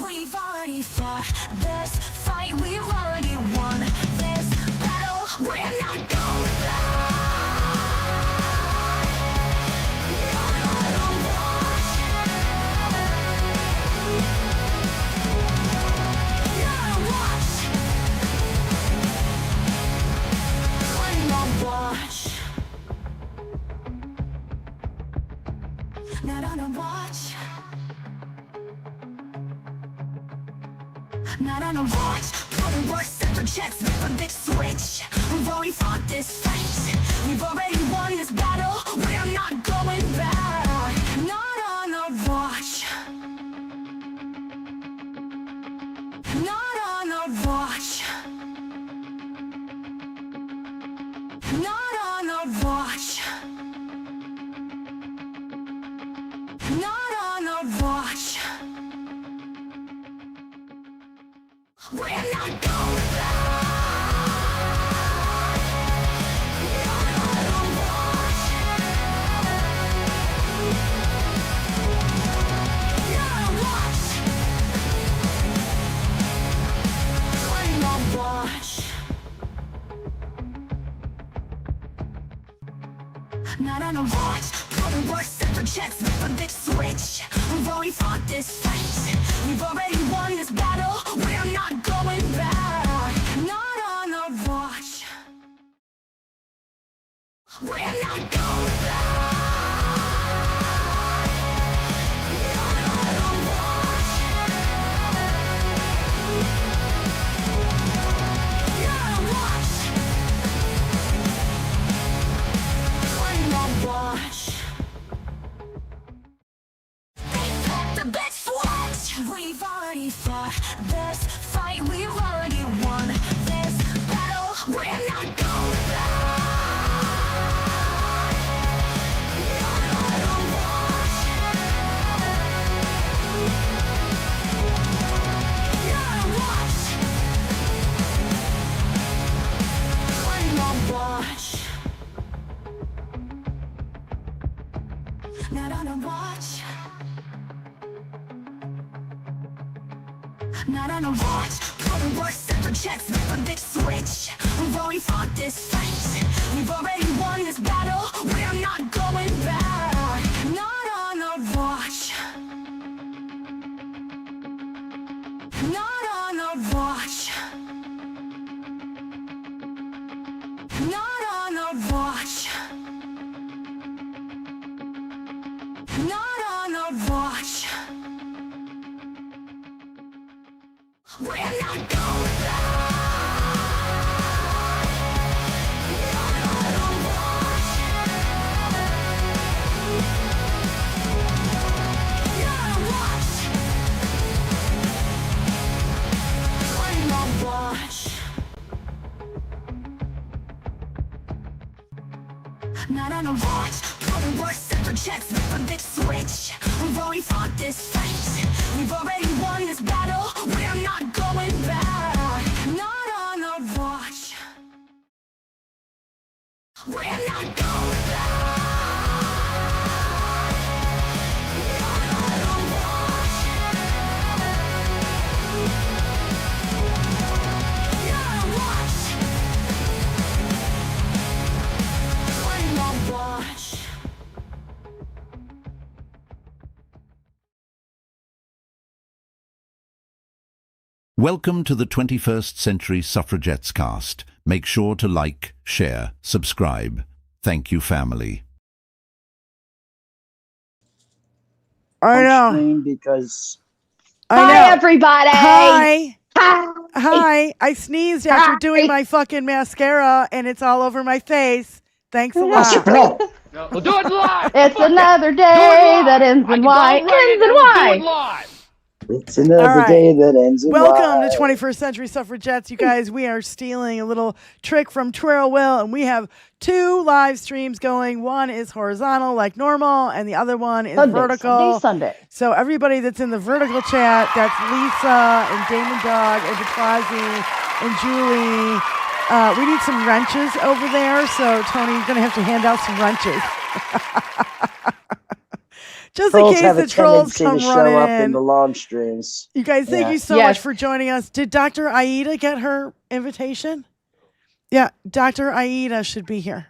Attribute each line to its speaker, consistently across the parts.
Speaker 1: We've already fought this fight, we've already won this battle. We're not going back. Not on a watch. Not on a watch. Putting work, separate checks, rip a big switch. We've already fought this fight. We've already won this battle. We're not going back. Not on a watch. Not on a watch. Not on a watch. Not on a watch. We're not going back. Not on a watch. Not on a watch. Playing on watch. Not on a watch. Putting work, separate checks, rip a big switch. We've already fought this fight. We've already won this battle. We're not going back. Not on a watch. We're not going back. Not on a watch. Not on a watch. Playing on watch. The best watch. We've already fought this fight. We've already won this battle. We're not going back. Not on a watch. Not on a watch. Playing on watch. Not on a watch. Not on a watch. Putting work, separate checks, rip a big switch. We've already fought this fight. We've already won this battle. We're not going back. Not on a watch. Not on a watch. Not on a watch. Not on a watch. We're not going back. Not on a watch. Not on a watch. Playing on watch. Not on a watch. Putting work, separate checks, rip a big switch. We've already fought this fight. We've already won this battle. We're not going back. Not on a watch. We're not going back. Not on a watch. Not on a watch. Playing on watch.
Speaker 2: Welcome to the 21st Century Suffragettes cast. Make sure to like, share, subscribe. Thank you, family.
Speaker 3: I know.
Speaker 4: Because
Speaker 3: Hi,
Speaker 5: everybody.
Speaker 3: Hi.
Speaker 5: Hi.
Speaker 3: Hi. I sneezed after doing my fucking mascara, and it's all over my face. Thanks a lot.
Speaker 6: We'll do it live.
Speaker 5: It's another day that ends in Y. Ends in Y.
Speaker 4: it's another day that ends in
Speaker 3: Welcome
Speaker 4: Y.
Speaker 3: to 21st Century Suffragettes, you guys. We are stealing a little trick from Twirl Will, and we have two live streams going. One is horizontal like normal, and the other one is vertical.
Speaker 5: Sunday.
Speaker 3: So everybody that's in the vertical chat, that's Lisa and Damon Dog and Detrazi and Julie. We need some wrenches over there, so Tony, you're going to have to hand out some wrenches. Just in
Speaker 4: Trolls
Speaker 3: case
Speaker 4: have
Speaker 3: the
Speaker 4: a
Speaker 3: trolls
Speaker 4: tendency
Speaker 3: come
Speaker 4: to show up in
Speaker 3: running
Speaker 4: the
Speaker 3: in.
Speaker 4: long streams.
Speaker 3: You guys, thank
Speaker 4: Yeah.
Speaker 3: you so much for joining us. Did Dr. Aida get her invitation? Yeah, Dr. Aida should be here.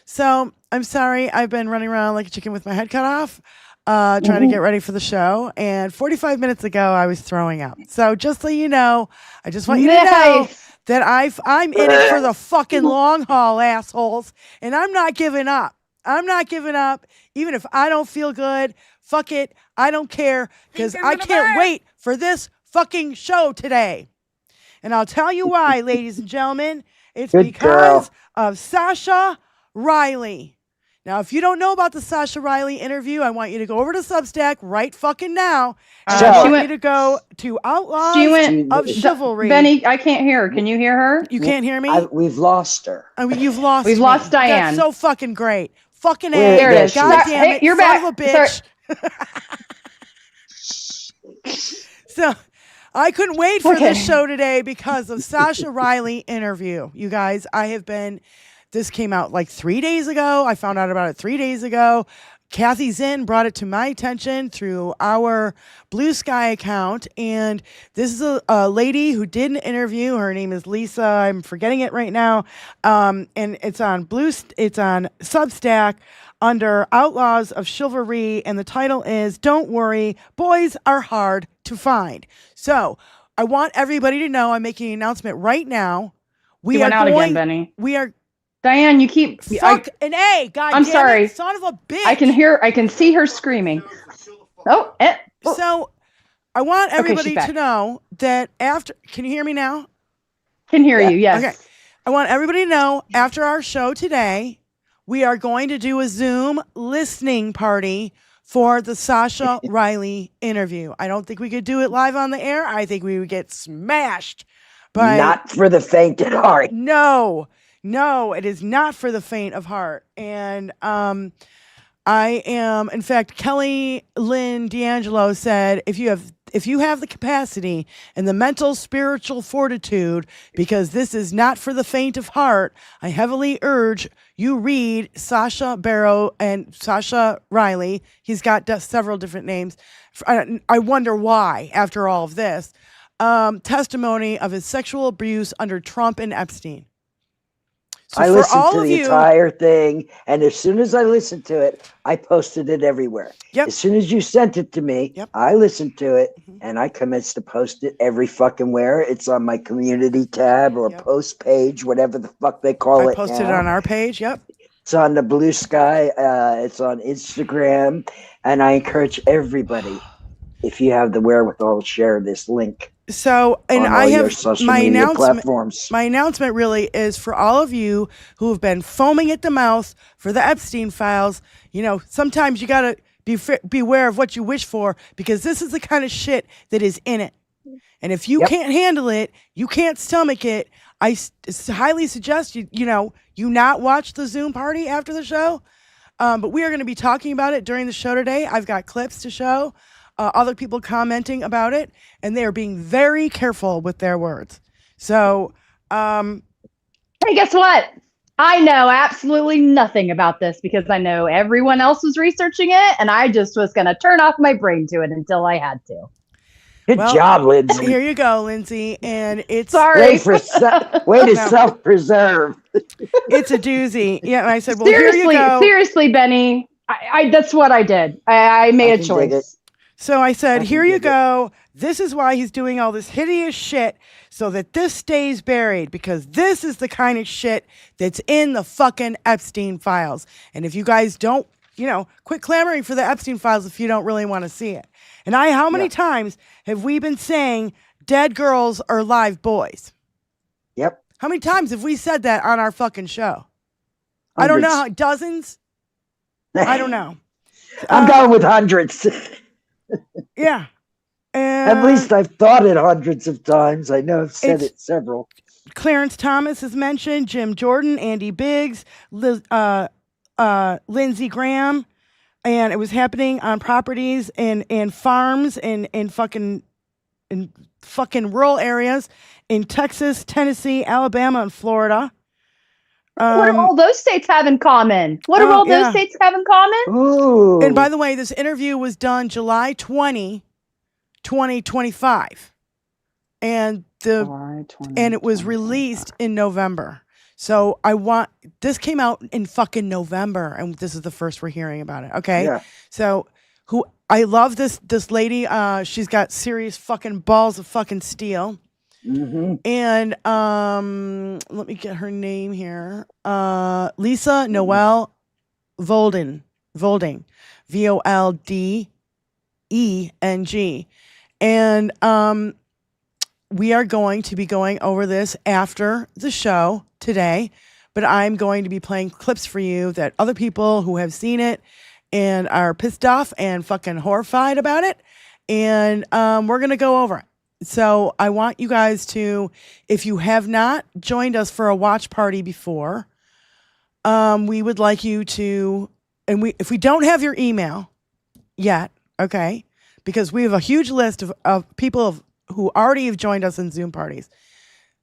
Speaker 3: So I'm sorry, I've been running around like a chicken with my head cut off, trying to get ready for the show. And 45 minutes ago, I was throwing up. So just so you know, I just want you to know that I'm in it for the fucking long haul, assholes. And I'm not giving up. I'm not giving up, even if I don't feel good. Fuck it. I don't care, because I can't wait for this fucking show today. And I'll tell you why, ladies and gentlemen. It's because of Sasha Riley. Now, if you don't know about the Sasha Riley interview, I want you to go over to Substack right fucking now. And I want you to go to Outlaws of Chivalry.
Speaker 5: Benny, I can't hear her. Can you hear her?
Speaker 3: You can't hear me?
Speaker 4: We've lost her.
Speaker 3: I mean, you've lost
Speaker 5: We've
Speaker 3: me.
Speaker 5: lost Diane.
Speaker 3: That's so fucking great. Fucking A.
Speaker 5: There it is.
Speaker 3: God damn it.
Speaker 5: You're
Speaker 3: son
Speaker 5: back.
Speaker 3: of a bitch. So I couldn't wait for this show today because of Sasha Riley interview. You guys, this came out like 3 days ago. I found out about it 3 days ago. Kathy Zinn brought it to my attention through our Blue Sky account. And this is a lady who did an interview. Her name is Lisa. I'm forgetting it right now. And it's on Substack under Outlaws of Chivalry. And the title is Don't Worry, Boys Are Hard to Find. So I want everybody to know I'm making an announcement right now.
Speaker 5: We went out again, Benny.
Speaker 3: We are.
Speaker 5: Diane, you keep
Speaker 3: fuck an A. God
Speaker 5: I'm
Speaker 3: damn
Speaker 5: sorry.
Speaker 3: It, son of a bitch.
Speaker 5: I can see her screaming.
Speaker 3: So I want everybody to know that after. Can you hear me now?
Speaker 5: Can hear you. Yes.
Speaker 3: Okay. I want everybody to know after our show today, we are going to do a Zoom listening party for the Sasha Riley interview. I don't think we could do it live on the air. I think we would get smashed. But
Speaker 4: not for the faint of heart.
Speaker 3: No, it is not for the faint of heart. And I am, in fact, Kelly Lynn D'Angelo said, if you have the capacity and the mental, spiritual fortitude, because this is not for the faint of heart, I heavily urge you read Sasha Barrow and Sasha Riley. He's got several different names. I wonder why, after all of this, testimony of his sexual abuse under Trump and Epstein. So
Speaker 4: I listened to the entire thing, and as soon as I listened to it, I posted it everywhere.
Speaker 3: Yep.
Speaker 4: As soon as you sent it to me, I listened to it, and I commenced to post it every fucking where. It's on my community tab or post page, whatever the fuck they call it.
Speaker 3: I posted it on our page,
Speaker 4: It's on the Blue Sky. It's on Instagram, and I encourage everybody, if you have the wherewithal, to share this link.
Speaker 3: So, and
Speaker 4: I have my announcement.
Speaker 3: My announcement really is for all of you who have been foaming at the mouth for the Epstein files. You know, sometimes you gotta beware of what you wish for, because this is the kind of shit that is in it. And if you can't handle it, you can't stomach it. I highly suggest you not watch the Zoom party after the show. But we are going to be talking about it during the show today. I've got clips to show. Other people commenting about it, and they are being very careful with their words. So,
Speaker 5: hey, guess what? I know absolutely nothing about this because I know everyone else was researching it, and I just was going to turn off my brain to it until I had to.
Speaker 4: Good job, Lindsay.
Speaker 3: Here you go, Lindsay. And it's
Speaker 5: sorry.
Speaker 4: Way to self-preserve.
Speaker 3: It's a doozy. Yeah, and I said, well,
Speaker 5: seriously,
Speaker 3: here you go.
Speaker 5: Seriously, Benny. I that's what I did. I made a choice.
Speaker 3: So I said, here you go. This is why he's doing all this hideous shit, so that this stays buried, because this is the kind of shit that's in the fucking Epstein files. And if you guys don't, quit clamoring for the Epstein files if you don't really want to see it. And how many times have we been saying dead girls are live boys?
Speaker 4: Yep.
Speaker 3: How many times have we said that on our fucking show? Hundreds. I don't know. Dozens? I don't know.
Speaker 4: I'm going with hundreds.
Speaker 3: Yeah.
Speaker 4: At least I've thought it hundreds of times. I know I've said it several.
Speaker 3: Clarence Thomas is mentioned, Jim Jordan, Andy Biggs, Lindsey Graham, and it was happening on properties and farms in fucking rural areas in Texas, Tennessee, Alabama, and Florida.
Speaker 5: What do all those states have in common? What do all those states have in common?
Speaker 4: Ooh.
Speaker 3: And by the way, this interview was done July 20, 2025. And it was released in November. So this came out in fucking November, and this is the first we're hearing about it. Okay.
Speaker 4: Yeah.
Speaker 3: So I love this lady. She's got serious fucking balls of fucking steel.
Speaker 4: Mm-hmm.
Speaker 3: And let me get her name here. Lisa Noel Volding. Volding. VOLDENG. And we are going to be going over this after the show today, but I'm going to be playing clips for you that other people who have seen it and are pissed off and fucking horrified about it. And we're going to go over it. So I want you guys to, if you have not joined us for a watch party before, we would like you to, if we don't have your email yet, okay, because we have a huge list of people who already have joined us in Zoom parties.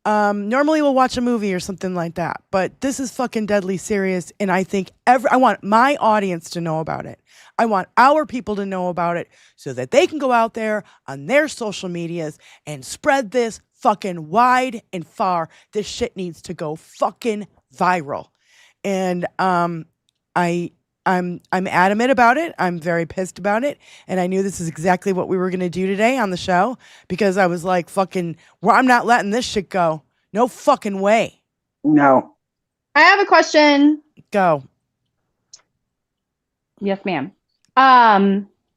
Speaker 3: Normally we'll watch a movie or something like that, but this is fucking deadly serious, and I think I want my audience to know about it. I want our people to know about it so that they can go out there on their social medias and spread this fucking wide and far. This shit needs to go fucking viral. And I'm adamant about it. I'm very pissed about it. And I knew this is exactly what we were going to do today on the show, because I was like, fucking, I'm not letting this shit go. No fucking way.
Speaker 4: No.
Speaker 5: I have a question.
Speaker 3: Go.
Speaker 5: Yes, ma'am.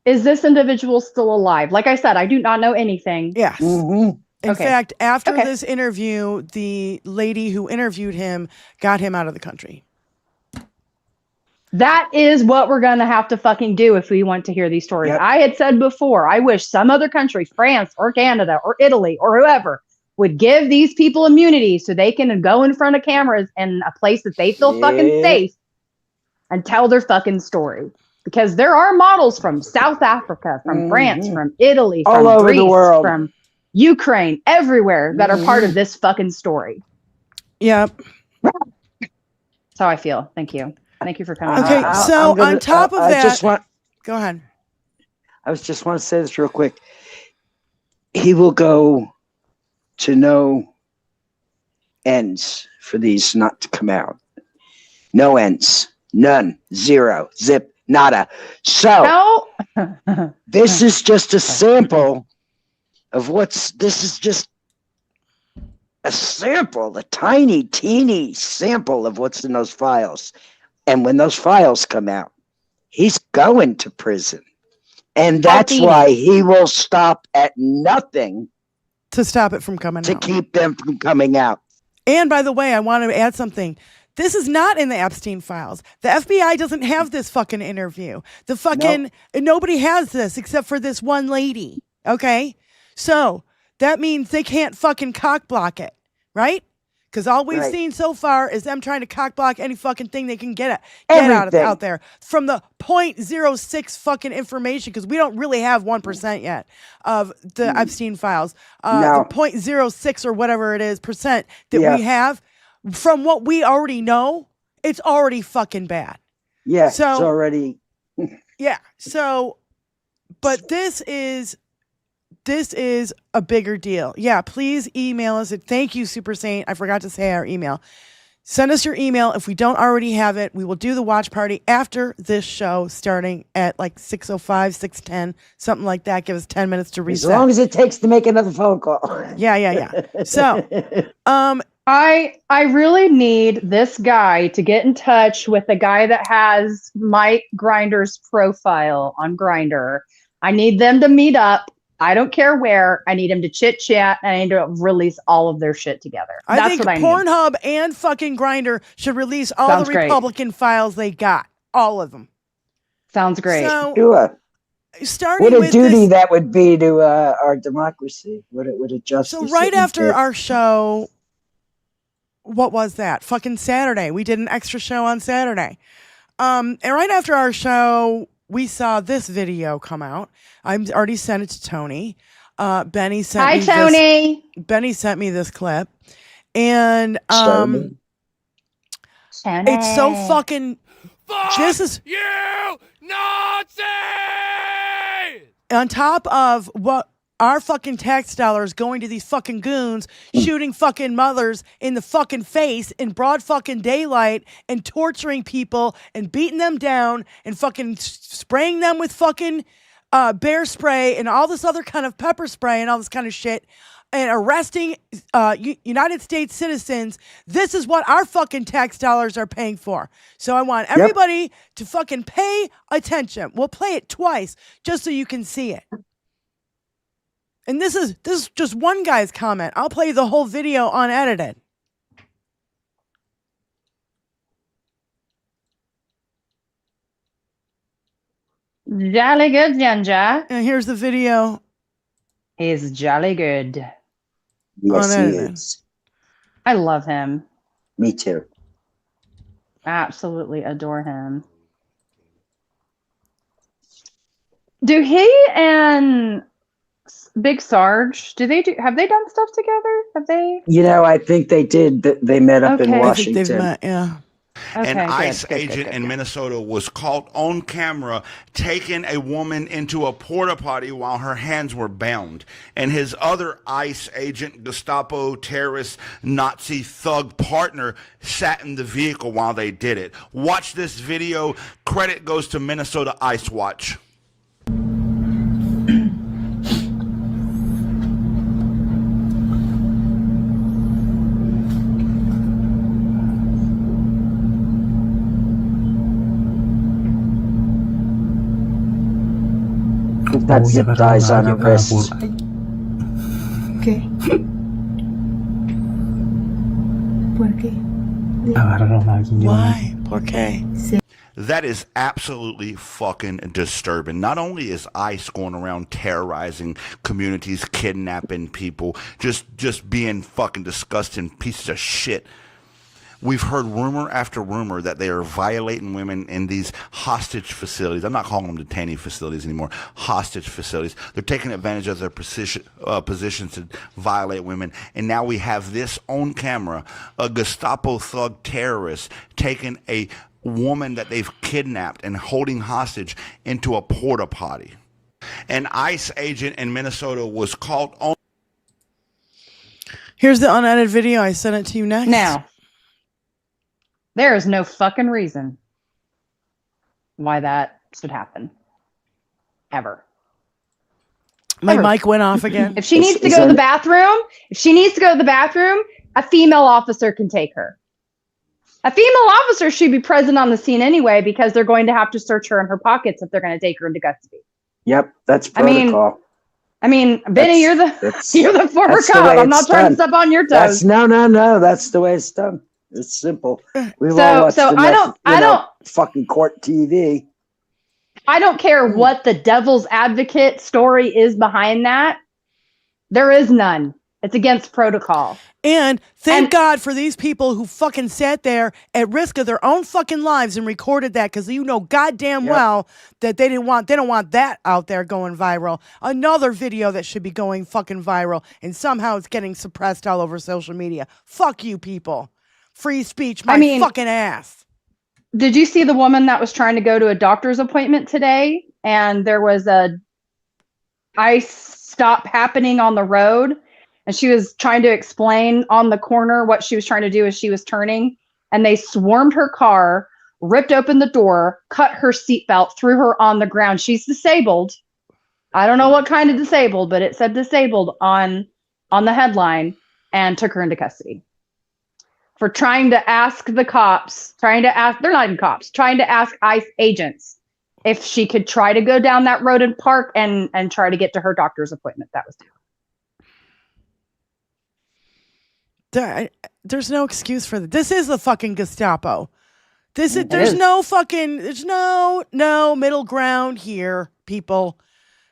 Speaker 5: Is this individual still alive? Like I said, I do not know anything.
Speaker 3: Yes.
Speaker 4: Mm-hmm.
Speaker 3: In fact, after this interview, the lady who interviewed him got him out of the country.
Speaker 5: That is what we're going to have to fucking do if we want to hear these stories. Yep. I had said before, I wish some other country, France or Canada or Italy or whoever, would give these people immunity so they can go in front of cameras in a place that they feel fucking safe and tell their fucking story. Because there are models from South Africa, from France, from Italy, from
Speaker 4: all over
Speaker 5: Greece,
Speaker 4: the world,
Speaker 5: from Ukraine, everywhere that are part of this fucking story.
Speaker 3: Yep.
Speaker 5: That's how I feel. Thank you. Thank you for coming.
Speaker 3: Okay, on top of that, go ahead.
Speaker 4: I just want to say this real quick. He will go to no ends for these not to come out. No ends. None. Zero. Zip. Nada. So, this is just a sample of this is just a sample, a tiny, teeny sample of what's in those files. And when those files come out, he's going to prison. And that's why he will stop at nothing
Speaker 3: to stop it from coming out.
Speaker 4: To keep them from coming out.
Speaker 3: And by the way, I want to add something. This is not in the Epstein files. The FBI doesn't have this fucking interview. Nobody has this except for this one lady. Okay? So that means they can't fucking cock block it, right? Because all we've seen so far is them trying to cock block any fucking thing they can get out there from the 0.06 fucking information, because we don't really have 1% yet of the Epstein files. The 0.06 or whatever it is percent that we have, from what we already know, it's already fucking bad.
Speaker 4: Yeah, so, it's already.
Speaker 3: Yeah. So, but this is a bigger deal. Yeah, please email us. Thank you, Super Saint. I forgot to say our email. Send us your email. If we don't already have it, we will do the watch party after this show, starting at like 6:05, 6:10, something like that. Give us 10 minutes to reset.
Speaker 4: As long as it takes to make another phone call.
Speaker 3: Yeah. So,
Speaker 5: I really need this guy to get in touch with the guy that has Mike Grinder's profile on Grindr. I need them to meet up. I don't care where. I need him to chit chat, and I need to release all of their shit together.
Speaker 3: I think Pornhub and fucking Grindr should release all the Republican files they got. All of them.
Speaker 5: Sounds great.
Speaker 3: So, starting
Speaker 4: what a
Speaker 3: with
Speaker 4: duty that would be to our democracy. What a justice.
Speaker 3: So right after our show, what was that? Fucking Saturday. We did an extra show on Saturday. And right after our show, we saw this video come out. I've already sent it to Tony. Benny sent
Speaker 5: Tony.
Speaker 3: Benny sent me this clip. And It's so fucking. This is
Speaker 6: you Nazis!
Speaker 3: on top of what our fucking tax dollars going to these fucking goons, shooting fucking mothers in the fucking face in broad fucking daylight and torturing people and beating them down and fucking spraying them with fucking bear spray and all this other kind of pepper spray and all this kind of shit and arresting United States citizens. This is what our fucking tax dollars are paying for. So I want everybody to fucking pay attention. We'll play it twice just so you can see it. And this is just one guy's comment. I'll play the whole video unedited.
Speaker 5: Jolly good, Ginger.
Speaker 3: And here's the video.
Speaker 5: He's jolly good.
Speaker 4: Yes, he
Speaker 3: Unedited.
Speaker 4: is.
Speaker 5: I love him.
Speaker 4: Me too.
Speaker 5: Absolutely adore him. Do he and Big Sarge, have they done stuff together? Have they?
Speaker 4: I think they did. They met up in
Speaker 5: Okay.
Speaker 3: I think they've
Speaker 4: Washington.
Speaker 3: met, yeah.
Speaker 5: Okay,
Speaker 7: An
Speaker 5: good,
Speaker 7: ICE
Speaker 5: good,
Speaker 7: agent
Speaker 5: good,
Speaker 7: in
Speaker 5: good.
Speaker 7: Minnesota was caught on camera taking a woman into a porta potty while her hands were bound. And his other ICE agent, Gestapo, terrorist, Nazi thug partner sat in the vehicle while they did it. Watch this video. Credit goes to Minnesota ICE Watch.
Speaker 4: That zip ties on her wrists.
Speaker 8: ¿Qué? ¿Por qué?
Speaker 9: Agarraron a alguien.
Speaker 3: Why? ¿Por qué?
Speaker 7: That is absolutely fucking disturbing. Not only is ICE going around terrorizing communities, kidnapping people, just being fucking disgusting pieces of shit. We've heard rumor after rumor that they are violating women in these hostage facilities. I'm not calling them detaining facilities anymore. Hostage facilities. They're taking advantage of their positions to violate women. And now we have this on camera, a Gestapo thug terrorist taking a woman that they've kidnapped and holding hostage into a porta potty. An ICE agent in Minnesota was caught on.
Speaker 3: Here's the unedited video. I sent it to you next.
Speaker 5: Now, there is no fucking reason why that should happen. Ever.
Speaker 3: My
Speaker 5: Ever.
Speaker 3: mic went off again.
Speaker 5: If she needs to go to the bathroom, a female officer can take her. A female officer should be present on the scene anyway because they're going to have to search her in her pockets if they're going to take her into custody.
Speaker 4: Yep, that's protocol.
Speaker 5: I mean, Benny, you're the former
Speaker 4: that's the
Speaker 5: cop.
Speaker 4: way
Speaker 5: I'm not
Speaker 4: it's
Speaker 5: trying
Speaker 4: done.
Speaker 5: to step on your
Speaker 4: That's
Speaker 5: toes.
Speaker 4: no. That's the way it's done. It's simple. We've
Speaker 5: So-
Speaker 4: all watched
Speaker 5: so
Speaker 4: enough,
Speaker 5: I don't-
Speaker 4: fucking court TV.
Speaker 5: I don't care what the devil's advocate story is behind that. There is none. It's against protocol.
Speaker 3: And thank
Speaker 5: And-
Speaker 3: God for these people who fucking sat there at risk of their own fucking lives and recorded that because you know goddamn well that they don't want that out there going viral. Another video that should be going fucking viral and somehow it's getting suppressed all over social media. Fuck you people. Free speech, my fucking ass.
Speaker 5: Did you see the woman that was trying to go to a doctor's appointment today? And there was a ICE stop happening on the road. And she was trying to explain on the corner what she was trying to do as she was turning. And they swarmed her car, ripped open the door, cut her seatbelt, threw her on the ground. She's disabled. I don't know what kind of disabled, but it said disabled on the headline, and took her into custody. For trying to ask the cops, they're not even cops, trying to ask ICE agents if she could try to go down that road and park and try to get to her doctor's appointment. That was
Speaker 3: There's no excuse for that. This is the fucking Gestapo. There's
Speaker 5: is.
Speaker 3: no middle ground here, people.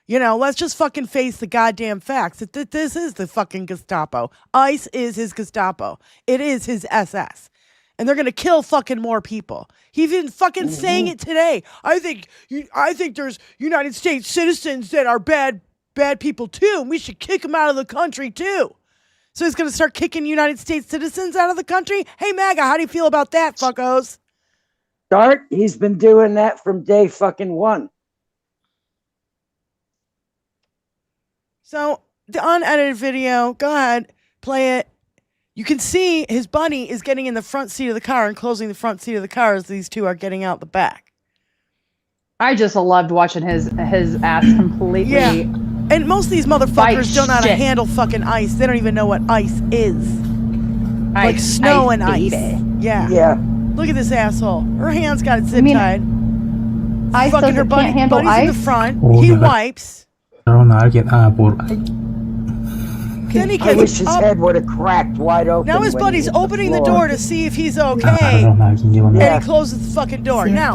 Speaker 3: You know, let's just fucking face the goddamn facts. This is the fucking Gestapo. ICE is his Gestapo. It is his SS. And they're going to kill fucking more people. He's been fucking saying it today. I think there's United States citizens that are bad people too. And we should kick them out of the country too. So he's going to start kicking United States citizens out of the country? Hey, MAGA, how do you feel about that, fuckos?
Speaker 4: Start. He's been doing that from day fucking one.
Speaker 3: So the unedited video, go ahead, play it. You can see his buddy is getting in the front seat of the car and closing the front seat of the car as these two are getting out the back.
Speaker 5: I just loved watching his ass completely.
Speaker 3: Yeah. And most of these motherfuckers don't know how to handle fucking ice. They don't even know what ice is. Like snow and ice. Yeah.
Speaker 4: Yeah.
Speaker 3: Look at this asshole. Her hand's got it zip tied.
Speaker 5: Ice
Speaker 3: fucking her buddy,
Speaker 5: can't handle
Speaker 3: buddy's
Speaker 5: ice?
Speaker 3: in the front.
Speaker 9: Oh,
Speaker 3: He
Speaker 9: yeah.
Speaker 3: wipes.
Speaker 9: Pero nada que por
Speaker 3: Then he
Speaker 4: I wish
Speaker 3: gets
Speaker 4: his
Speaker 3: up.
Speaker 4: head would have cracked wide open.
Speaker 3: Now his
Speaker 4: when
Speaker 3: buddy's
Speaker 4: he hit
Speaker 3: opening the
Speaker 4: floor.
Speaker 3: door to see if he's okay.
Speaker 9: I don't know how can you
Speaker 3: And he closes the fucking door. Now,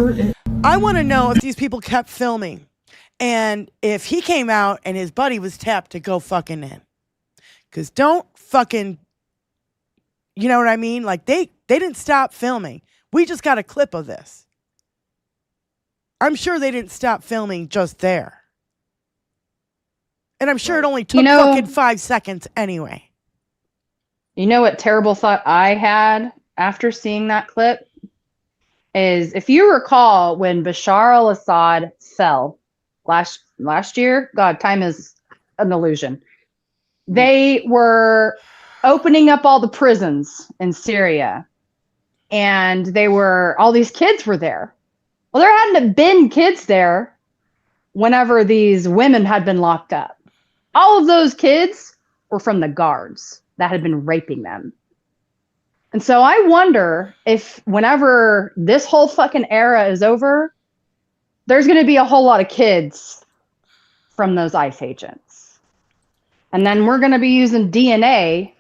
Speaker 3: I want to know if these people kept filming and if he came out and his buddy was tapped to go fucking in. Because don't fucking, you know what I mean? Like they didn't stop filming. We just got a clip of this. I'm sure they didn't stop filming just there. And I'm sure it only took fucking 5 seconds anyway.
Speaker 5: You know what terrible thought I had after seeing that clip is, if you recall when Bashar al-Assad fell last year, God, time is an illusion. They were opening up all the prisons in Syria, and all these kids were there. Well, there hadn't been kids there whenever these women had been locked up. All of those kids were from the guards that had been raping them. And so I wonder if whenever this whole fucking era is over, there's going to be a whole lot of kids from those ICE agents. And then we're going to be using DNA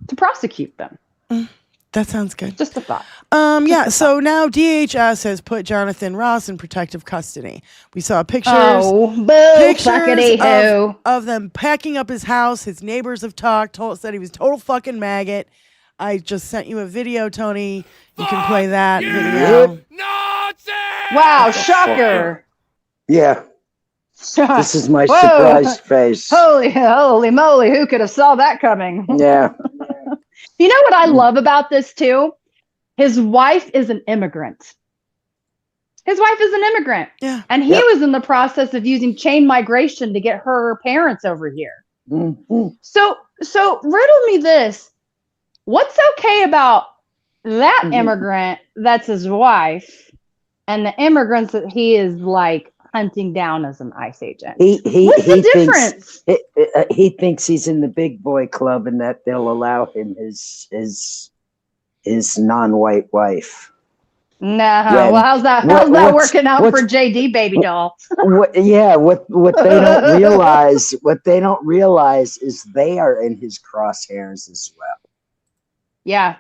Speaker 5: to prosecute them.
Speaker 3: That sounds good.
Speaker 5: Just a thought.
Speaker 3: Yeah, so now DHS has put Jonathan Ross in protective custody. We saw pictures, of them packing up his house. His neighbors have talked, said he was total fucking maggot. I just sent you a video, Tony. You can play that video.
Speaker 5: Wow, shocker.
Speaker 4: Yeah. This is my surprise face.
Speaker 5: Holy moly, who could have saw that coming?
Speaker 4: Yeah.
Speaker 5: You know what I love about this too? His wife is an immigrant.
Speaker 3: Yeah.
Speaker 5: And he was in the process of using chain migration to get her parents over here.
Speaker 4: Mm-hmm.
Speaker 5: So riddle me this. What's okay about that immigrant that's his wife and the immigrants that he is like hunting down as an ICE agent? What's the difference?
Speaker 4: He thinks he's in the big boy club and that they'll allow him his non-white wife.
Speaker 5: No, well, how's that working out for JD, baby doll?
Speaker 4: What they don't realize is they are in his crosshairs as well.
Speaker 5: Yeah.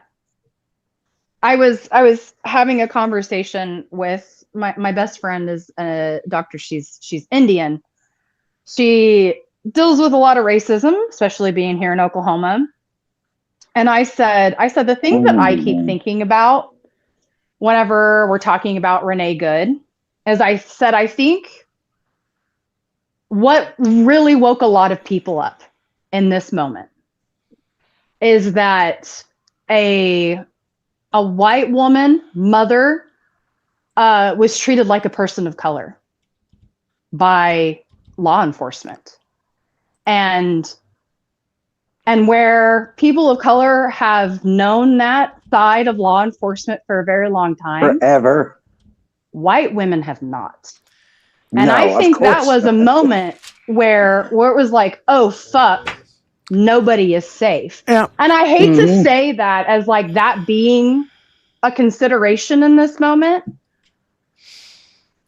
Speaker 5: I was having a conversation with my best friend is a doctor. She's Indian. She deals with a lot of racism, especially being here in Oklahoma. And I said the thing that I keep thinking about whenever we're talking about Renee Good, as I said, I think what really woke a lot of people up in this moment is that a white woman, mother, was treated like a person of color by law enforcement. And where people of color have known that side of law enforcement for a very long time.
Speaker 4: Forever.
Speaker 5: White women have not. And
Speaker 4: No,
Speaker 5: I think
Speaker 4: of course
Speaker 5: that was a
Speaker 4: not.
Speaker 5: moment where it was like, oh, fuck, nobody is safe.
Speaker 3: Yeah.
Speaker 5: And I hate to say that as like that being a consideration in this moment.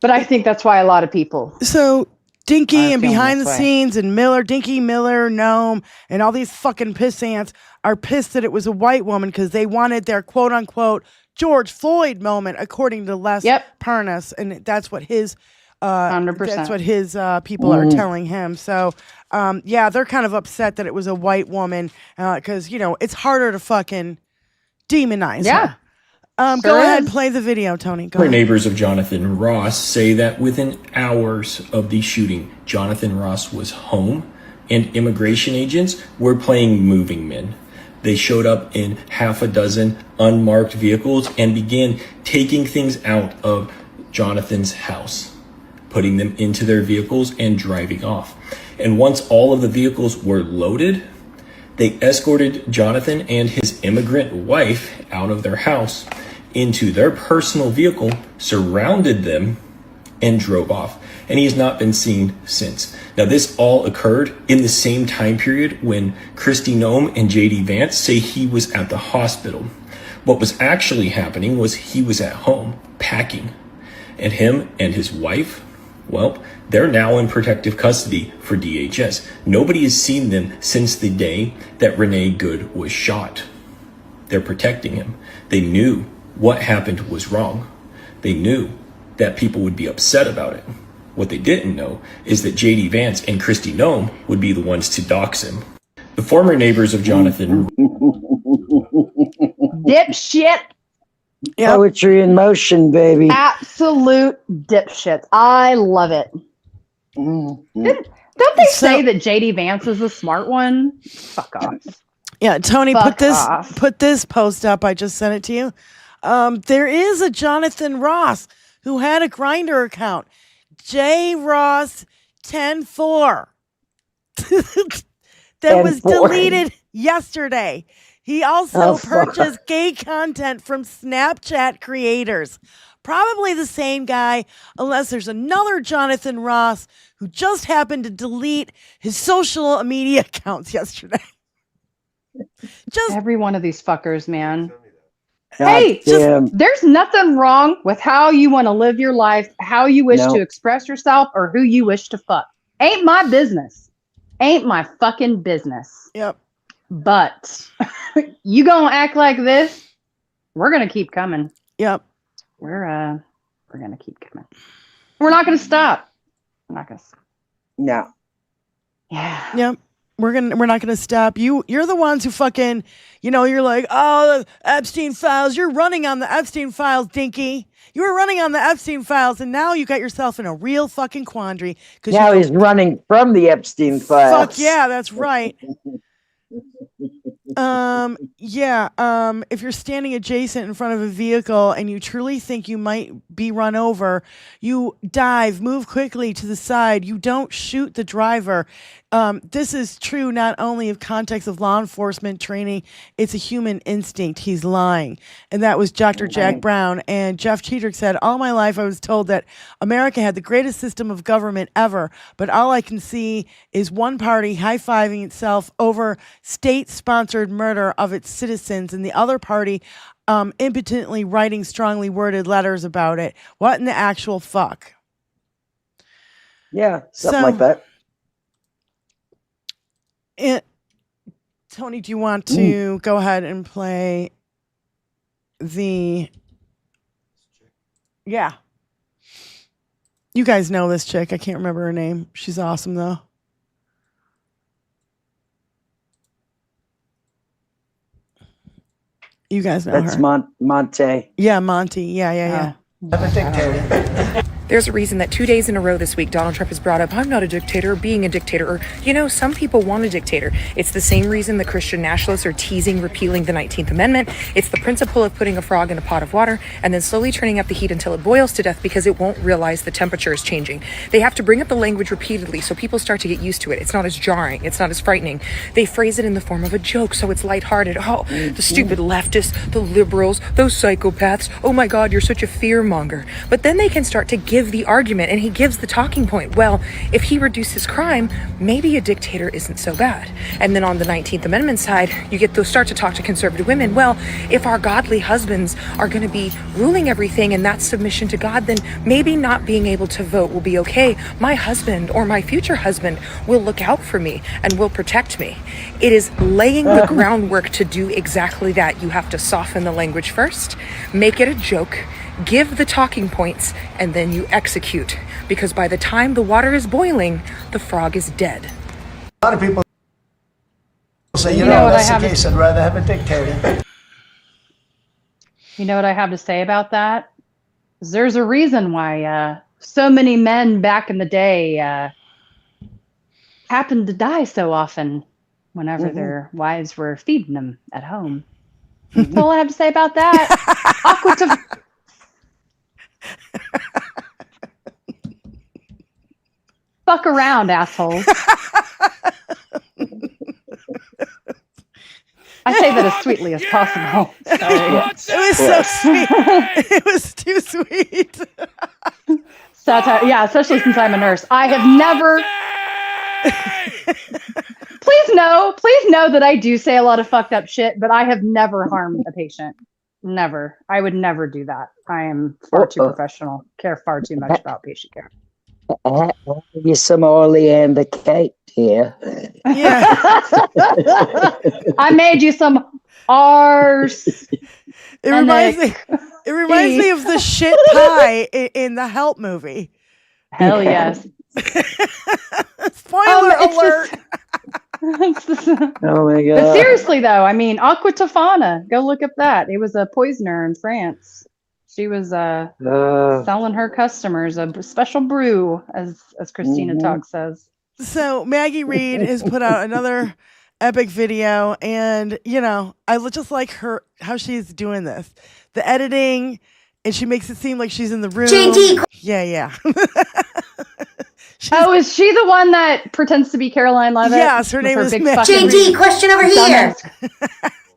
Speaker 5: But I think that's why a lot of people.
Speaker 3: So Dinky and behind the
Speaker 5: this way.
Speaker 3: scenes and Miller, Dinky, Miller, Gnome, and all these fucking piss ants are pissed that it was a white woman because they wanted their quote unquote George Floyd moment, according to Les Parnas, and that's what his
Speaker 5: 100%.
Speaker 3: That's what his people are telling him. So yeah, they're kind of upset that it was a white woman because it's harder to fucking demonize her. Go ahead, play the video, Tony. Go ahead.
Speaker 10: Neighbors of Jonathan Ross say that within hours of the shooting, Jonathan Ross was home and immigration agents were playing moving men. They showed up in half a dozen unmarked vehicles and began taking things out of Jonathan's house, putting them into their vehicles and driving off. And once all of the vehicles were loaded, they escorted Jonathan and his immigrant wife out of their house into their personal vehicle, surrounded them, and drove off. And he has not been seen since. Now, this all occurred in the same time period when Kristi Noem and JD Vance say he was at the hospital. What was actually happening was he was at home packing. And him and his wife, well, they're now in protective custody for DHS. Nobody has seen them since the day that Renee Good was shot. They're protecting him. They knew what happened was wrong. They knew that people would be upset about it. What they didn't know is that JD Vance and Kristi Noem would be the ones to dox him. The former neighbors of Jonathan.
Speaker 5: Dipshit.
Speaker 4: Poetry in motion, baby.
Speaker 5: Absolute dipshits. I love it. Don't they say that JD Vance is the smart one? Fuck off.
Speaker 3: Yeah, Tony,
Speaker 5: Fuck
Speaker 3: put this post up. I just sent it to you. There is a Jonathan Ross who had a Grinder account. J Ross 104 that was deleted yesterday. He also purchased gay content from Snapchat creators. Probably the same guy, unless there's another Jonathan Ross who just happened to delete his social media accounts yesterday. Just
Speaker 5: every one of these fuckers, man. Hey, there's nothing wrong with how you want to live your life, how you wish to express yourself, or who you wish to fuck. Ain't my business. Ain't my fucking business.
Speaker 3: Yep.
Speaker 5: But you gonna act like this, we're gonna keep coming.
Speaker 3: Yep.
Speaker 5: We're gonna keep coming. We're not gonna stop. We're not gonna stop.
Speaker 4: No.
Speaker 5: Yeah.
Speaker 3: Yep. We're not gonna stop. You're the ones who fucking, you're like, oh, the Epstein files. You're running on the Epstein files, Dinky. You were running on the Epstein files, and now you got yourself in a real fucking quandary.
Speaker 4: Now he's running from the Epstein files.
Speaker 3: Fuck yeah, that's right. If you're standing adjacent in front of a vehicle and you truly think you might be run over, you dive, move quickly to the side. You don't shoot the driver. This is true not only of context of law enforcement training, it's a human instinct. He's lying. And that was Dr. Jack Brown. And Jeff Cheatrick said, all my life I was told that America had the greatest system of government ever, but all I can see is one party high-fiving itself over state-sponsored murder of its citizens and the other party impotently writing strongly worded letters about it. What in the actual fuck?
Speaker 4: Yeah, something like that.
Speaker 3: Tony, do you want to go ahead and play the... Yeah. You guys know this chick. I can't remember her name. She's awesome, though. You guys know her.
Speaker 4: That's Monte.
Speaker 3: Yeah, Monty. Yeah.
Speaker 4: I'm a dictator.
Speaker 11: There's a reason that 2 days in a row this week, Donald Trump has brought up, I'm not a dictator, being a dictator, or, some people want a dictator. It's the same reason the Christian nationalists are teasing repealing the 19th Amendment. It's the principle of putting a frog in a pot of water and then slowly turning up the heat until it boils to death because it won't realize the temperature is changing. They have to bring up the language repeatedly so people start to get used to it. It's not as jarring. It's not as frightening. They phrase it in the form of a joke so it's lighthearted. Oh, the stupid leftists, the liberals, those psychopaths. Oh my God, you're such a fearmonger. But then they can start to give the argument, and he gives the talking point. Well, if he reduces crime, maybe a dictator isn't so bad. And then on the 19th Amendment side, you get to start to talk to conservative women. Well, if our godly husbands are going to be ruling everything and that's submission to God, then maybe not being able to vote will be okay. My husband or my future husband will look out for me and will protect me. It is laying the groundwork to do exactly that. You have to soften the language first, make it a joke, give the talking points, and then you execute. Because by the time the water is boiling, the frog is dead.
Speaker 12: A lot of people say, that's the case. I'd rather have a dictator.
Speaker 5: You know what I have to say about that? There's a reason why so many men back in the day happened to die so often whenever their wives were feeding them at home. That's all I have to say about that. Fuck around, assholes. I say that as sweetly as possible.
Speaker 3: It was so sweet. It was too sweet.
Speaker 5: Satire, yeah, especially since I'm a nurse. I have never. Please know that I do say a lot of fucked up shit, but I have never harmed a patient. Never. I would never do that. I am far too professional. Care far too much about patient care.
Speaker 4: I'll give you some oleander cake here.
Speaker 3: Yeah.
Speaker 5: I made you some arse.
Speaker 3: It reminds me of the shit pie in the Help movie.
Speaker 5: Hell yes.
Speaker 3: Spoiler alert.
Speaker 4: Oh my god.
Speaker 5: But seriously though, I mean, Aqua Tofana, go look up that. It was a poisoner in France. She was selling her customers a special brew, as Christina Togg says.
Speaker 3: So Maggie Reed has put out another epic video, and I just like how she's doing this, the editing, and she makes it seem like she's in the room.
Speaker 1: JD.
Speaker 3: Yeah.
Speaker 5: Is she the one that pretends to be Caroline Levitt?
Speaker 3: Yes, her name is
Speaker 1: JD. Question over here.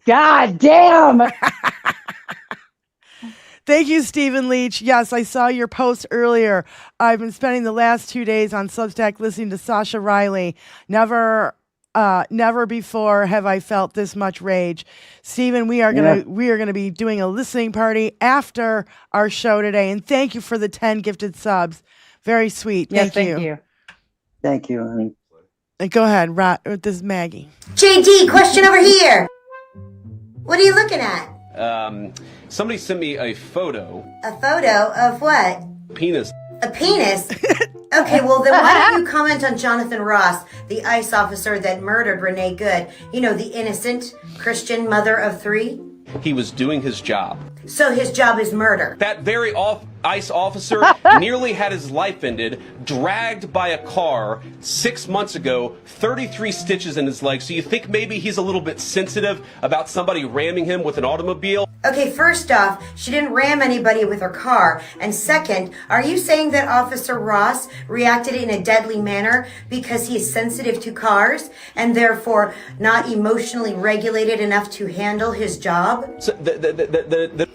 Speaker 5: God damn.
Speaker 3: Thank you, Stephen Leach. Yes, I saw your post earlier. I've been spending the last 2 days on Substack listening to Sasha Riley. Never before have I felt this much rage. Stephen, we are gonna be doing a listening party after our show today, and thank you for the 10 gifted subs. Very sweet. Thank you.
Speaker 4: Thank you, honey.
Speaker 3: And go ahead, this is Maggie.
Speaker 1: JD, question over here. What are you looking at?
Speaker 13: Somebody sent me a photo.
Speaker 1: A photo of what?
Speaker 13: Penis.
Speaker 1: A penis? Okay, well then why don't you comment on Jonathan Ross, the ICE officer that murdered Renee Good? The innocent Christian mother of 3?
Speaker 13: He was doing his job.
Speaker 1: So his job is murder.
Speaker 13: That very ICE officer nearly had his life ended, dragged by a car 6 months ago, 33 stitches in his leg. So you think maybe he's a little bit sensitive about somebody ramming him with an automobile?
Speaker 1: Okay, first off, she didn't ram anybody with her car. And second, are you saying that Officer Ross reacted in a deadly manner because he is sensitive to cars and therefore not emotionally regulated enough to handle his job?
Speaker 13: So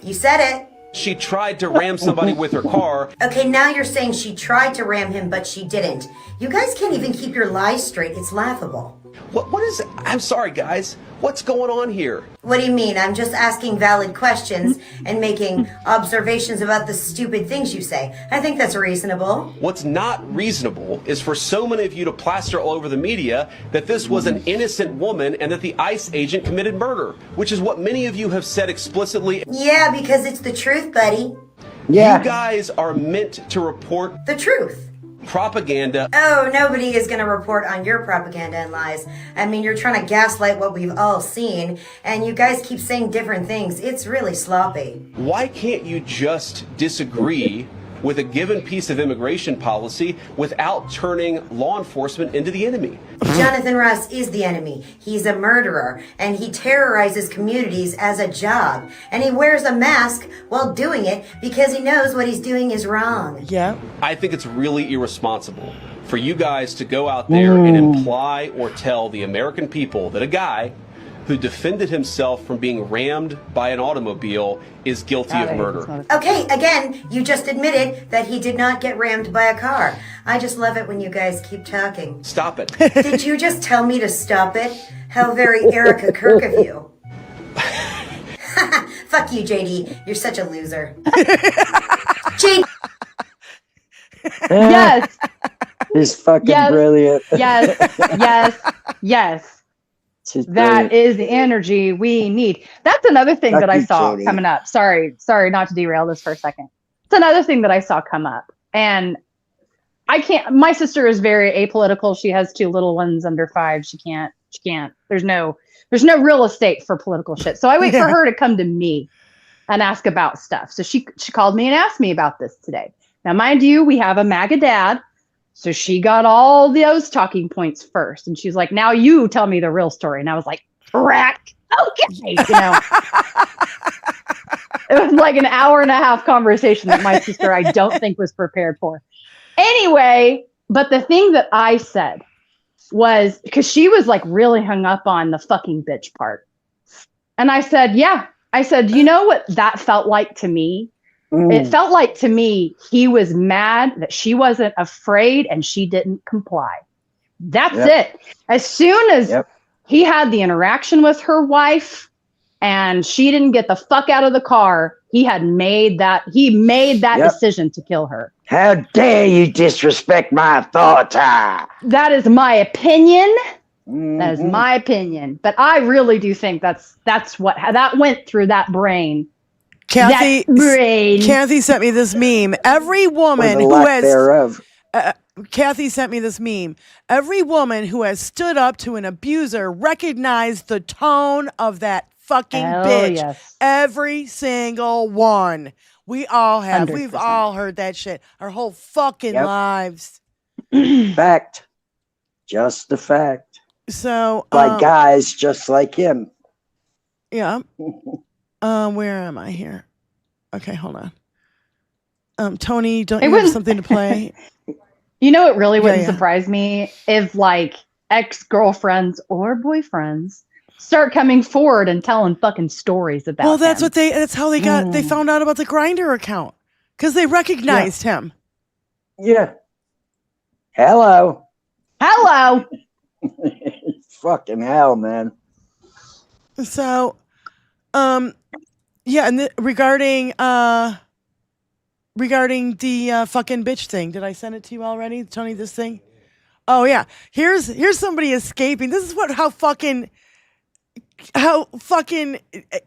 Speaker 1: You said it.
Speaker 13: She tried to ram somebody with her car.
Speaker 1: Okay, now you're saying she tried to ram him, but she didn't. You guys can't even keep your lies straight. It's laughable.
Speaker 13: What is it? I'm sorry, guys. What's going on here?
Speaker 1: What do you mean? I'm just asking valid questions and making observations about the stupid things you say. I think that's reasonable.
Speaker 13: What's not reasonable is for so many of you to plaster all over the media that this was an innocent woman and that the ICE agent committed murder, which is what many of you have said explicitly.
Speaker 1: Yeah, because it's the truth, buddy.
Speaker 4: Yeah.
Speaker 13: You guys are meant to report
Speaker 1: the truth.
Speaker 13: Propaganda.
Speaker 1: Oh, nobody is going to report on your propaganda and lies. I mean, you're trying to gaslight what we've all seen, and you guys keep saying different things. It's really sloppy.
Speaker 13: Why can't you just disagree with a given piece of immigration policy without turning law enforcement into the enemy?
Speaker 1: Jonathan Ross is the enemy. He's a murderer, and he terrorizes communities as a job. And he wears a mask while doing it because he knows what he's doing is wrong.
Speaker 3: Yeah.
Speaker 13: I think it's really irresponsible for you guys to go out there and imply or tell the American people that a guy who defended himself from being rammed by an automobile is guilty of murder.
Speaker 1: Okay, again, you just admitted that he did not get rammed by a car. I just love it when you guys keep talking.
Speaker 13: Stop it.
Speaker 1: Did you just tell me to stop it? How very Erica Kirk of you. Fuck you, JD. You're such a loser. JD.
Speaker 5: Yes.
Speaker 4: He's fucking brilliant.
Speaker 5: Yes. That is the energy we need. That's another thing that I saw coming up. Sorry not to derail this for a second. It's another thing that I saw come up. And my sister is very apolitical. She has 2 little ones under 5. She can't, there's no real estate for political shit. So I wait for her to come to me and ask about stuff. So she called me and asked me about this today. Now, mind you, we have a MAGA dad So she got all those talking points first. And she's like, now you tell me the real story. And I was like, crack. Okay. You know, it was like an hour and a half conversation that my sister, I don't think, was prepared for. Anyway, but the thing that I said was, because she was like really hung up on the fucking bitch part. And I said, yeah. I said, you know what that felt like to me? It felt like to me, he was mad that she wasn't afraid and she didn't comply. That's it. As soon as he had the interaction with her wife and she didn't get the fuck out of the car, he made that decision to kill her.
Speaker 4: How dare you disrespect my authority?
Speaker 5: That is my opinion. That is my opinion. But I really do think that's what that went through that brain.
Speaker 3: Kathy sent me this meme. Every woman who has Kathy sent me this meme. Every woman who has stood up to an abuser recognized the tone of that fucking bitch. Yes. Every single one. We all have. 100%. We've all heard that shit our whole fucking lives.
Speaker 4: Fact. Just the fact.
Speaker 3: So
Speaker 4: by guys just like him.
Speaker 3: Yeah. Where am I here? Okay, hold on. Tony, don't you have something to play?
Speaker 5: You know, it really wouldn't surprise me if like ex-girlfriends or boyfriends start coming forward and telling fucking stories about
Speaker 3: Well, that's how they got they found out about the Grindr account. Because they recognized him.
Speaker 4: Yeah. Hello. Fucking hell, man.
Speaker 3: So yeah, and regarding the fucking bitch thing, did I send it to you already, Tony? This thing? Oh yeah, here's somebody escaping. This is how fucking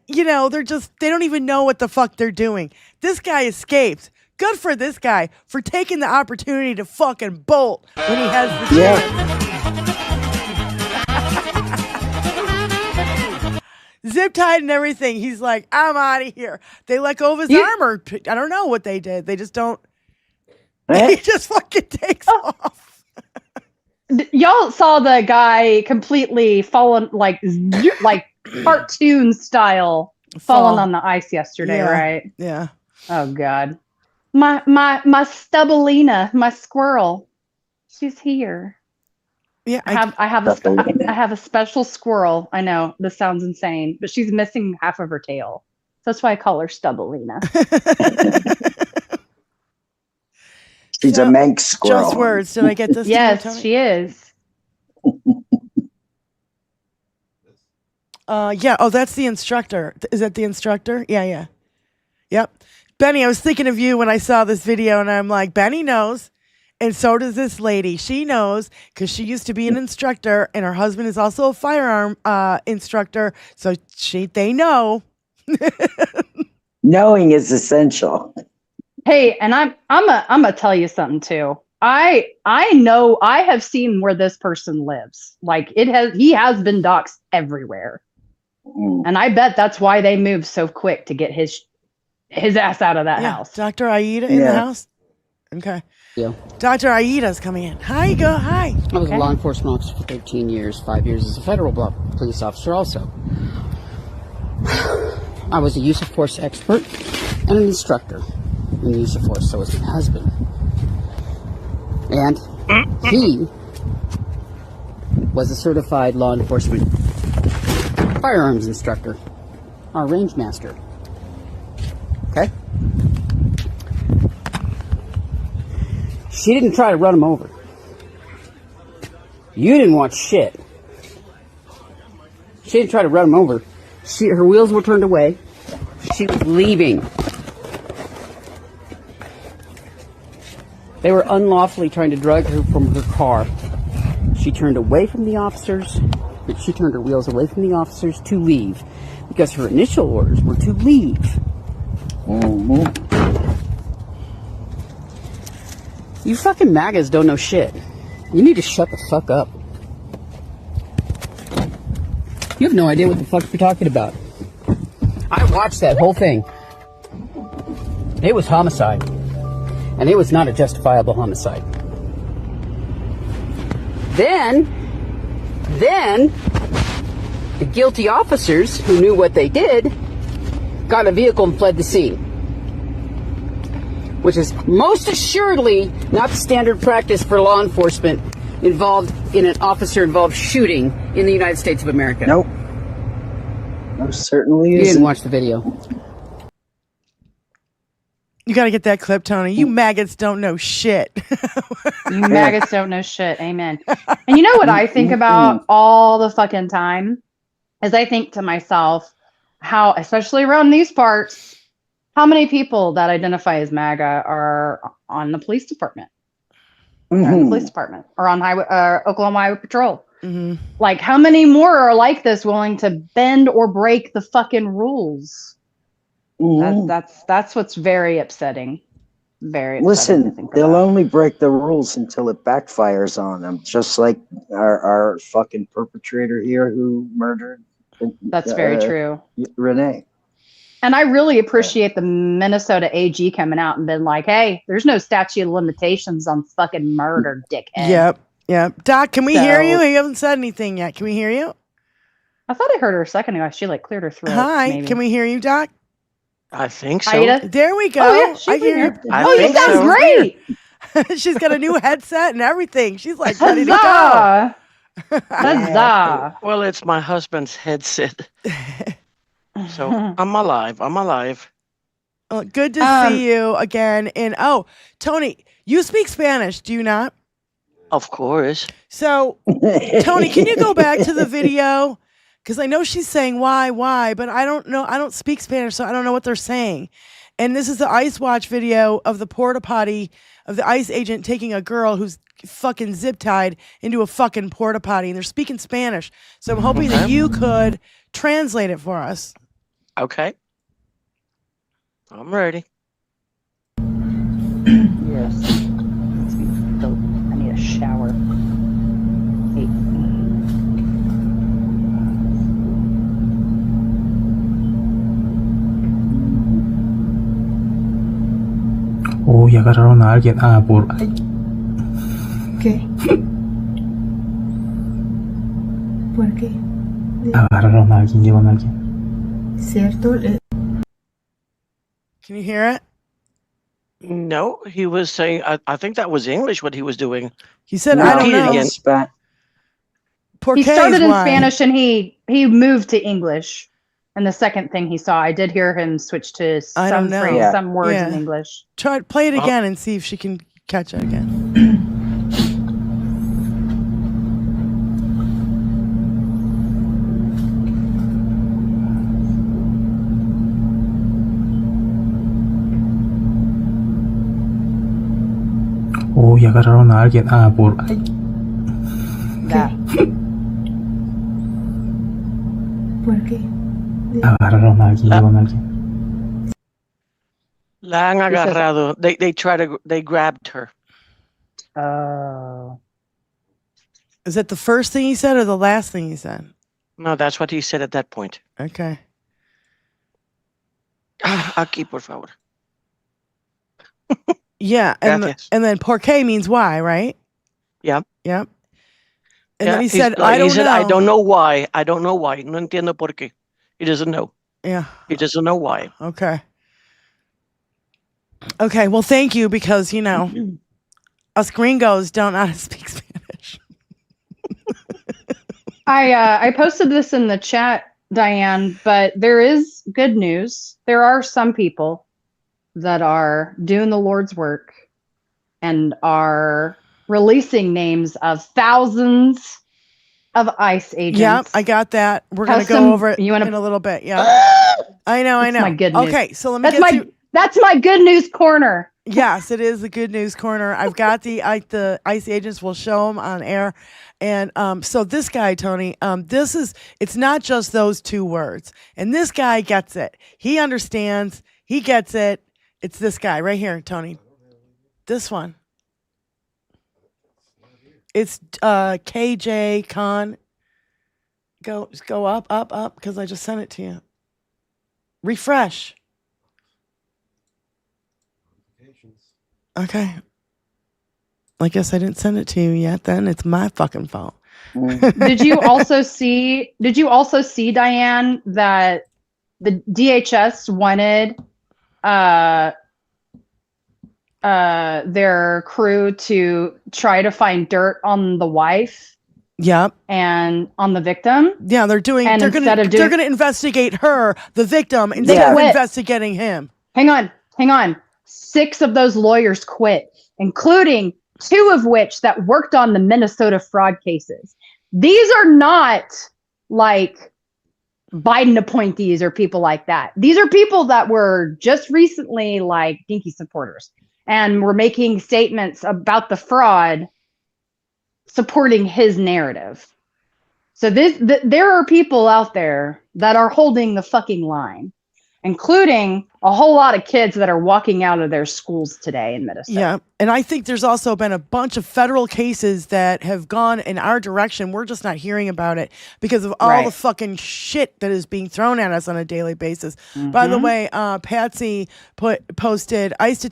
Speaker 3: you know, they don't even know what the fuck they're doing. This guy escaped. Good for this guy for taking the opportunity to fucking bolt when he has the chance. Zip tied and everything. He's like, I'm out of here. They let go of his arm, or I don't know what they did. They just don't. He just fucking takes off.
Speaker 5: Y'all saw the guy completely fallen, like cartoon style, falling on the ice yesterday, right?
Speaker 3: Yeah.
Speaker 5: Oh God, my Stubbleina, my squirrel, she's here.
Speaker 3: Yeah,
Speaker 5: I have a special squirrel. I know this sounds insane, but she's missing half of her tail. So that's why I call her Stubbleina.
Speaker 4: She's a Manx squirrel.
Speaker 3: Just words. Did I get this?
Speaker 5: Yes, she is.
Speaker 3: Yeah. Oh, that's the instructor. Is that the instructor? Yeah. Yep. Benny, I was thinking of you when I saw this video, and I'm like, Benny knows. And so does this lady. She knows because she used to be an instructor, and her husband is also a firearm instructor. So they know.
Speaker 4: Knowing is essential.
Speaker 5: Hey, and I'm gonna tell you something too. I know I have seen where this person lives. Like he has been doxxed everywhere, and I bet that's why they moved so quick to get his ass out of that house.
Speaker 3: Dr. Aida in the house. Okay.
Speaker 14: Yeah.
Speaker 3: Dr. Aida's coming in. Hi.
Speaker 14: I was a law enforcement officer for 13 years, 5 years as a federal police officer also. I was a use of force expert and an instructor in the use of force. So was my husband. And he was a certified law enforcement firearms instructor, our range master. Okay? She didn't try to run him over. You didn't want shit. She didn't try to run him over. Her wheels were turned away. She was leaving. They were unlawfully trying to drag her from her car. She turned away from the officers, but she turned her wheels away from the officers to leave, because her initial orders were to leave. You fucking MAGAs don't know shit. You need to shut the fuck up. You have no idea what the fuck you're talking about. I watched that whole thing. It was homicide. And it was not a justifiable homicide. Then the guilty officers who knew what they did got a vehicle and fled the scene, which is most assuredly not the standard practice for law enforcement involved in an officer-involved shooting in the United States of America.
Speaker 4: Nope. Most certainly
Speaker 14: You
Speaker 4: isn't.
Speaker 14: didn't watch the video.
Speaker 3: You got to get that clip, Tony. You maggots don't know shit.
Speaker 5: You maggots don't know shit. Amen. And you know what I think about all the fucking time? Is I think to myself, how, especially around these parts, how many people that identify as MAGA are on the police department? Or on the police department or on Oklahoma Highway Patrol. Like, how many more are like this, willing to bend or break the fucking rules? That's what's very upsetting. Very upsetting.
Speaker 4: Listen, they'll only break the rules until it backfires on them, just like our fucking perpetrator here who murdered.
Speaker 5: That's very true.
Speaker 4: Renee.
Speaker 5: And I really appreciate the Minnesota AG coming out and been like, hey, there's no statute of limitations on fucking murder, dickhead.
Speaker 3: Yep. Doc, can we hear you? You haven't said anything yet. Can we hear you?
Speaker 5: I thought I heard her a second ago. She like cleared her throat.
Speaker 3: Hi.
Speaker 5: Maybe.
Speaker 3: Can we hear you, Doc?
Speaker 12: I think so.
Speaker 5: Aida?
Speaker 3: There we go.
Speaker 5: Oh, yeah,
Speaker 3: I hear you.
Speaker 5: You sound great.
Speaker 3: She's got a new headset and everything. She's like ready to go.
Speaker 5: Huzzah.
Speaker 12: Well, it's my husband's headset. So I'm alive.
Speaker 3: Good to see you again. And Tony, you speak Spanish, do you not?
Speaker 12: Of course.
Speaker 3: So, Tony, can you go back to the video? Because I know she's saying why, but I don't know. I don't speak Spanish, so I don't know what they're saying. And this is the ICE Watch video of the porta potty of the ICE agent taking a girl who's fucking zip tied into a fucking porta potty, and they're speaking Spanish. So I'm hoping that you could translate it for us.
Speaker 12: Okay. I'm ready.
Speaker 5: Yes. I need a shower.
Speaker 9: Oh, y agarraron a alguien. Por... Ay.
Speaker 8: ¿Qué? ¿Por qué?
Speaker 9: Agarraron a alguien, llevan a alguien.
Speaker 8: ¿Cierto?
Speaker 3: Can you hear it?
Speaker 12: No, he was saying, I think that was English what he was doing.
Speaker 3: He said, I don't know.
Speaker 5: He started in Spanish and he moved to English. And the second thing he saw, I did hear him switch to some phrase, some words in English.
Speaker 3: Play it again and see if she can catch it again.
Speaker 9: Oh, y agarraron a alguien. Por... Ay.
Speaker 8: ¿Por qué?
Speaker 9: Agarraron a alguien, llevan a alguien.
Speaker 12: La han agarrado. They grabbed her.
Speaker 5: Oh.
Speaker 3: Is that the first thing he said or the last thing he said?
Speaker 12: No, that's what he said at that point.
Speaker 3: Okay.
Speaker 12: Aquí, por favor.
Speaker 3: Yeah, and then por qué means why, right?
Speaker 12: Yep.
Speaker 3: And then he said, I don't know.
Speaker 12: I don't know why. I don't know why. No entiendo por qué. He doesn't know.
Speaker 3: Yeah.
Speaker 12: He doesn't know why.
Speaker 3: Okay. Okay, well, thank you, because, you know, us gringos don't know how to speak Spanish.
Speaker 5: I posted this in the chat, Diane, but there is good news. There are some people that are doing the Lord's work and are releasing names of thousands of ICE agents.
Speaker 3: Yep, I got that. We're going to go over it in a little bit. Yeah. I know.
Speaker 5: That's my good news.
Speaker 3: Okay, so let me
Speaker 5: That's my good news corner.
Speaker 3: Yes, it is the good news corner. I've got the ICE agents. We'll show them on air. And so this guy, Tony, it's not just those two words. And this guy gets it. He understands. He gets it. It's this guy right here, Tony. This one. It's KJ Khan. Go up, because I just sent it to you. Refresh. Okay. I guess I didn't send it to you yet. Then it's my fucking fault.
Speaker 5: Did you also see, Diane, that the DHS wanted their crew to try to find dirt on the wife?
Speaker 3: Yep.
Speaker 5: And on the victim?
Speaker 3: Yeah, they're gonna investigate her, the victim, instead of investigating him.
Speaker 5: Hang on. 6 of those lawyers quit, including 2 of which that worked on the Minnesota fraud cases. These are not like Biden appointees or people like that. These are people that were just recently like DINKY supporters and were making statements about the fraud supporting his narrative. So there are people out there that are holding the fucking line, including a whole lot of kids that are walking out of their schools today in Minnesota.
Speaker 3: Yeah, and I think there's also been a bunch of federal cases that have gone in our direction. We're just not hearing about it because of all the fucking shit that is being thrown at us on a daily basis. Mm-hmm. By the way, Patsy posted, ICE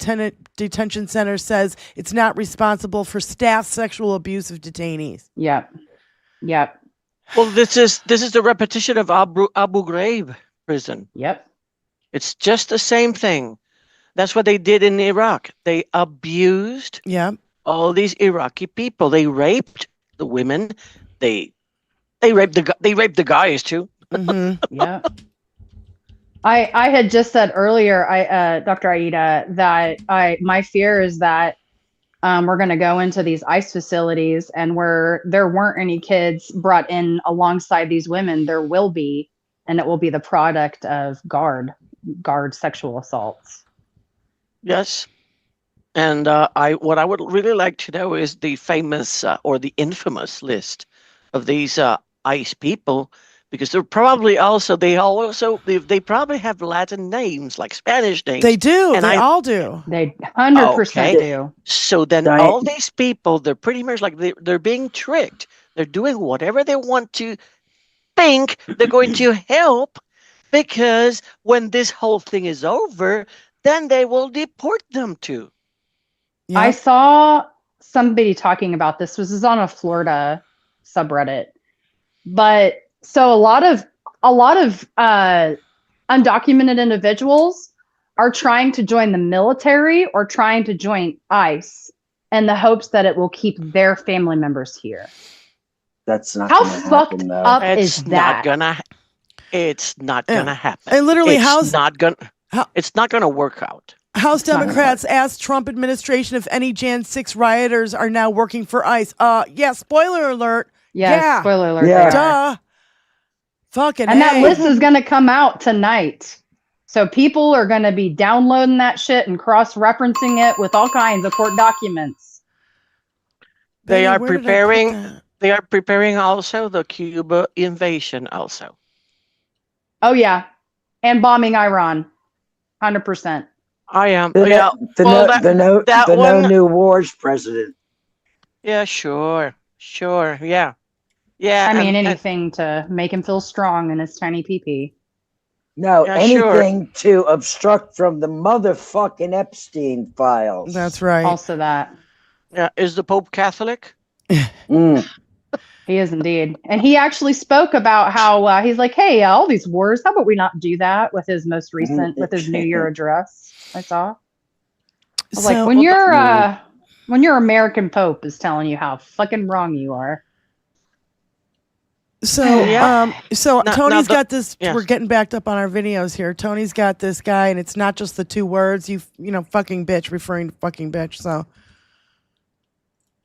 Speaker 3: detention center says it's not responsible for staff sexual abuse of detainees.
Speaker 5: Yep.
Speaker 15: Well, this is the repetition of Abu Ghraib prison.
Speaker 5: Yep.
Speaker 15: It's just the same thing. That's what they did in Iraq. They abused all these Iraqi people. They raped the women. They raped the guys too.
Speaker 3: Mm-hmm.
Speaker 5: Yeah. I had just said earlier, Dr. Aida, that my fear is that we're going to go into these ICE facilities, and where there weren't any kids brought in alongside these women, there will be, and it will be the product of guard sexual assaults.
Speaker 15: Yes. And what I would really like to know is the famous or the infamous list of these ICE people, because they're probably they probably have Latin names, like Spanish names.
Speaker 3: They do. And they all do.
Speaker 5: They 100% do.
Speaker 15: So then all these people, they're pretty much like they're being tricked. They're doing whatever they want to think they're going to help, because when this whole thing is over, then they will deport them too.
Speaker 5: Yep. I saw somebody talking about this. This is on a Florida subreddit. But so a lot of undocumented individuals are trying to join the military or trying to join ICE in the hopes that it will keep their family members here.
Speaker 4: That's not
Speaker 5: how fucked up is that?
Speaker 15: It's not gonna happen.
Speaker 3: And literally,
Speaker 15: it's not gonna work out.
Speaker 3: House Democrats asked Trump administration if any Jan 6 rioters are now working for ICE. Yeah, spoiler alert.
Speaker 5: Yeah, spoiler alert.
Speaker 3: Yeah. Duh. Fucking
Speaker 5: And that list is gonna come out tonight. So people are gonna be downloading that shit and cross-referencing it with all kinds of court documents.
Speaker 15: They are preparing also the Cuba invasion also.
Speaker 5: Oh yeah. And bombing Iran. 100%.
Speaker 15: I am.
Speaker 4: No new wars president.
Speaker 15: Yeah, sure. Yeah.
Speaker 5: I mean, anything to make him feel strong in his tiny pee-pee.
Speaker 4: No, anything to obstruct from the motherfucking Epstein files.
Speaker 3: That's right.
Speaker 5: Also that.
Speaker 15: Yeah, is the Pope Catholic?
Speaker 5: He is indeed. And he actually spoke about how he's like, hey, all these wars, how about we not do that with his most recent, with his New Year address I saw. I was like, when your American Pope is telling you how fucking wrong you are.
Speaker 3: So Tony's got this. Yes. We're getting backed up on our videos here. Tony's got this guy, and it's not just the 2 words. You know, fucking bitch, referring to fucking bitch. So.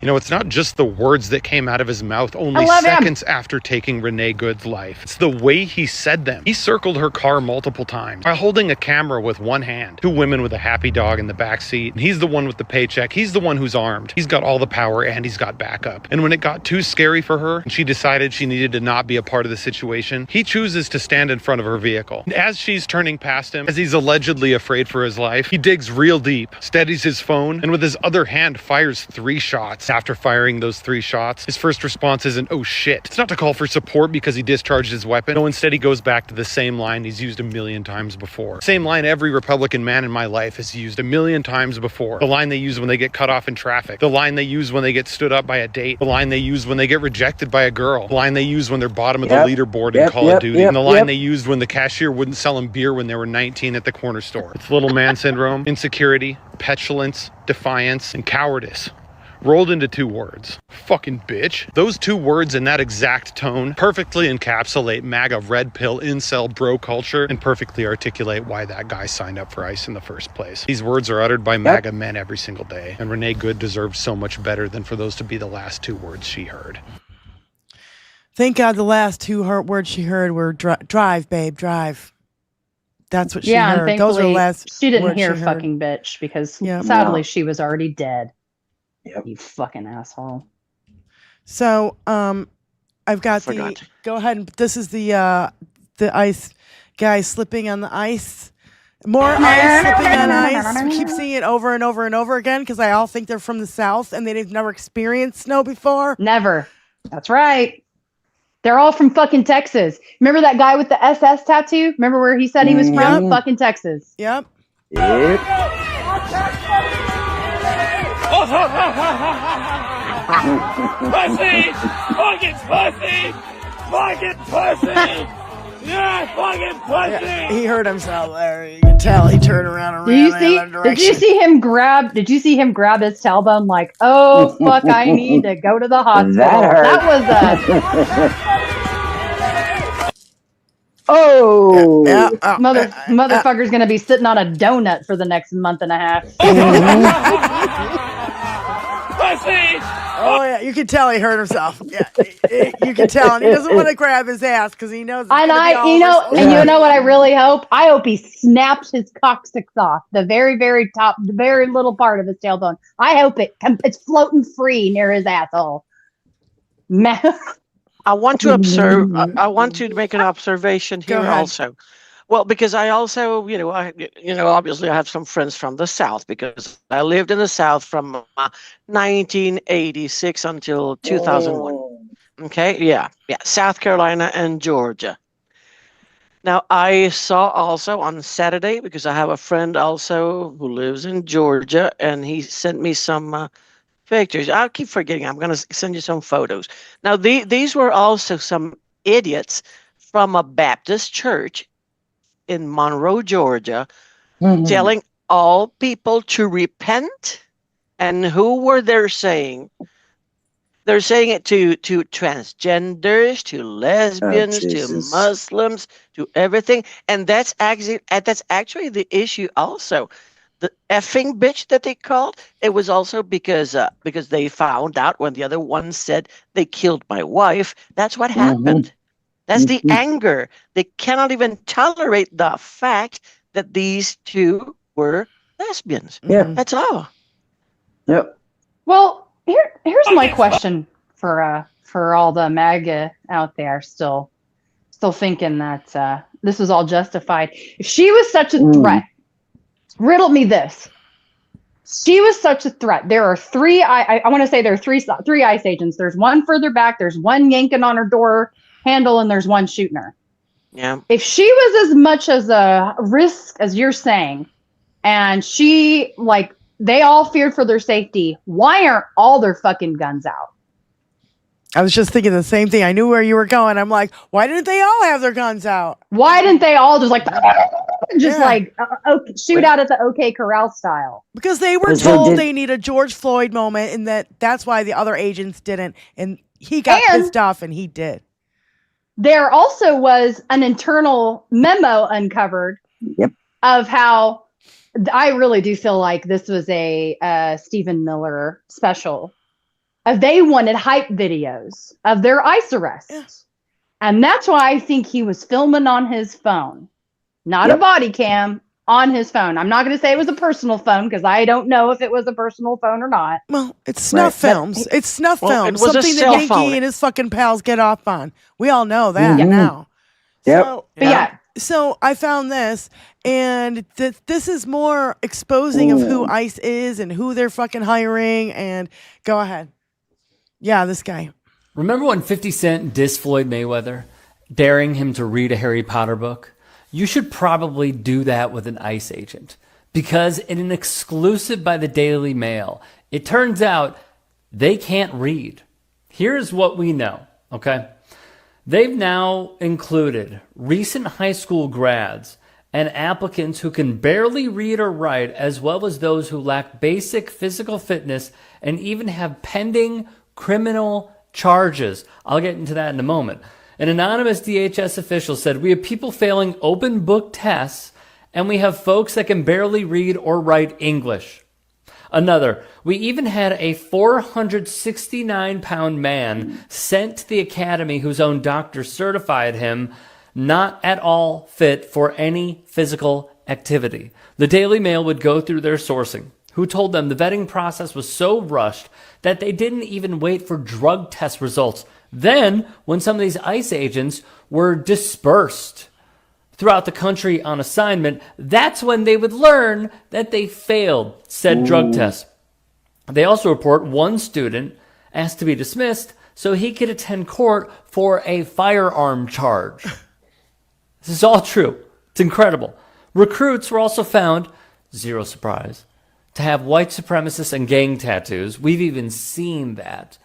Speaker 16: You know, it's not just the words that came out of his mouth only seconds after taking Renee Good's life. It's the way he said them. He circled her car multiple times while holding a camera with one hand. 2 women with a happy dog in the back seat. And he's the one with the paycheck. He's the one who's armed. He's got all the power and he's got backup. And when it got too scary for her and she decided she needed to not be a part of the situation, he chooses to stand in front of her vehicle. And as she's turning past him, as he's allegedly afraid for his life, he digs real deep, steadies his phone, and with his other hand fires 3 shots. after firing those 3 shots. His first response isn't, oh shit. It's not to call for support because he discharged his weapon. No, instead he goes back to the same line he's used a million times before. Same line every Republican man in my life has used a million times before. The line they use when they get cut off in traffic. The line they use when they get stood up by a date. The line they use when they get rejected by a girl. The line they use when they're bottom of the leaderboard in Call of Duty. And the line they used when the cashier wouldn't sell them beer when they were 19 at the corner store. It's little man syndrome, insecurity, petulance, defiance, and cowardice. Rolled into 2 words. Fucking bitch. Those 2 words in that exact tone perfectly encapsulate MAGA red pill incel bro culture and perfectly articulate why that guy signed up for ICE in the first place. These words are uttered by MAGA men every single day, and Renee Good deserves so much better than for those to be the last 2 words she heard.
Speaker 3: Thank God the last 2 words she heard were drive, babe, drive. That's what she heard.
Speaker 5: And
Speaker 3: Those are the last
Speaker 5: she didn't
Speaker 3: words
Speaker 5: hear
Speaker 3: she heard.
Speaker 5: fucking bitch because sadly she was already dead.
Speaker 4: Yep.
Speaker 5: You fucking asshole.
Speaker 3: So, I've got go ahead and this is the ice guy slipping on the ice. More ice slipping on ice. We keep seeing it over and over and over again because I all think they're from the South and they've never experienced snow before.
Speaker 5: Never. That's right. They're all from fucking Texas. Remember that guy with the SS tattoo? Remember where he said he was from? Fucking Texas.
Speaker 3: Yep.
Speaker 6: Pussy! Fucking pussy! Fucking pussy! Yeah, fucking pussy!
Speaker 3: Yeah, he hurt himself there. You can tell he turned around and ran the other direction.
Speaker 5: Did you see him grab his tailbone like, oh fuck, I need to go to the hospital? That was motherfucker's gonna be sitting on a donut for the next month and a half.
Speaker 3: Oh yeah, you can tell he hurt himself. Yeah, you can tell, and he doesn't want to grab his ass because he knows.
Speaker 5: You know what I really hope? I hope he snaps his coccyx off, the very, very top, the very little part of his tailbone. I hope it's floating free near his asshole.
Speaker 15: I want to observe. I want to make an observation here also. Well, because I also, obviously I have some friends from the South because I lived in the South from 1986 until 2001. Okay, yeah, South Carolina and Georgia. Now, I saw also on Saturday, because I have a friend also who lives in Georgia, and he sent me some pictures. I'll keep forgetting. I'm going to send you some photos. Now, these were also some idiots from a Baptist church in Monroe, Georgia, telling all people to repent. And who were they saying? They're saying it to transgenders, to lesbians, to Muslims, to everything. And that's actually the issue also. The effing bitch that they called, it was also because they found out when the other one said they killed my wife. That's what happened. That's the anger. They cannot even tolerate the fact that these two were lesbians.
Speaker 4: Yeah.
Speaker 15: That's all.
Speaker 4: Yep.
Speaker 5: Well, here's my question for all the MAGA out there still thinking that this was all justified. If she was such a threat, riddle me this. She was such a threat. There are 3. I want to say there are three ICE agents. There's one further back. There's one yanking on her door handle, and there's one shooting her.
Speaker 15: Yeah.
Speaker 5: If she was as much as a risk as you're saying, and she they all feared for their safety, why aren't all their fucking guns out?
Speaker 3: I was just thinking the same thing. I knew where you were going. I'm like, why didn't they all have their guns out?
Speaker 5: Why didn't they all just shoot out at the OK Corral style?
Speaker 3: Because they were told they need a George Floyd moment, and that's why the other agents didn't, and he got pissed off, and he did.
Speaker 5: There also was an internal memo uncovered of how I really do feel like this was a Stephen Miller special. They wanted hype videos of their ICE arrests.
Speaker 3: Yeah.
Speaker 5: And that's why I think he was filming on his phone, not a body cam, on his phone. I'm not going to say it was a personal phone because I don't know if it was a personal phone or not.
Speaker 3: Well, it's snuff films. It's snuff films. Something that DINKY and his fucking pals get off on. We all know that now.
Speaker 4: Yep.
Speaker 3: So I found this, and this is more exposing of who ICE is and who they're fucking hiring. And go ahead. Yeah, this guy.
Speaker 17: Remember when 50 Cent dissed Floyd Mayweather, daring him to read a Harry Potter book? You should probably do that with an ICE agent. Because in an exclusive by the Daily Mail, it turns out they can't read. Here's what we know, okay? They've now included recent high school grads and applicants who can barely read or write, as well as those who lack basic physical fitness and even have pending criminal charges. I'll get into that in a moment. An anonymous DHS official said, "We have people failing open book tests, and we have folks that can barely read or write English." Another, "We even had a 469-pound man sent to the academy whose own doctor certified him not at all fit for any physical activity." The Daily Mail would go through their sourcing, who told them the vetting process was so rushed that they didn't even wait for drug test results. Then, when some of these ICE agents were dispersed throughout the country on assignment, that's when they would learn that they failed said drug tests. They also report one student asked to be dismissed so he could attend court for a firearm charge. This is all true. It's incredible. Recruits were also found, zero surprise, to have white supremacist and gang tattoos. We've even seen that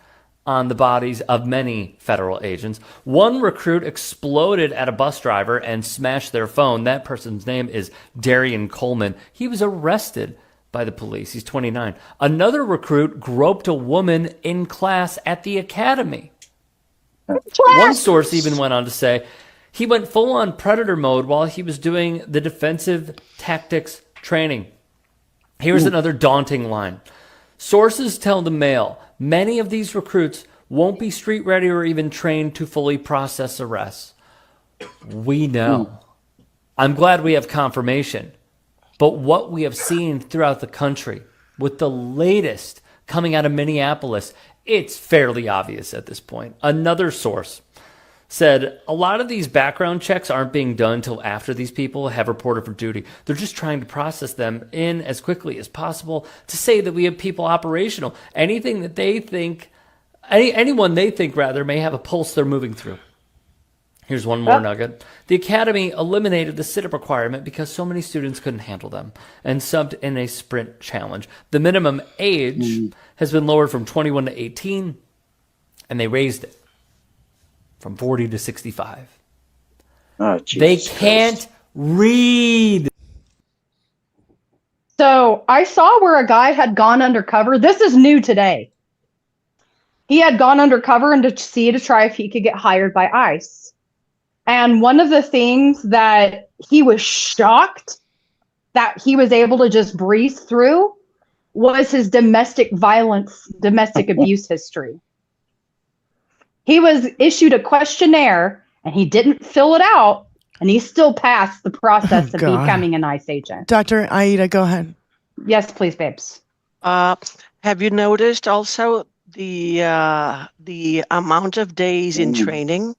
Speaker 17: on the bodies of many federal agents. One recruit exploded at a bus driver and smashed their phone. That person's name is Darian Coleman. He was arrested by the police. He's 29. Another recruit groped a woman in class at the academy. One source even went on to say he went full-on predator mode while he was doing the defensive tactics training. Here's another daunting line. Sources tell the Mail many of these recruits won't be street ready or even trained to fully process arrests. We know. I'm glad we have confirmation. But what we have seen throughout the country, with the latest coming out of Minneapolis, it's fairly obvious at this point. Another source said a lot of these background checks aren't being done until after these people have reported for duty. They're just trying to process them in as quickly as possible to say that we have people operational. Anything that they think, anyone they think rather, may have a pulse they're moving through. Here's one more nugget. The academy eliminated the sit-up requirement because so many students couldn't handle them and subbed in a sprint challenge. The minimum age has been lowered from 21 to 18, and they raised it from 40 to 65.
Speaker 4: Oh,
Speaker 17: they can't read.
Speaker 5: So I saw where a guy had gone undercover. This is new today. He had gone undercover and to try if he could get hired by ICE. And one of the things that he was shocked that he was able to just breeze through was his domestic violence, domestic abuse history. He was issued a questionnaire and he didn't fill it out, and he still passed the process of becoming an ICE agent.
Speaker 3: Dr. Aida, go ahead.
Speaker 5: Yes, please, babes.
Speaker 15: Have you noticed also the amount of days in training?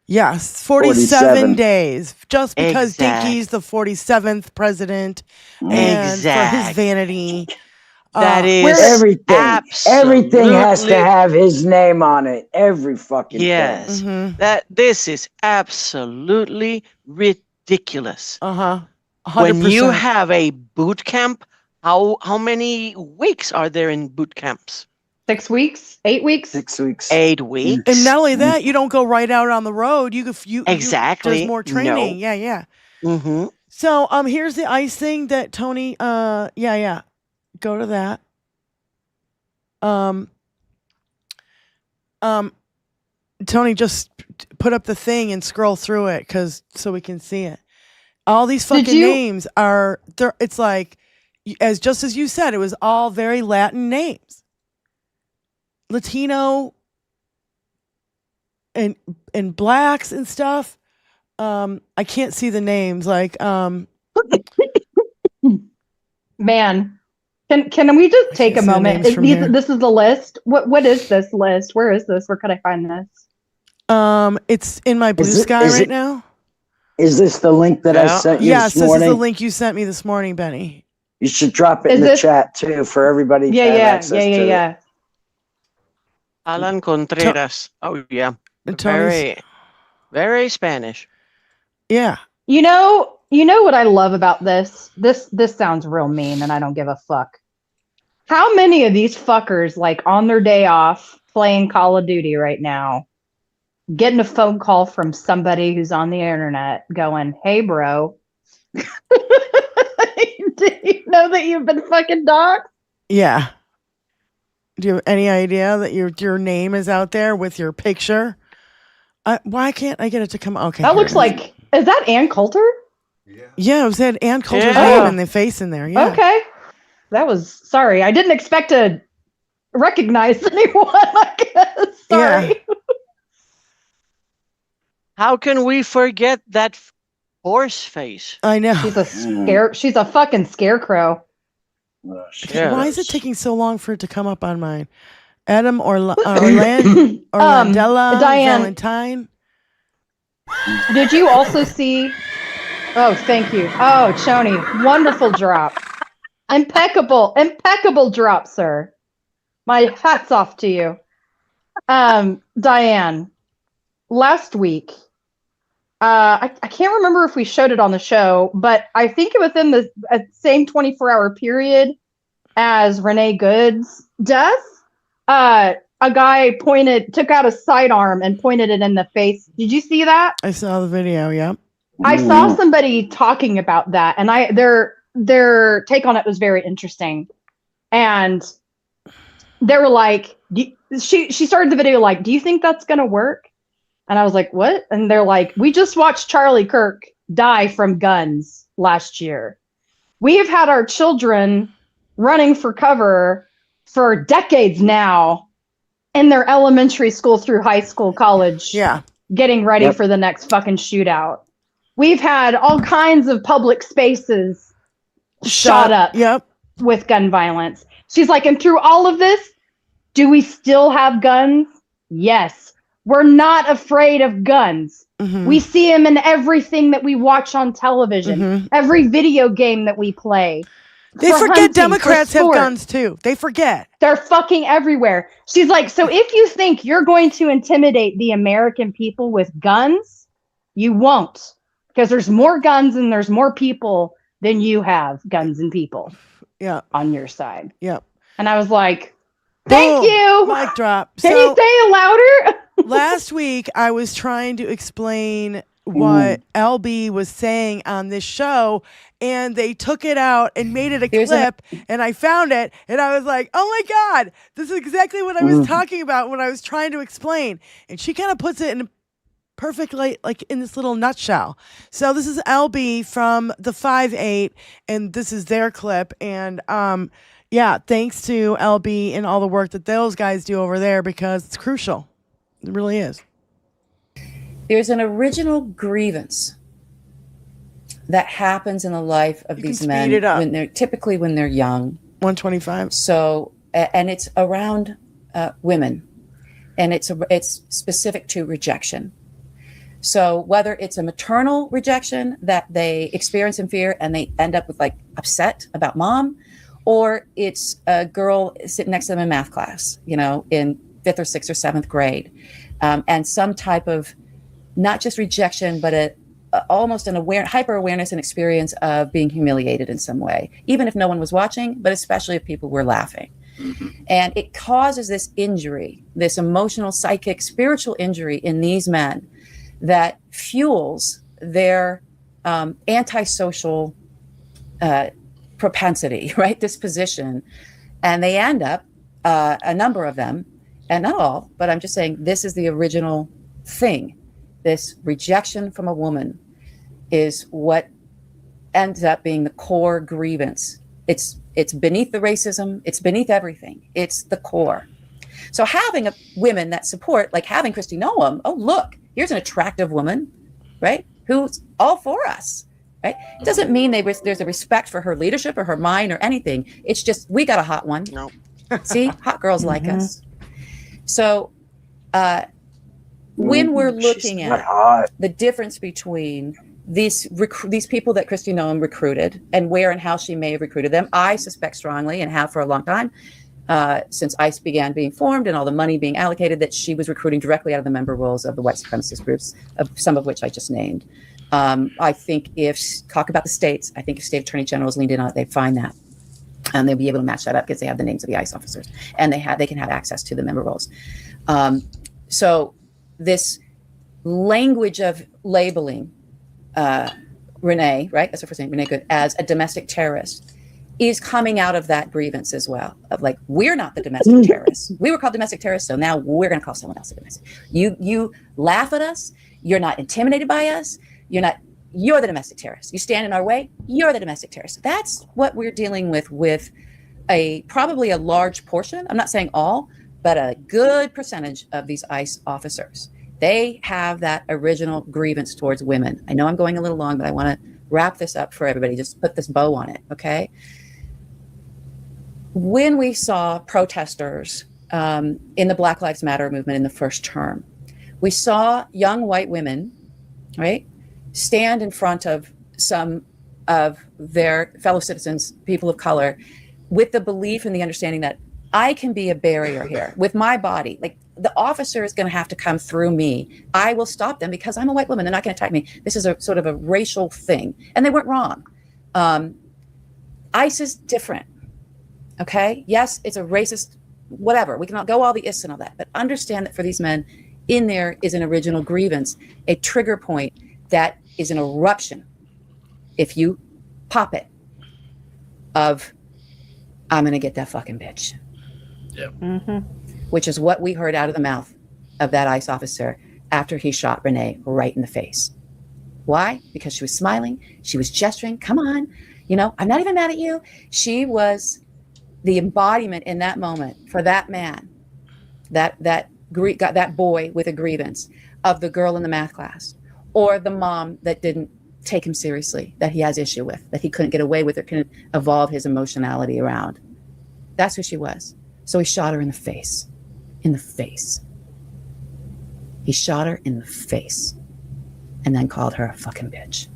Speaker 3: Yes, 47 days. Just because Dinky's the 47th president and for his vanity.
Speaker 15: That is
Speaker 4: everything. Everything has to have his name on it. Every fucking thing.
Speaker 15: This is absolutely ridiculous.
Speaker 3: 100%.
Speaker 15: When you have a boot camp, how many weeks are there in boot camps?
Speaker 5: 6 weeks? 8 weeks?
Speaker 4: 6 weeks.
Speaker 15: 8 weeks.
Speaker 3: And not only that, you don't go right out on the road.
Speaker 15: Exactly.
Speaker 3: There's more training.
Speaker 15: No.
Speaker 3: Yeah.
Speaker 15: Mm-hmm.
Speaker 3: So here's the ICE thing that Tony. Go to that. Tony, just put up the thing and scroll through it so we can see it. All these fucking names are there. It's like, just as you said, it was all very Latin names. Latino and blacks and stuff. I can't see the names. Like,
Speaker 5: man, can we just take a moment? This is the list. What is this list? Where is this? Where could I find this?
Speaker 3: It's in my Blue Sky right now.
Speaker 4: Is this the link that I sent you this morning?
Speaker 3: Yes, this is the link you sent me this morning, Benny.
Speaker 4: You should drop it in the chat too for everybody to have access to it.
Speaker 15: Alan Contreras. Oh yeah,
Speaker 3: Tony's-
Speaker 15: very, very Spanish.
Speaker 3: Yeah.
Speaker 5: You know what I love about this? This sounds real mean, and I don't give a fuck. How many of these fuckers, like on their day off, playing Call of Duty right now, getting a phone call from somebody who's on the internet going, "Hey, bro, do you know that you've been fucking doxxed?"
Speaker 3: Yeah. Do you have any idea that your name is out there with your picture? Why can't I get it to come? Okay.
Speaker 5: That looks like. Is that Ann Coulter?
Speaker 3: Yeah, it said Ann Coulter's
Speaker 5: Yeah.
Speaker 3: name and the face in there. Yeah.
Speaker 5: Okay. That was sorry. I didn't expect to recognize anyone. I guess. Sorry.
Speaker 3: Yeah.
Speaker 15: How can we forget that horse face?
Speaker 3: I know.
Speaker 5: She's a fucking scarecrow.
Speaker 3: Why is it taking so long for it to come up on mine? Adam Orlandella
Speaker 5: Diane.
Speaker 3: Valentine.
Speaker 5: Did you also see? Oh, thank you. Oh, Choni, wonderful drop. Impeccable drop, sir. My hat's off to you. Diane, last week, I can't remember if we showed it on the show, but I think within the same 24-hour period as Renee Good's death, a guy took out a sidearm and pointed it in the face. Did you see that?
Speaker 3: I saw the video. Yep.
Speaker 5: I saw somebody talking about that, and their take on it was very interesting. And they were like, she started the video like, "Do you think that's gonna work?" And I was like, "What?" And they're like, "We just watched Charlie Kirk die from guns last year. We have had our children running for cover for decades now in their elementary school through high school, college, getting ready for the next fucking shootout. We've had all kinds of public spaces shot up with gun violence." She's like, "And through all of this, do we still have guns? Yes. We're not afraid of guns. We see them in everything that we watch on television, every video game that we play."
Speaker 3: They forget Democrats have guns too. They forget.
Speaker 5: They're fucking everywhere. She's like, "So if you think you're going to intimidate the American people with guns, you won't. Because there's more guns and there's more people than you have guns and people on your side."
Speaker 3: Yep.
Speaker 5: And I was like, "Thank you."
Speaker 3: Mic drop.
Speaker 5: Can you say it louder?
Speaker 3: Last week, I was trying to explain what LB was saying on this show, and they took it out and made it a clip, and I found it, and I was like, "Oh my God, this is exactly what I was talking about when I was trying to explain." And she kind of puts it in perfectly, like in this little nutshell. So this is LB from the 5-8, and this is their clip, and thanks to LB and all the work that those guys do over there, because it's crucial. It really is.
Speaker 18: There's an original grievance that happens in the life of these men when they're young.
Speaker 3: 125.
Speaker 18: So, and it's around women, and it's specific to rejection. So whether it's a maternal rejection that they experience in fear and they end up with like upset about mom, or it's a girl sitting next to them in math class, in 5th or 6th or 7th grade, and some type of not just rejection, but almost an hyper awareness and experience of being humiliated in some way, even if no one was watching, but especially if people were laughing. And it causes this injury, this emotional, psychic, spiritual injury in these men that fuels their antisocial propensity, right? Disposition. And they end up, a number of them, and not all, but I'm just saying this is the original thing. This rejection from a woman is what ends up being the core grievance. It's beneath the racism. It's beneath everything. It's the core. So having women that support, like having Kristi Noem, oh, look, here's an attractive woman, right? Who's all for us, right? It doesn't mean there's a respect for her leadership or her mind or anything. It's just, we got a hot one.
Speaker 15: No.
Speaker 18: See, hot girls like us. So when we're looking at the difference between these people that Kristi Noem recruited and where and how she may have recruited them, I suspect strongly and have for a long time, since ICE began being formed and all the money being allocated, that she was recruiting directly out of the member rolls of the white supremacist groups, of some of which I just named. I think talk about the states, I think if state attorney generals leaned in on it, they'd find that. And they'll be able to match that up because they have the names of the ICE officers, and they can have access to the member rolls. So this language of labeling Renee, right? That's her first name, Renee Good, as a domestic terrorist is coming out of that grievance as well. Of like, we're not the domestic terrorists. We were called domestic terrorists, so now we're going to call someone else a domestic. You laugh at us. You're not intimidated by us. You're the domestic terrorist. You stand in our way, you're the domestic terrorist. That's what we're dealing with probably a large portion, I'm not saying all, but a good percentage of these ICE officers. They have that original grievance towards women. I know I'm going a little long, but I want to wrap this up for everybody. Just put this bow on it, okay? When we saw protesters in the Black Lives Matter movement in the first term, we saw young white women, right, stand in front of some of their fellow citizens, people of color, with the belief and the understanding that I can be a barrier here with my body. Like, the officer is going to have to come through me. I will stop them because I'm a white woman. They're not going to attack me. This is a sort of a racial thing. And they weren't wrong. ICE is different. Okay? Yes, it's a racist, whatever. We can go all the ists and all that. But understand that for these men, in there is an original grievance, a trigger point that is an eruption, if you pop it, of, I'm going to get that fucking bitch.
Speaker 6: Yep.
Speaker 18: Mm-hmm. Which is what we heard out of the mouth of that ICE officer after he shot Renee right in the face. Why? Because she was smiling. She was gesturing. Come on. I'm not even mad at you. She was the embodiment in that moment for that man, that boy with a grievance, of the girl in the math class, or the mom that didn't take him seriously, that he has issue with, that he couldn't get away with or couldn't evolve his emotionality around. That's who she was. So he shot her in the face. In the face. He shot her in the face and then called her a fucking bitch.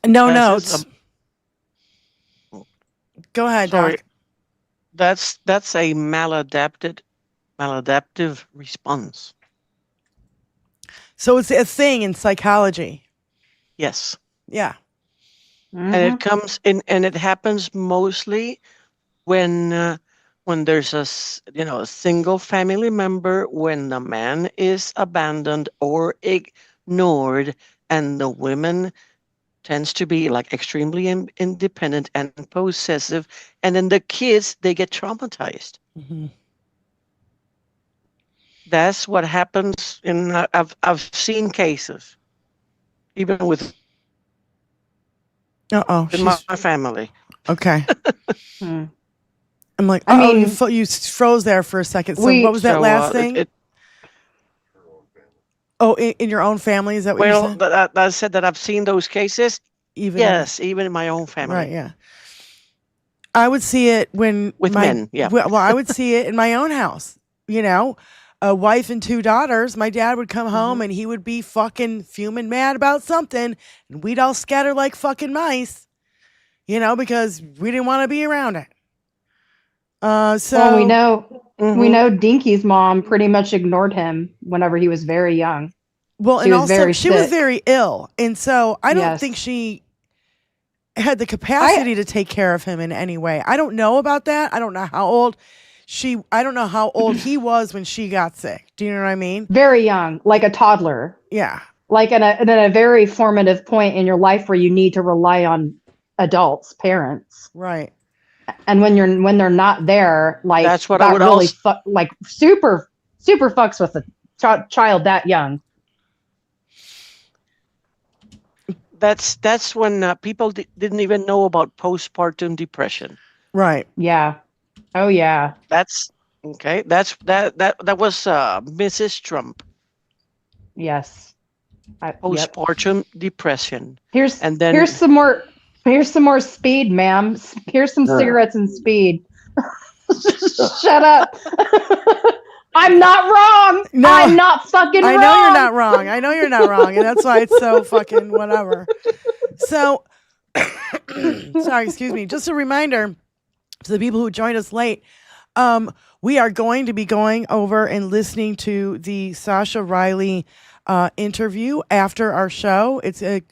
Speaker 3: No notes. Go ahead,
Speaker 15: Sorry.
Speaker 3: Doc.
Speaker 15: That's a maladaptive response.
Speaker 3: So it's a thing in psychology.
Speaker 15: Yes.
Speaker 3: Yeah.
Speaker 15: And it comes in, and it happens mostly when there's a single family member, when the man is abandoned or ignored, and the women tends to be like extremely independent and possessive, and then the kids, they get traumatized.
Speaker 3: Mm-hmm.
Speaker 15: That's what happens. I've seen cases, even with my family.
Speaker 3: Okay. I'm like,
Speaker 5: I mean,
Speaker 3: you froze there for a second. So what was that last thing? In your own family, is that what you said?
Speaker 15: I said that I've seen those cases. Even in my own family.
Speaker 3: Right, yeah. I would see it with
Speaker 15: men, yeah.
Speaker 3: Well, I would see it in my own house. A wife and 2 daughters. My dad would come home and he would be fucking fuming mad about something, and we'd all scatter like fucking mice, because we didn't want to be around it.
Speaker 5: Well, we know Dinky's mom pretty much ignored him whenever he was very young.
Speaker 3: Well, and also she was very ill, and so I don't think she had the capacity to take care of him in any way. I don't know about that. I don't know how old he was when she got sick. Do you know what I mean?
Speaker 5: Very young, like a toddler.
Speaker 3: Yeah.
Speaker 5: Like at a very formative point in your life where you need to rely on adults, parents.
Speaker 3: Right.
Speaker 5: And when they're not there, like,
Speaker 15: that's what
Speaker 5: that
Speaker 15: I would
Speaker 5: really super fucks with a child that young.
Speaker 15: That's when people didn't even know about postpartum depression.
Speaker 3: Right.
Speaker 5: Yeah. Oh yeah.
Speaker 15: That was Mrs. Trump.
Speaker 5: Yes.
Speaker 15: Postpartum depression.
Speaker 5: Here's some more speed, ma'am. Here's some cigarettes and speed. Shut up. I'm not wrong. No, I'm not fucking wrong.
Speaker 3: I know you're not wrong. And that's why it's so fucking whatever. So Sorry, excuse me. Just a reminder to the people who joined us late. We are going to be going over and listening to the Sasha Riley interview after our show.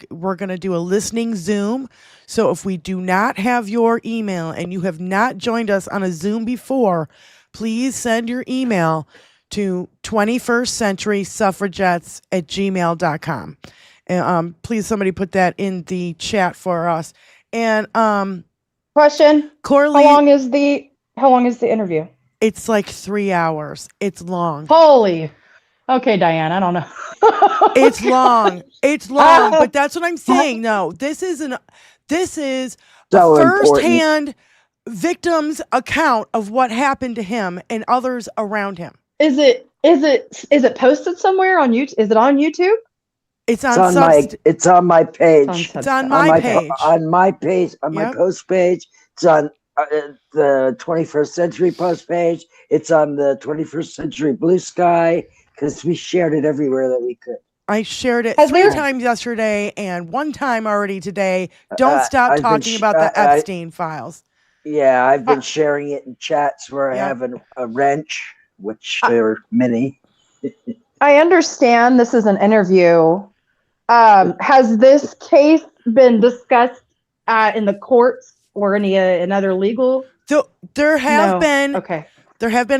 Speaker 3: We're going to do a listening Zoom. So if we do not have your email and you have not joined us on a Zoom before, please send your email to 21stcenturysuffragettes@gmail.com. And please, somebody put that in the chat for us. And
Speaker 5: question:
Speaker 3: Corley,
Speaker 5: How long is the interview?
Speaker 3: It's like 3 hours. It's long.
Speaker 5: Holy. Okay, Diane. I don't know.
Speaker 3: It's long. It's long. But that's what I'm saying. No, this is a
Speaker 4: So
Speaker 3: first-hand victim's account of what happened to him and others around him.
Speaker 5: Is it posted somewhere on YouTube? Is it on YouTube?
Speaker 3: It's on
Speaker 4: my page.
Speaker 3: It's on my page.
Speaker 4: On my page. On my post page. It's on the 21st Century post page. It's on the 21st Century Blue Sky, because we shared it everywhere that we could.
Speaker 3: I shared it 3 times yesterday and 1 time already today. Don't stop talking about the Epstein files.
Speaker 4: Yeah, I've been sharing it in chats where I have a wrench, which there are many.
Speaker 5: I understand this is an interview. Has this case been discussed in the courts or any another legal?
Speaker 3: There have been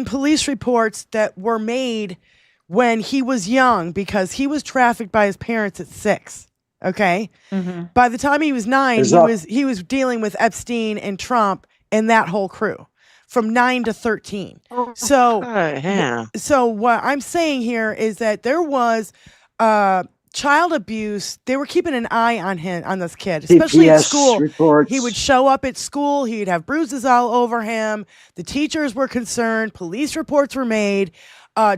Speaker 3: police reports that were made when he was young, because he was trafficked by his parents at 6. Okay.
Speaker 5: Mm-hmm.
Speaker 3: By the time he was 9, he was dealing with Epstein and Trump and that whole crew from 9 to 13. So what I'm saying here is that there was child abuse. They were keeping an eye on him, on this kid, especially at school.
Speaker 4: Reports.
Speaker 3: He would show up at school. He'd have bruises all over him. The teachers were concerned. Police reports were made.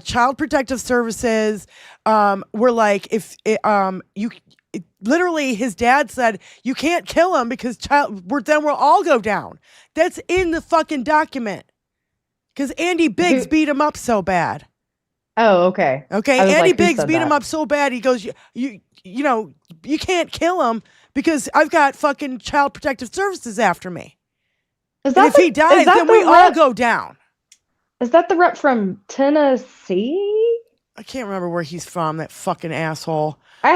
Speaker 3: Child Protective Services were like, literally his dad said, you can't kill him because then we'll all go down. That's in the fucking document. Because Andy Biggs beat him up so bad.
Speaker 5: Oh, okay.
Speaker 3: Okay, Andy Biggs beat him up so bad. He goes, you can't kill him because I've got fucking Child Protective Services after me. And if he dies, then we all go down.
Speaker 5: Is that the rep from Tennessee?
Speaker 3: I can't remember where he's from, that fucking asshole.
Speaker 5: I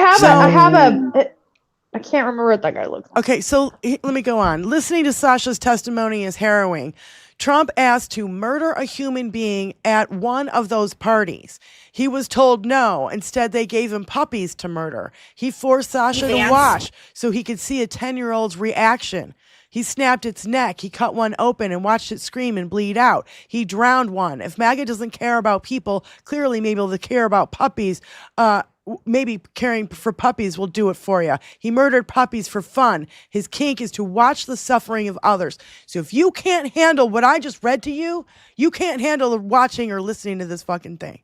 Speaker 5: can't remember what that guy looks like.
Speaker 3: Okay, so let me go on. Listening to Sasha's testimony is harrowing. Trump asked to murder a human being at one of those parties. He was told no. Instead, they gave him puppies to murder. He forced Sasha to watch so he could see a 10-year-old's reaction. He snapped its neck. He cut one open and watched it scream and bleed out. He drowned one. If MAGA doesn't care about people, clearly maybe they'll care about puppies. Maybe caring for puppies will do it for you. He murdered puppies for fun. His kink is to watch the suffering of others. So if you can't handle what I just read to you, you can't handle watching or listening to this fucking thing.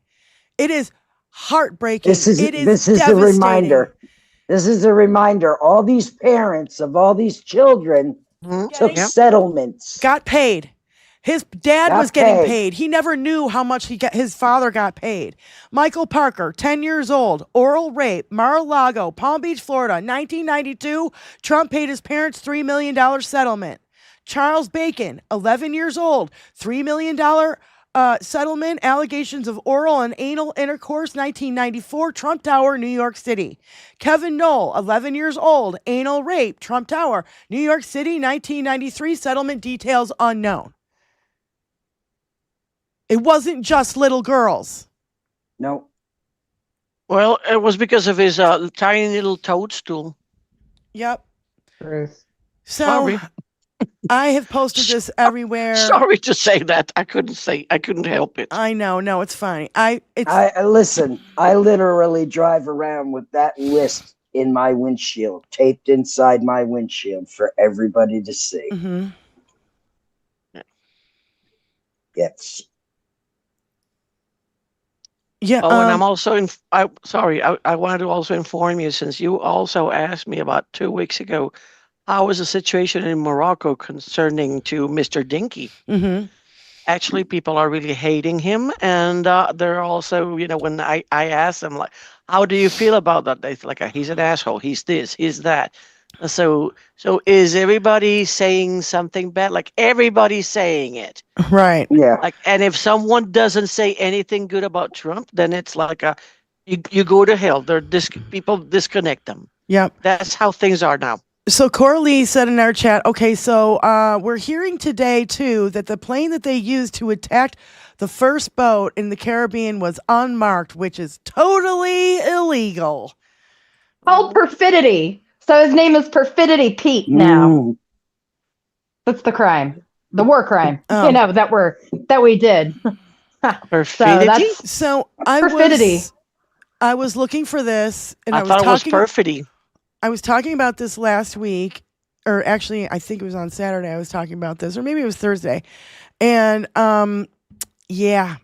Speaker 3: It is heartbreaking. This is
Speaker 4: a reminder. This is a reminder. All these parents of all these children took settlements.
Speaker 3: Got paid. His dad was getting paid. He never knew how much his father got paid. Michael Parker, 10 years old, oral rape, Mar-a-Lago, Palm Beach, Florida, 1992. Trump paid his parents $3 million settlement. Charles Bacon, 11 years old, $3 million settlement, allegations of oral and anal intercourse, 1994, Trump Tower, New York City. Kevin Knoll, 11 years old, anal rape, Trump Tower, New York City, 1993, settlement details unknown. It wasn't just little girls.
Speaker 4: No.
Speaker 15: Well, it was because of his tiny little toadstool.
Speaker 3: Yep.
Speaker 5: Truth.
Speaker 3: So
Speaker 15: Sorry.
Speaker 3: I have posted this everywhere.
Speaker 15: Sorry to say that. I couldn't help it.
Speaker 3: I know. No, it's fine.
Speaker 4: Listen, I literally drive around with that list in my windshield, taped inside my windshield for everybody to see.
Speaker 3: Mm-hmm.
Speaker 4: Yes.
Speaker 3: Yeah.
Speaker 15: Oh, and I'm also I wanted to also inform you, since you also asked me about 2 weeks ago, how is the situation in Morocco concerning to Mr. DINKY?
Speaker 3: Mm-hmm.
Speaker 15: Actually, people are really hating him, and they're also, when I ask them, like, how do you feel about that? They like, he's an asshole, he's this, he's that. So is everybody saying something bad? Like everybody's saying it.
Speaker 3: Right.
Speaker 4: Yeah.
Speaker 15: Like, and if someone doesn't say anything good about Trump, then it's like you go to hell. People disconnect them.
Speaker 3: Yep.
Speaker 15: That's how things are now.
Speaker 3: So Coralie said in our chat, okay, so we're hearing today too that the plane that they used to attack the first boat in the Caribbean was unmarked, which is totally illegal.
Speaker 5: Called Perfidy. So his name is Perfidy Pete now. That's the crime. The war crime.
Speaker 3: Oh.
Speaker 5: You know, that we did.
Speaker 15: Perfidy?
Speaker 3: So
Speaker 5: Perfidy.
Speaker 3: I was looking for this and
Speaker 15: I thought it was perfidy.
Speaker 3: I was talking about this last week, or actually I think it was on Saturday I was talking about this, or maybe it was Thursday. And yeah,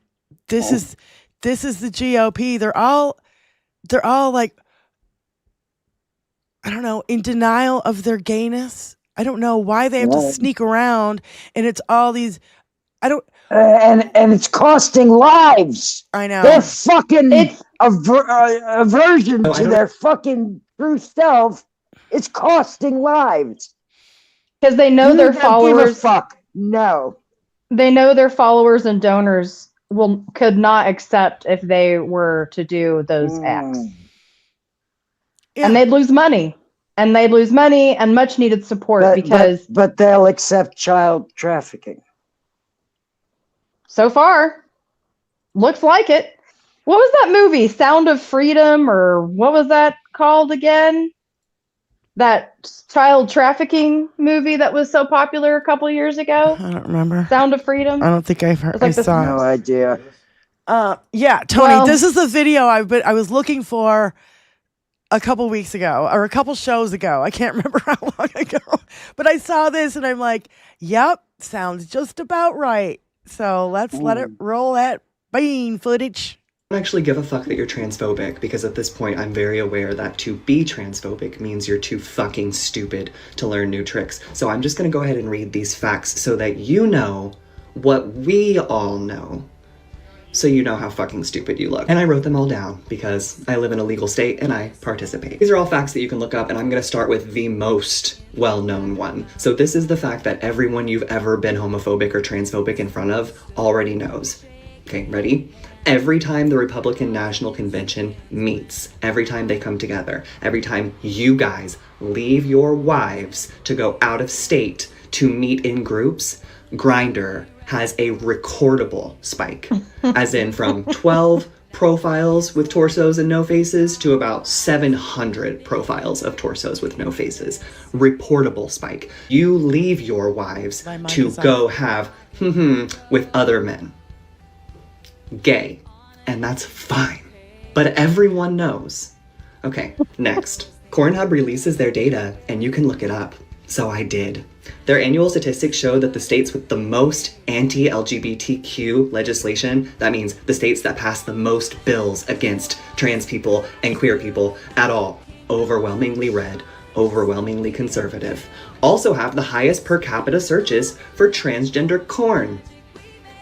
Speaker 3: this is the GOP. They're all like, I don't know, in denial of their gayness. I don't know why they have to sneak around, and it's all these. I don't.
Speaker 4: And it's costing lives.
Speaker 3: I know.
Speaker 4: They're fucking aversion to their fucking true self. It's costing lives.
Speaker 5: Because they know their followers.
Speaker 4: Give a fuck. No.
Speaker 5: They know their followers and donors could not accept if they were to do those acts.
Speaker 3: Yeah.
Speaker 5: And they'd lose money. And they'd lose money and much needed support
Speaker 4: but they'll accept child trafficking.
Speaker 5: So far, looks like it. What was that movie? Sound of Freedom, or what was that called again? That child trafficking movie that was so popular a couple years ago?
Speaker 3: I don't remember.
Speaker 5: Sound of Freedom?
Speaker 3: I don't think I've heard.
Speaker 5: Like
Speaker 3: I saw it.
Speaker 4: No idea.
Speaker 3: Yeah, Tony,
Speaker 5: Well-
Speaker 3: this is the video I was looking for a couple weeks ago, or a couple shows ago. I can't remember how long ago, but I saw this and I'm like, yep, sounds just about right. So let's let it roll that bean footage.
Speaker 19: I don't actually give a fuck that you're transphobic, because at this point I'm very aware that to be transphobic means you're too fucking stupid to learn new tricks. So I'm just gonna go ahead and read these facts so that you know what we all know, so you know how fucking stupid you look. And I wrote them all down because I live in a legal state and I participate. These are all facts that you can look up, and I'm gonna start with the most well-known one. So this is the fact that everyone you've ever been homophobic or transphobic in front of already knows. Okay, ready? Every time the Republican National Convention meets, every time they come together, every time you guys leave your wives to go out of state to meet in groups, Grindr has a recordable spike, as in from 12 profiles with torsos and no faces to about 700 profiles of torsos with no faces. Reportable spike. You leave your wives to go have with other men. Gay. And that's fine. But everyone knows. Okay, next. Cornhub releases their data, and you can look it up. So I did. Their annual statistics show that the states with the most anti-LGBTQ legislation, that means the states that pass the most bills against trans people and queer people at all, overwhelmingly red, overwhelmingly conservative, also have the highest per capita searches for transgender corn.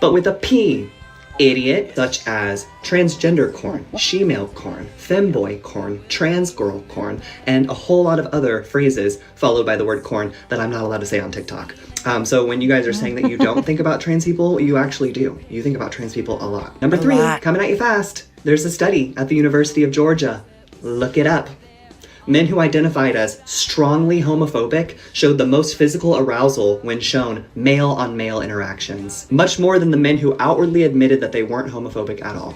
Speaker 19: But with a P. Idiot, such as transgender corn, she-male corn, femboy corn, trans girl corn, and a whole lot of other phrases followed by the word corn that I'm not allowed to say on TikTok. So when you guys are saying that you don't think about trans people, you actually do. You think about trans people a lot. Number 3, coming at you fast. There's a study at the University of Georgia. Look it up. Men who identified as strongly homophobic showed the most physical arousal when shown male-on-male interactions, much more than the men who outwardly admitted that they weren't homophobic at all.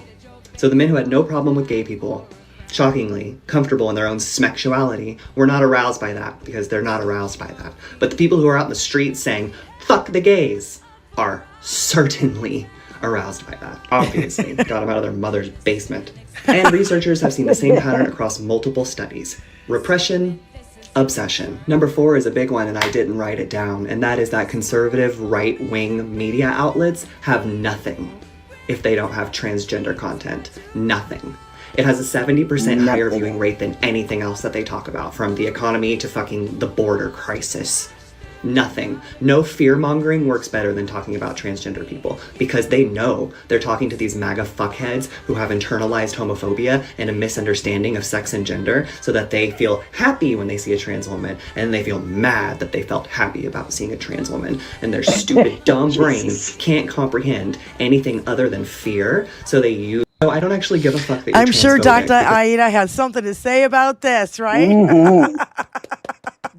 Speaker 19: So the men who had no problem with gay people, shockingly comfortable in their own smexuality, were not aroused by that, because they're not aroused by that. But the people who are out in the streets saying, "Fuck the gays," are certainly aroused by that. Obviously, got them out of their mother's basement. And researchers have seen the same pattern across multiple studies. Repression, obsession. Number 4 is a big one, and I didn't write it down, and that is that conservative right-wing media outlets have nothing if they don't have transgender content. Nothing. It has a 70% higher viewing rate than anything else that they talk about, from the economy to fucking the border crisis. Nothing. No fear mongering works better than talking about transgender people, because they know they're talking to these MAGA fuckheads who have internalized homophobia and a misunderstanding of sex and gender, so that they feel happy when they see a trans woman, and they feel mad that they felt happy about seeing a trans woman, and their stupid dumb brains can't comprehend anything other than fear, so they use. So I don't actually give a fuck that you're
Speaker 3: I'm sure
Speaker 19: transphobic,
Speaker 3: Dr. Aida has something to say about this, right?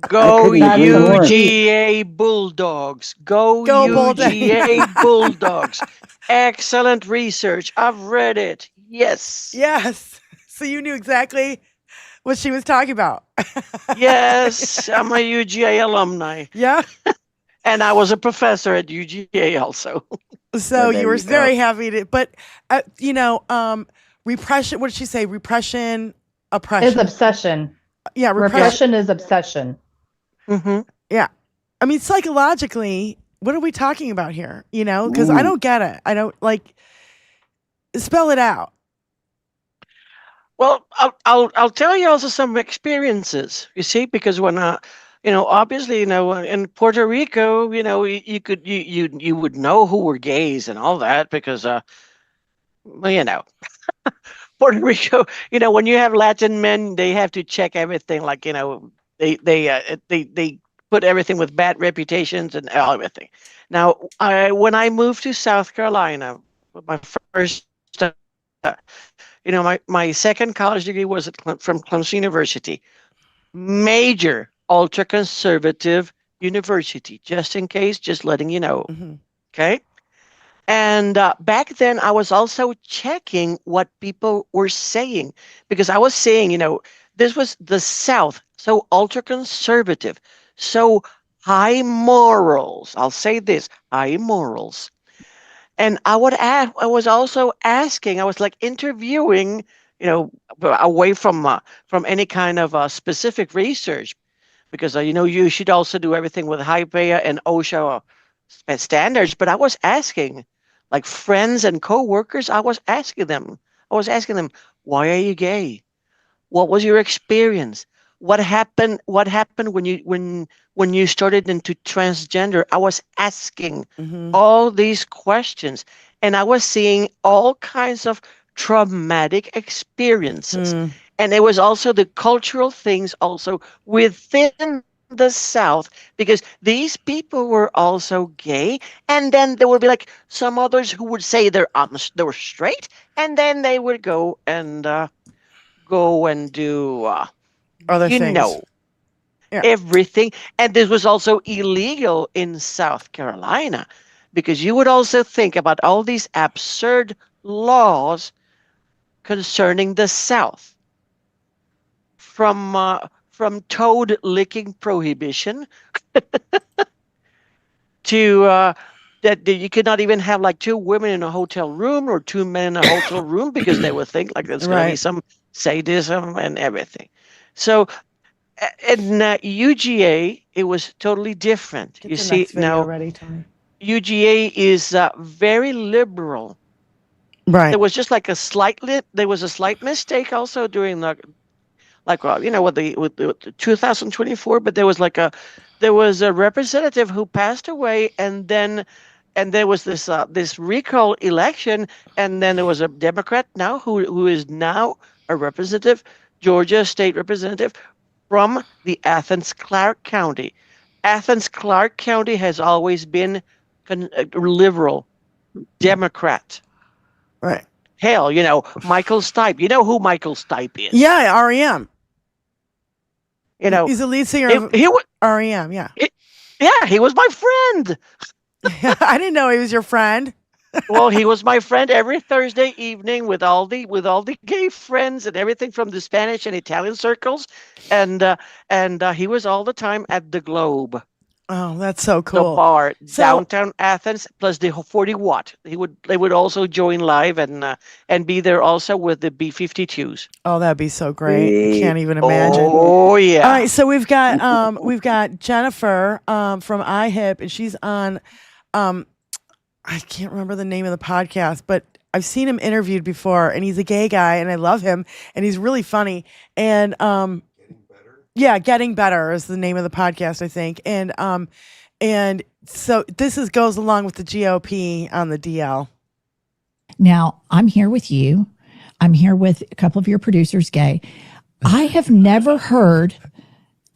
Speaker 15: Go UGA Bulldogs. Go UGA Bulldogs. Excellent research. I've read it. Yes.
Speaker 3: Yes. So you knew exactly what she was talking about.
Speaker 15: Yes, I'm a UGA alumni.
Speaker 3: Yeah.
Speaker 15: And I was a professor at UGA also.
Speaker 3: So you were very happy to, but repression. What did she say? Repression, oppression.
Speaker 5: Is obsession.
Speaker 3: Yeah,
Speaker 5: repression is obsession.
Speaker 15: Mm-hmm.
Speaker 3: Yeah, I mean psychologically, what are we talking about here? Because I don't get it. I don't spell it out.
Speaker 15: Well, I'll tell you also some experiences. You see, because when obviously, in Puerto Rico, you would know who were gays and all that because, Puerto Rico, when you have Latin men, they have to check everything. Like, they put everything with bad reputations and everything. Now, when I moved to South Carolina, my first, my second college degree was from Clemson University. Major ultra-conservative university, just in case, just letting you know.
Speaker 3: Mm-hmm.
Speaker 15: Okay? And back then, I was also checking what people were saying, because I was saying, this was the South, so ultra-conservative, so high morals. I'll say this, high morals. And I was also asking, I was like interviewing, away from any kind of specific research, because you should also do everything with HIPAA and OSHA standards. But I was asking, like friends and coworkers, I was asking them, why are you gay? What was your experience? What happened when you started into transgender? I was asking all these questions, and I was seeing all kinds of traumatic experiences. And it was also the cultural things also within the South, because these people were also gay, and then there would be like some others who would say they were straight, and then they would go and do
Speaker 3: other things.
Speaker 15: Everything. And this was also illegal in South Carolina, because you would also think about all these absurd laws concerning the South, from toad licking prohibition to that you could not even have like two women in a hotel room or two men in a hotel room, because they would think like there's going to be some sadism and everything. So in UGA, it was totally different.
Speaker 3: Get
Speaker 15: you
Speaker 3: the
Speaker 15: see
Speaker 3: next video
Speaker 15: now,
Speaker 3: ready, Tony.
Speaker 15: UGA is very liberal.
Speaker 3: Right.
Speaker 15: There was just like a slight mistake also during the, with the 2024, but there was a representative who passed away, and there was this recall election, and then there was a Democrat now who is now a representative, Georgia state representative from the Athens-Clarke County. Athens-Clarke County has always been liberal, Democrat.
Speaker 3: Right.
Speaker 15: Hell, Michael Stipe. You know who Michael Stipe is?
Speaker 3: Yeah, REM.
Speaker 15: He's
Speaker 3: the lead singer of REM. Yeah.
Speaker 15: He was my friend.
Speaker 3: I didn't know he was your friend.
Speaker 15: Well, he was my friend every Thursday evening with all the gay friends and everything from the Spanish and Italian circles, and he was all the time at the Globe.
Speaker 3: Oh, that's so cool.
Speaker 15: The bar, downtown Athens, plus the 40 watt. They would also join live and be there also with the B-52s.
Speaker 3: Oh, that'd be so great. I can't even imagine.
Speaker 15: Oh yeah.
Speaker 3: All right, so we've got Jennifer from iHip, and she's on I can't remember the name of the podcast, but I've seen him interviewed before, and he's a gay guy, and I love him, and he's really funny. And Yeah, Getting Better is the name of the podcast, I think. And so this goes along with the GOP on the DL.
Speaker 20: Now, I'm here with you. I'm here with a couple of your producers, Gay. I have never heard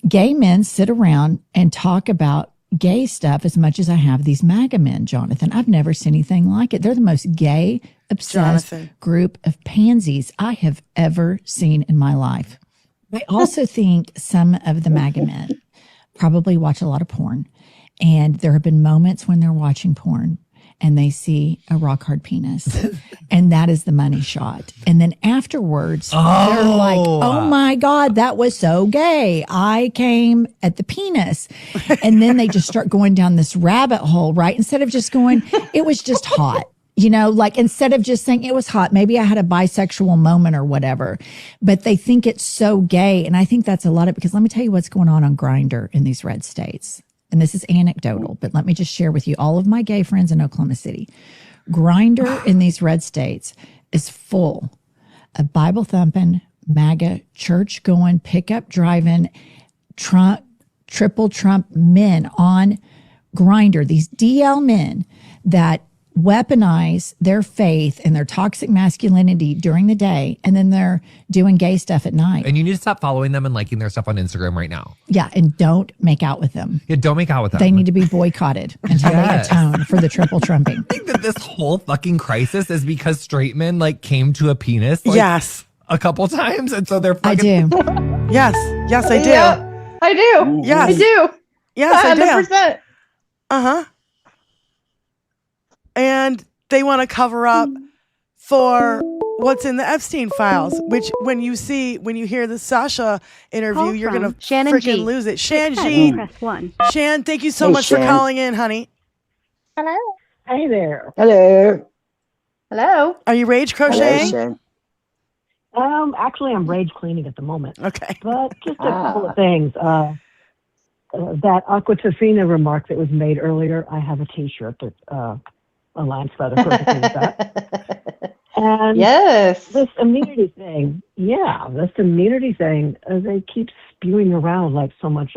Speaker 20: gay men sit around and talk about gay stuff as much as I have these MAGA men, Jonathan. I've never seen anything like it. They're the most gay, obsessed group of pansies I have ever seen in my life. I also think some of the MAGA men probably watch a lot of porn. And there have been moments when they're watching porn and they see a rock hard penis. And that is the money shot. And then afterwards, they're like, oh my God, that was so gay. I came at the penis. And then they just start going down this rabbit hole, right? Instead of just going, it was just hot. You know, like instead of just saying it was hot, maybe I had a bisexual moment or whatever, but they think it's so gay. And I think that's a lot of, because let me tell you what's going on Grindr in these red states. And this is anecdotal, but let me just share with you all of my gay friends in Oklahoma City. Grindr in these red states is full of Bible thumping, MAGA, church going, pickup driving, Trump, triple Trump men on Grindr. These DL men that weaponize their faith and their toxic masculinity during the day, and then they're doing gay stuff at night.
Speaker 21: And you need to stop following them and liking their stuff on Instagram right now.
Speaker 20: Yeah, and don't make out with them.
Speaker 21: Yeah, don't make out with them.
Speaker 20: They need to be boycotted until they atone for the triple trumping.
Speaker 21: I think that this whole fucking crisis is because straight men came to a penis
Speaker 3: yes
Speaker 21: a couple times, and so they're fucking...
Speaker 20: I do.
Speaker 3: Yes, I do.
Speaker 5: Yeah, I do.
Speaker 3: Yes.
Speaker 5: I do.
Speaker 3: Yes, I do.
Speaker 5: 100%.
Speaker 3: Uh-huh. And they want to cover up for what's in the Epstein files, which when you hear the Sasha interview, you're going to freaking lose it. Shan G.
Speaker 22: Press 1.
Speaker 3: Shan, thank you so much for calling in, honey.
Speaker 22: Hello.
Speaker 23: Hey there.
Speaker 4: Hello.
Speaker 5: Hello.
Speaker 3: Are you rage crocheting?
Speaker 23: Actually, I'm rage cleaning at the moment.
Speaker 3: Okay.
Speaker 23: But just a couple of things. That Aquatafina remark that was made earlier, I have a T-shirt that aligns rather perfectly with that. And this immunity thing, they keep spewing around like so much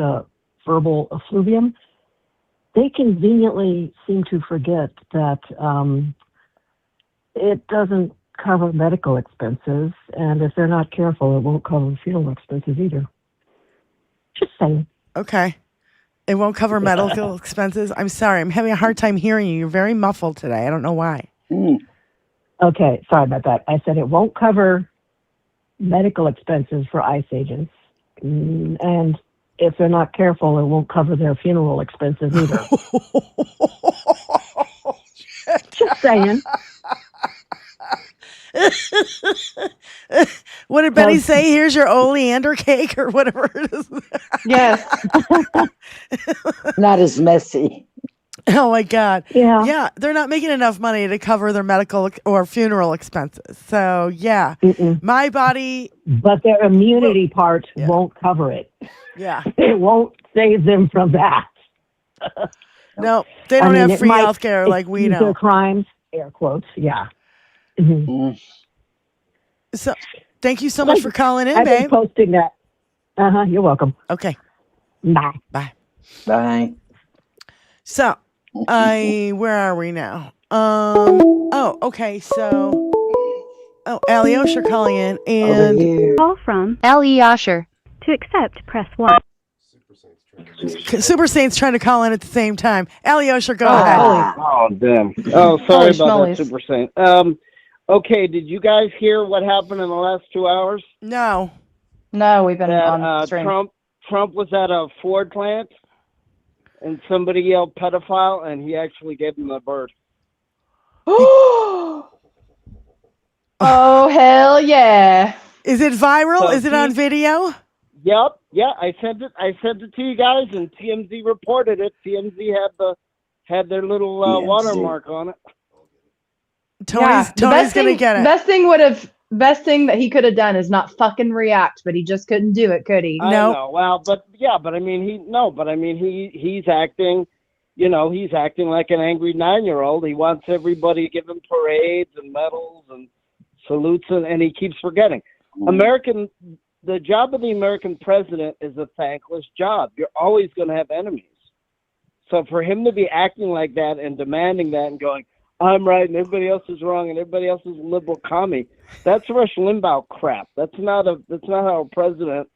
Speaker 23: verbal effluvium. They conveniently seem to forget that it doesn't cover medical expenses, and if they're not careful, it won't cover funeral expenses either. Just saying.
Speaker 3: Okay. It won't cover medical expenses. I'm sorry. I'm having a hard time hearing you. You're very muffled today. I don't know why.
Speaker 23: Okay. Sorry about that. I said it won't cover medical expenses for ICE agents. And if they're not careful, it won't cover their funeral expenses either. Just saying.
Speaker 3: What did Betty say? Here's your oleander cake or whatever it is.
Speaker 5: Yes.
Speaker 4: Not as messy.
Speaker 3: Oh my God.
Speaker 23: Yeah.
Speaker 3: Yeah. They're not making enough money to cover their medical or funeral expenses. So yeah, my body.
Speaker 23: But their immunity part won't cover it.
Speaker 3: Yeah.
Speaker 23: It won't save them from that.
Speaker 3: No, they don't have free health care like we know.
Speaker 23: Their crimes, air quotes. Yeah.
Speaker 3: So thank you so much for calling in,
Speaker 23: I've
Speaker 3: babe.
Speaker 23: been posting that. You're welcome.
Speaker 3: Okay.
Speaker 23: Bye.
Speaker 3: Bye.
Speaker 4: Bye.
Speaker 3: So where are we now? Okay. So Alyosha calling in and
Speaker 22: Call from Alyosha. To accept, press 1.
Speaker 3: Super Saint's trying to call in at the same time. Alyosha, go ahead.
Speaker 24: Oh, damn. Oh, sorry about that, Super Saint. Okay, did you guys hear what happened in the last 2 hours?
Speaker 3: No.
Speaker 5: No, we've been on stream.
Speaker 24: Trump was at a Ford plant, and somebody yelled pedophile, and he actually gave him a bird.
Speaker 5: Oh, hell yeah.
Speaker 3: Is it viral?
Speaker 24: So
Speaker 3: Is it on video?
Speaker 24: Yep. Yeah, I sent it to you guys, and TMZ reported it. TMZ had their little watermark on it.
Speaker 3: Tony's gonna get it.
Speaker 5: Best thing that he could have done is not fucking react, but he just couldn't do it, could he?
Speaker 24: I know. Well, he's acting, he's acting like an angry 9-year-old. He wants everybody to give him parades and medals and salutes, and he keeps forgetting. the job of the American president is a thankless job. You're always going to have enemies. So for him to be acting like that and demanding that and going, I'm right and everybody else is wrong and everybody else is a liberal commie, that's Rush Limbaugh crap. That's not how a president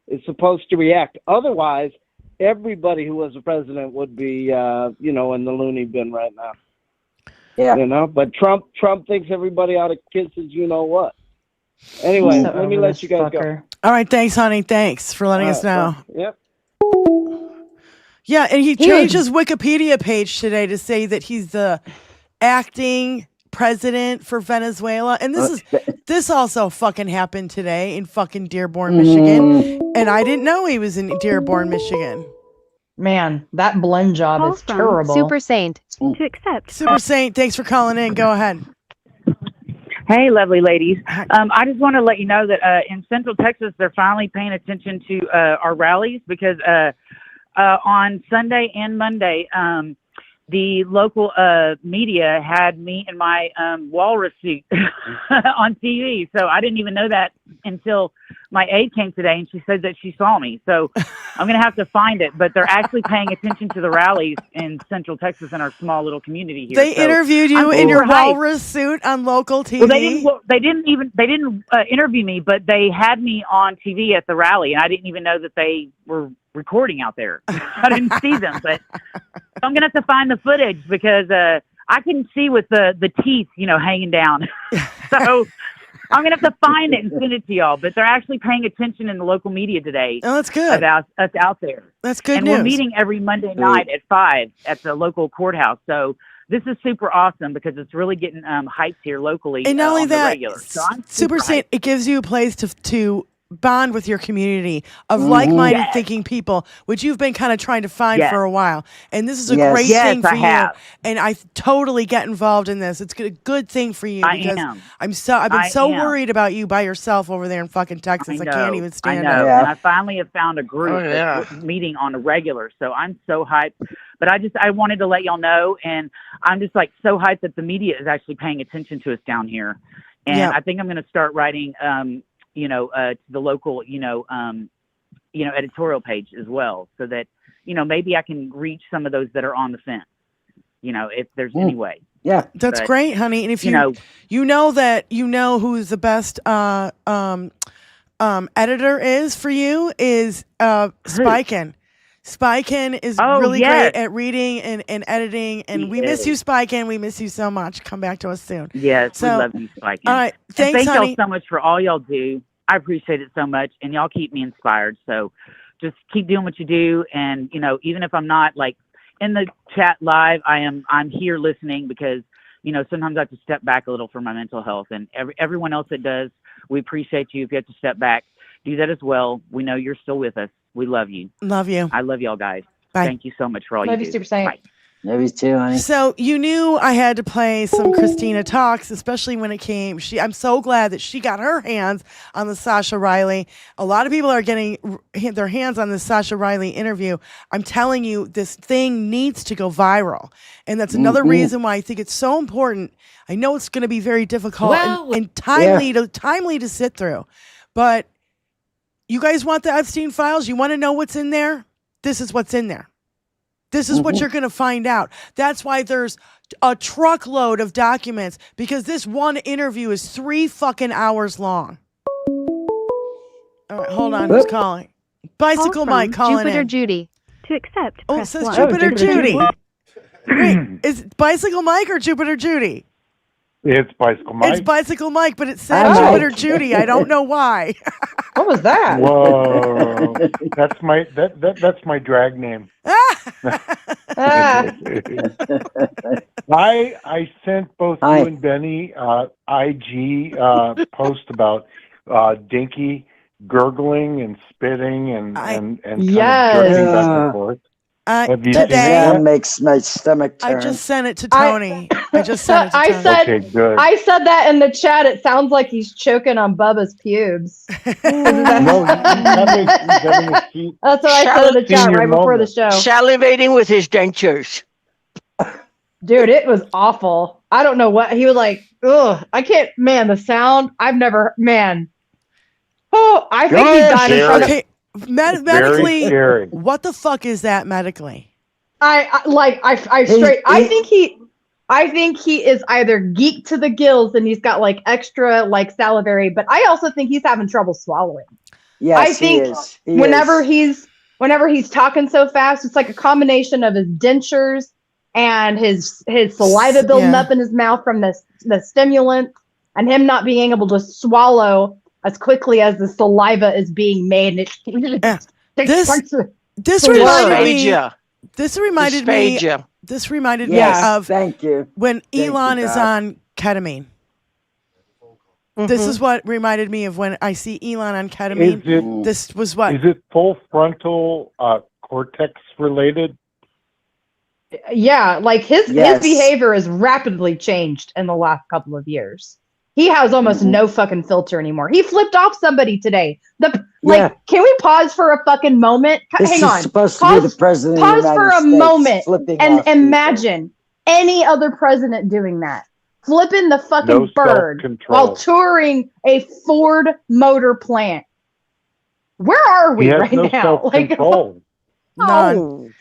Speaker 24: is supposed to react. Otherwise, everybody who was a president would be, in the loony bin right now.
Speaker 4: Yeah.
Speaker 24: But Trump thinks everybody ought to kiss his you-know-what. Anyway, let me let you guys go.
Speaker 3: All right, thanks, honey. Thanks for letting us know.
Speaker 24: Yep.
Speaker 3: Yeah, and he changed his Wikipedia page today to say that he's the acting president for Venezuela. And this also fucking happened today in fucking Dearborn, Michigan. And I didn't know he was in Dearborn, Michigan.
Speaker 5: Man, that blend job is terrible.
Speaker 22: Super Saint to accept.
Speaker 3: Super Saint, thanks for calling in. Go ahead.
Speaker 2: Hey, lovely ladies. I just want to let you know that in Central Texas, they're finally paying attention to our rallies because on Sunday and Monday, the local media had me in my walrus suit on TV. So I didn't even know that until my aide came today and she said that she saw me. So I'm going to have to find it. But they're actually paying attention to the rallies in Central Texas in our small little community here.
Speaker 3: They interviewed you in your walrus suit on local TV.
Speaker 2: Well, they didn't interview me, but they had me on TV at the rally, and I didn't even know that they were recording out there. I didn't see them, but I'm gonna have to find the footage because I couldn't see with the teeth, hanging down. So I'm gonna have to find it and send it to y'all. But they're actually paying attention in the local media today.
Speaker 3: Oh, that's good.
Speaker 2: About us out there.
Speaker 3: That's good
Speaker 2: and
Speaker 3: news.
Speaker 2: We're meeting every Monday night at 5 at the local courthouse. So this is super awesome because it's really getting hyped here locally.
Speaker 3: And not only
Speaker 2: on the
Speaker 3: that,
Speaker 2: regular. So I'm
Speaker 3: Super Saint,
Speaker 2: hyped.
Speaker 3: it gives you a place to bond with your community of like-minded thinking people, which you've been kind of trying to find for a while. And this is a great thing for you. And I totally get involved in this. It's a good thing for you because I've been so worried about you by yourself over there in fucking Texas. I can't even stand it.
Speaker 2: And I finally have found a group that's meeting on a regular. So I'm so hyped. But I wanted to let y'all know, and I'm just like so hyped that the media is actually paying attention to us down here. And I think I'm going to start writing to the local, editorial page as well, so that, maybe I can reach some of those that are on the fence, if there's any way.
Speaker 4: Yeah.
Speaker 3: That's great, honey. And if you know who's the best editor is for you is Spiken. Spiken is really great at reading and editing, and we miss you, Spiken. We miss you so much. Come back to us soon.
Speaker 2: Yes, we love you, Spiken.
Speaker 3: All right, thanks,
Speaker 2: thank
Speaker 3: honey.
Speaker 2: y'all so much for all y'all do. I appreciate it so much, and y'all keep me inspired. So just keep doing what you do, and even if I'm not like in the chat live, I'm here listening because sometimes I have to step back a little for my mental health, and everyone else that does, we appreciate you. If you have to step back, do that as well. We know you're still with us. We love you.
Speaker 3: Love you.
Speaker 2: I love y'all guys.
Speaker 3: Bye.
Speaker 2: Thank you so much for all
Speaker 5: Love
Speaker 2: you
Speaker 5: you,
Speaker 2: do.
Speaker 5: Super Saint.
Speaker 2: Bye.
Speaker 4: Love you too, honey.
Speaker 3: So you knew I had to play some Christina Talks, especially when it came. I'm so glad that she got her hands on the Sasha Riley. A lot of people are getting their hands on the Sasha Riley interview. I'm telling you, this thing needs to go viral. And that's another reason why I think it's so important. I know it's going to be very difficult and timely to sit through. But you guys want the Epstein files? You want to know what's in there? This is what's in there. This is what you're going to find out. That's why there's a truckload of documents, because this one interview is 3 fucking hours long. All right, hold on. Who's calling? Bicycle Mike calling
Speaker 22: Jupiter
Speaker 3: in.
Speaker 22: Judy. To accept,
Speaker 3: Oh, it
Speaker 22: press
Speaker 3: says
Speaker 22: 1.
Speaker 3: Jupiter Judy. Wait, is it Bicycle Mike or Jupiter Judy?
Speaker 7: It's Bicycle Mike.
Speaker 3: It's Bicycle Mike, but it said Jupiter Judy. I don't know why.
Speaker 5: What was that?
Speaker 7: Whoa, that's my drag name. I sent both you and Benny IG post about Dinky gurgling and spitting and kind of jerking back and forth.
Speaker 4: That makes my stomach turn.
Speaker 3: I just sent it to Tony. I just sent it to Tony.
Speaker 7: Okay, good.
Speaker 5: I said that in the chat. It sounds like he's choking on Bubba's pubes. That's what I said in the chat right before the show.
Speaker 15: Salivating with his dentures.
Speaker 5: Dude, it was awful. I don't know what he was like. Ugh, I can't. Man, the sound. I've never. Man, Oh, I think he died in front of.
Speaker 3: Okay, medically, what the fuck is that medically?
Speaker 5: I think he is either geeked to the gills and he's got like extra like salivary, but I also think he's having trouble swallowing.
Speaker 4: Yes,
Speaker 5: I think
Speaker 4: he is.
Speaker 5: Whenever he's talking so fast, it's like a combination of his dentures and his saliva building up in his mouth from the stimulant, and him not being able to swallow as quickly as the saliva is being made. And
Speaker 3: This reminded me of
Speaker 4: thank you
Speaker 3: when Elon is on ketamine. This is what reminded me of when I see Elon on ketamine. This was what?
Speaker 7: Is it full frontal cortex related?
Speaker 5: Yeah, like his behavior has rapidly changed in the last couple of years. He has almost no fucking filter anymore. He flipped off somebody today. Can we pause for a fucking moment? Hang on.
Speaker 4: Supposed to be the president of the
Speaker 5: Pause for a
Speaker 4: United
Speaker 5: moment
Speaker 4: States,
Speaker 5: and imagine any other president doing that. Flipping the fucking bird while touring a Ford motor plant. Where are we right now?
Speaker 3: None.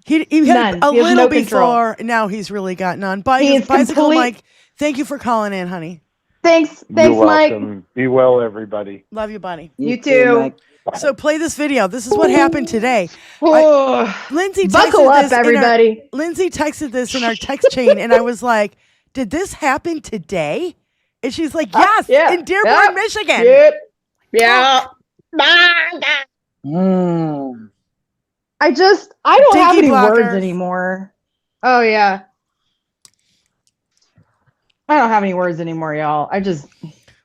Speaker 3: He had a little before. Now he's really got none. Bicycle Mike, thank you for calling in, honey.
Speaker 5: Thanks,
Speaker 7: You're
Speaker 5: Mike.
Speaker 7: welcome. Be well, everybody.
Speaker 3: Love you, buddy.
Speaker 5: You too.
Speaker 3: So play this video. This is what happened today. Lindsay,
Speaker 5: buckle up, everybody.
Speaker 3: Lindsay texted this in our text chain, and I was like, "Did this happen today?" And she's like, "Yes, in Dearborn, Michigan."
Speaker 5: Yep. Yeah. I don't have any words anymore. Oh yeah. I don't have any words anymore, y'all.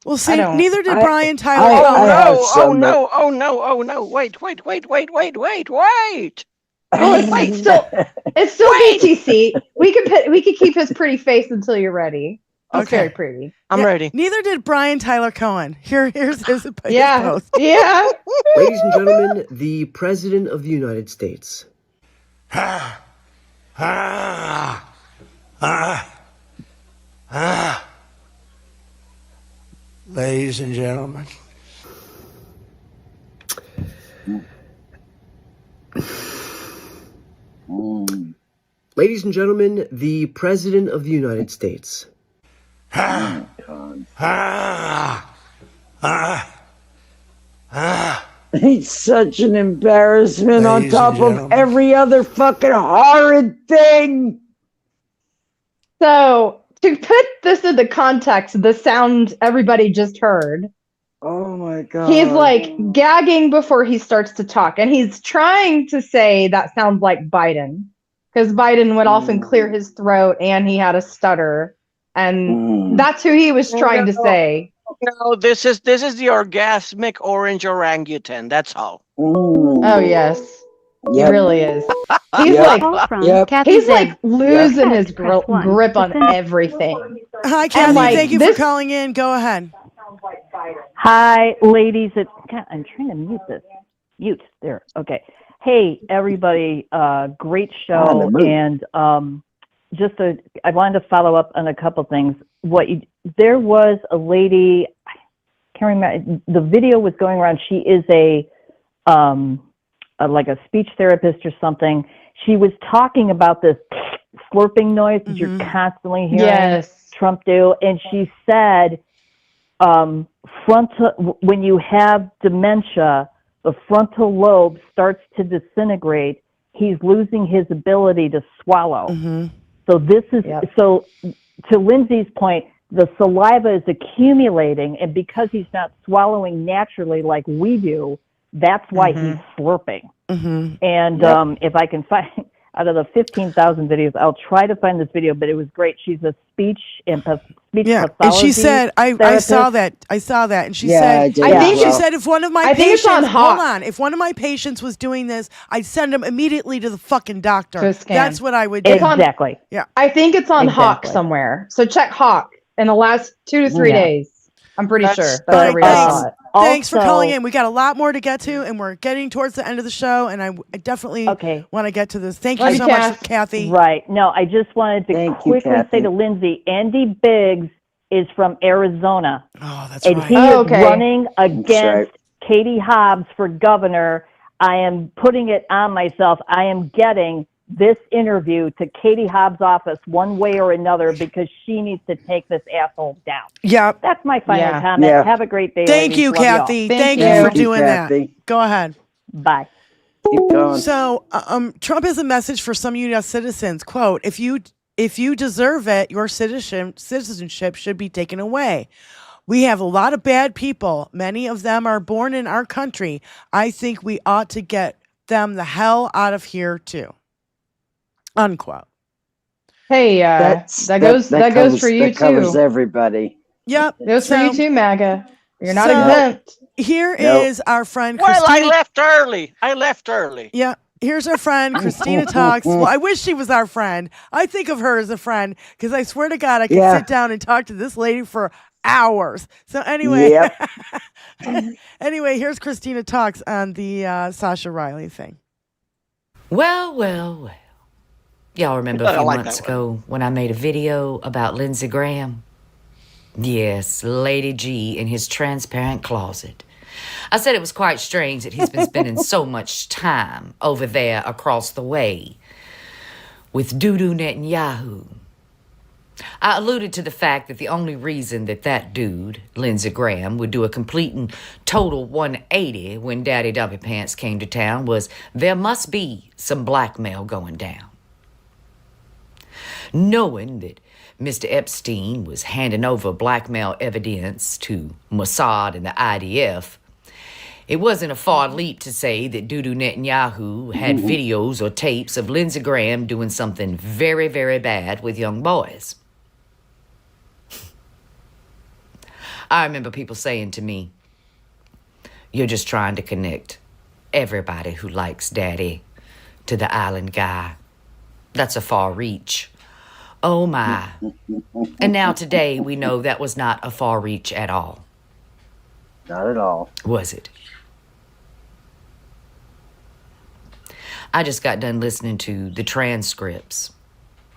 Speaker 3: Well, see, neither did Brian Tyler.
Speaker 15: Oh no! Wait!
Speaker 5: It's still BTC. We could keep his pretty face until you're ready. It's very pretty.
Speaker 15: I'm ready.
Speaker 3: Neither did Brian Tyler Cohen. Here's his post.
Speaker 5: Yeah.
Speaker 1: Ladies and gentlemen, the President of the United States.
Speaker 12: Ladies and gentlemen.
Speaker 1: Ladies and gentlemen, the President of the United States.
Speaker 4: He's such an embarrassment on top of every other fucking horrid thing.
Speaker 5: So, to put this into context, the sound everybody just heard.
Speaker 4: Oh my God.
Speaker 5: He's like gagging before he starts to talk. And he's trying to say that sounds like Biden. Because Biden would often clear his throat and he had a stutter. And that's who he was trying to say.
Speaker 15: No, this is the orgasmic orange orangutan. That's all.
Speaker 5: Oh yes. He really is. He's he's like losing his grip on everything.
Speaker 3: Hi, Kathy. Thank you for calling in. Go ahead.
Speaker 10: Hi, ladies. I'm trying to mute this. Mute there. Okay. Hey, everybody. Great show. And I wanted to follow up on a couple things. There was a lady. I can't remember. The video was going around. She is like a speech therapist or something. She was talking about this slurping noise that you're constantly hearing Trump do. And she said, when you have dementia, the frontal lobe starts to disintegrate. He's losing his ability to swallow. So this is, so to Lindsay's point, the saliva is accumulating, and because he's not swallowing naturally like we do, that's why he's slurping. And if I can find, out of the 15,000 videos, I'll try to find this video, but it was great. She's a speech pathology.
Speaker 3: And she said, I saw that, and she said, she said, if one of my patients, hold on, if one of my patients was doing this, I'd send him immediately to the fucking doctor. That's what I would do.
Speaker 10: Exactly.
Speaker 5: I think it's on Hawk somewhere. So check Hawk in the last 2 to 3 days. I'm pretty sure. That's where we saw it.
Speaker 3: Thanks for calling in. We got a lot more to get to, and we're getting towards the end of the show, and I definitely want to get to this. Thank you so much, Kathy.
Speaker 10: Right. No, I just wanted to quickly say to Lindsay, Andy Biggs is from Arizona.
Speaker 3: Oh, that's
Speaker 10: and
Speaker 3: right.
Speaker 10: he is running against Katie Hobbs for governor. I am putting it on myself. I am getting this interview to Katie Hobbs' office one way or another because she needs to take this asshole down.
Speaker 3: Yeah.
Speaker 10: That's my final
Speaker 3: Yeah.
Speaker 10: comment.
Speaker 3: Yeah.
Speaker 10: Have a great day.
Speaker 3: Thank
Speaker 10: ladies.
Speaker 3: you,
Speaker 10: Love y'all.
Speaker 3: Kathy. Thank you for doing that. Go ahead.
Speaker 10: Bye.
Speaker 4: Keep going.
Speaker 3: So, Trump has a message for some U.S. citizens. Quote, if you deserve it, your citizenship should be taken away. We have a lot of bad people. Many of them are born in our country. I think we ought to get them the hell out of here too. Unquote.
Speaker 5: Hey, that goes for you
Speaker 4: that covers
Speaker 5: too.
Speaker 4: everybody.
Speaker 3: Yep.
Speaker 5: Goes for you too, MAGA. You're not
Speaker 3: so
Speaker 5: exempt.
Speaker 3: Here is our friend Christina.
Speaker 15: Well, I left early.
Speaker 3: Yeah. Here's our friend Christina Talks. Well, I wish she was our friend. I think of her as a friend because I swear to God, I could sit down and talk to this lady for hours. So anyway, anyway, here's Christina Talks on the Sasha Riley thing.
Speaker 8: Well. Y'all remember a few months ago when I made a video about Lindsey Graham? Yes, Lady G in his transparent closet. I said it was quite strange that he's been spending so much time over there across the way with Dudu Netanyahu. I alluded to the fact that the only reason that dude, Lindsey Graham, would do a complete and total 180 when Daddy Dumpy Pants came to town was there must be some blackmail going down. Knowing that Mr. Epstein was handing over blackmail evidence to Mossad and the IDF, it wasn't a far leap to say that Dudu Netanyahu had videos or tapes of Lindsey Graham doing something very, very bad with young boys. I remember people saying to me, you're just trying to connect everybody who likes Daddy to the island guy. That's a far reach. Oh my. And now today we know that was not a far reach at all.
Speaker 4: Not at all.
Speaker 8: Was it? I just got done listening to the transcripts,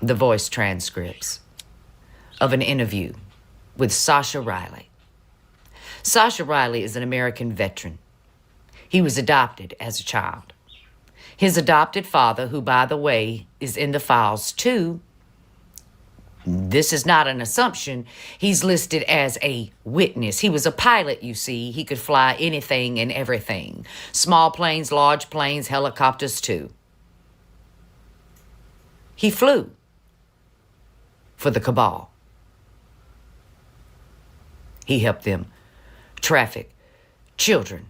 Speaker 8: the voice transcripts of an interview with Sasha Riley. Sasha Riley is an American veteran. He was adopted as a child. His adopted father, who, by the way, is in the files too, this is not an assumption, he's listed as a witness. He was a pilot, you see. He could fly anything and everything. Small planes, large planes, helicopters too. He flew for the cabal. He helped them traffic children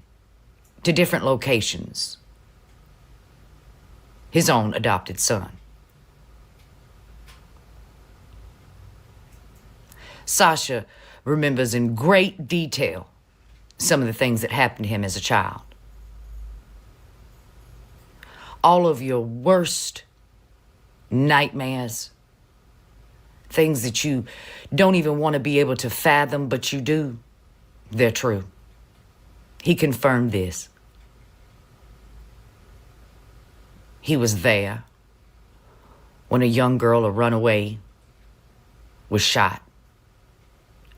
Speaker 8: to different locations. His own adopted son. Sasha remembers in great detail some of the things that happened to him as a child. All of your worst nightmares, things that you don't even want to be able to fathom, but you do, they're true. He confirmed this. He was there when a young girl, a runaway, was shot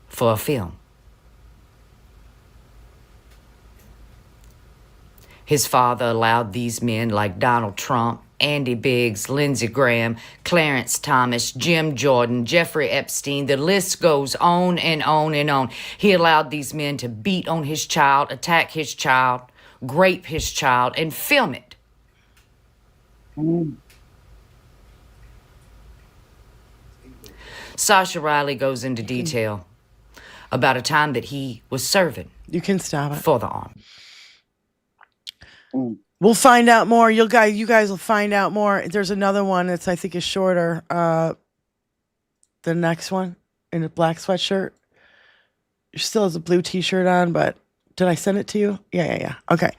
Speaker 8: for a film. His father allowed these men like Donald Trump, Andy Biggs, Lindsey Graham, Clarence Thomas, Jim Jordan, Jeffrey Epstein, the list goes on and on and on. He allowed these men to beat on his child, attack his child, rape his child, and film it. Sasha Riley goes into detail about a time that he was serving.
Speaker 3: You can stop it.
Speaker 8: For the Army.
Speaker 3: We'll find out more. You guys will find out more. There's another one that's I think is shorter. The next one in a black sweatshirt. She still has a blue t-shirt on, but did I send it to you? Yeah. Okay.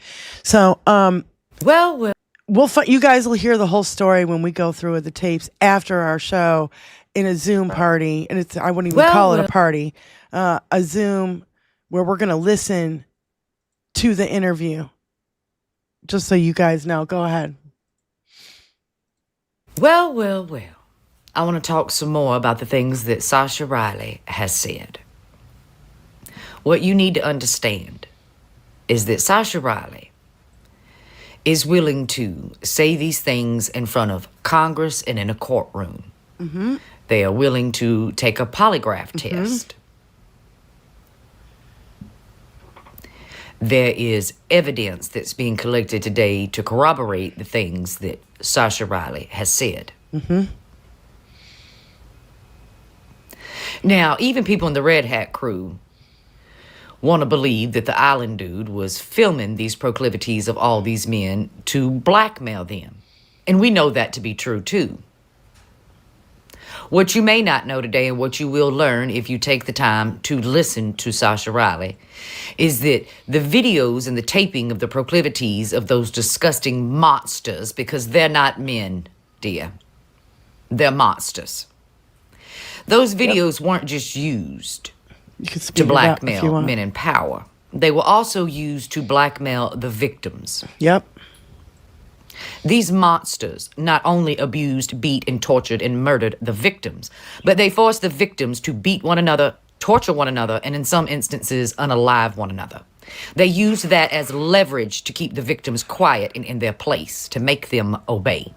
Speaker 3: So, you guys will hear the whole story when we go through the tapes after our show in a Zoom party, and I wouldn't even call it a party, a Zoom where we're gonna listen to the interview. Just so you guys know. Go ahead.
Speaker 8: Well. I want to talk some more about the things that Sasha Riley has said. What you need to understand is that Sasha Riley is willing to say these things in front of Congress and in a courtroom.
Speaker 3: Mm-hmm.
Speaker 8: They are willing to take a polygraph test. There is evidence that's being collected today to corroborate the things that Sasha Riley has said.
Speaker 3: Mm-hmm.
Speaker 8: Now, even people in the Red Hat crew want to believe that the island dude was filming these proclivities of all these men to blackmail them. And we know that to be true, too. What you may not know today, and what you will learn if you take the time to listen to Sasha Riley, is that the videos and the taping of the proclivities of those disgusting monsters, because they're not men, dear. They're monsters. Those videos weren't just used to blackmail men in power. They were also used to blackmail the victims.
Speaker 3: Yep.
Speaker 8: These monsters not only abused, beat, and tortured and murdered the victims, but they forced the victims to beat one another, torture one another, and in some instances, unalive one another. They used that as leverage to keep the victims quiet and in their place, to make them obey.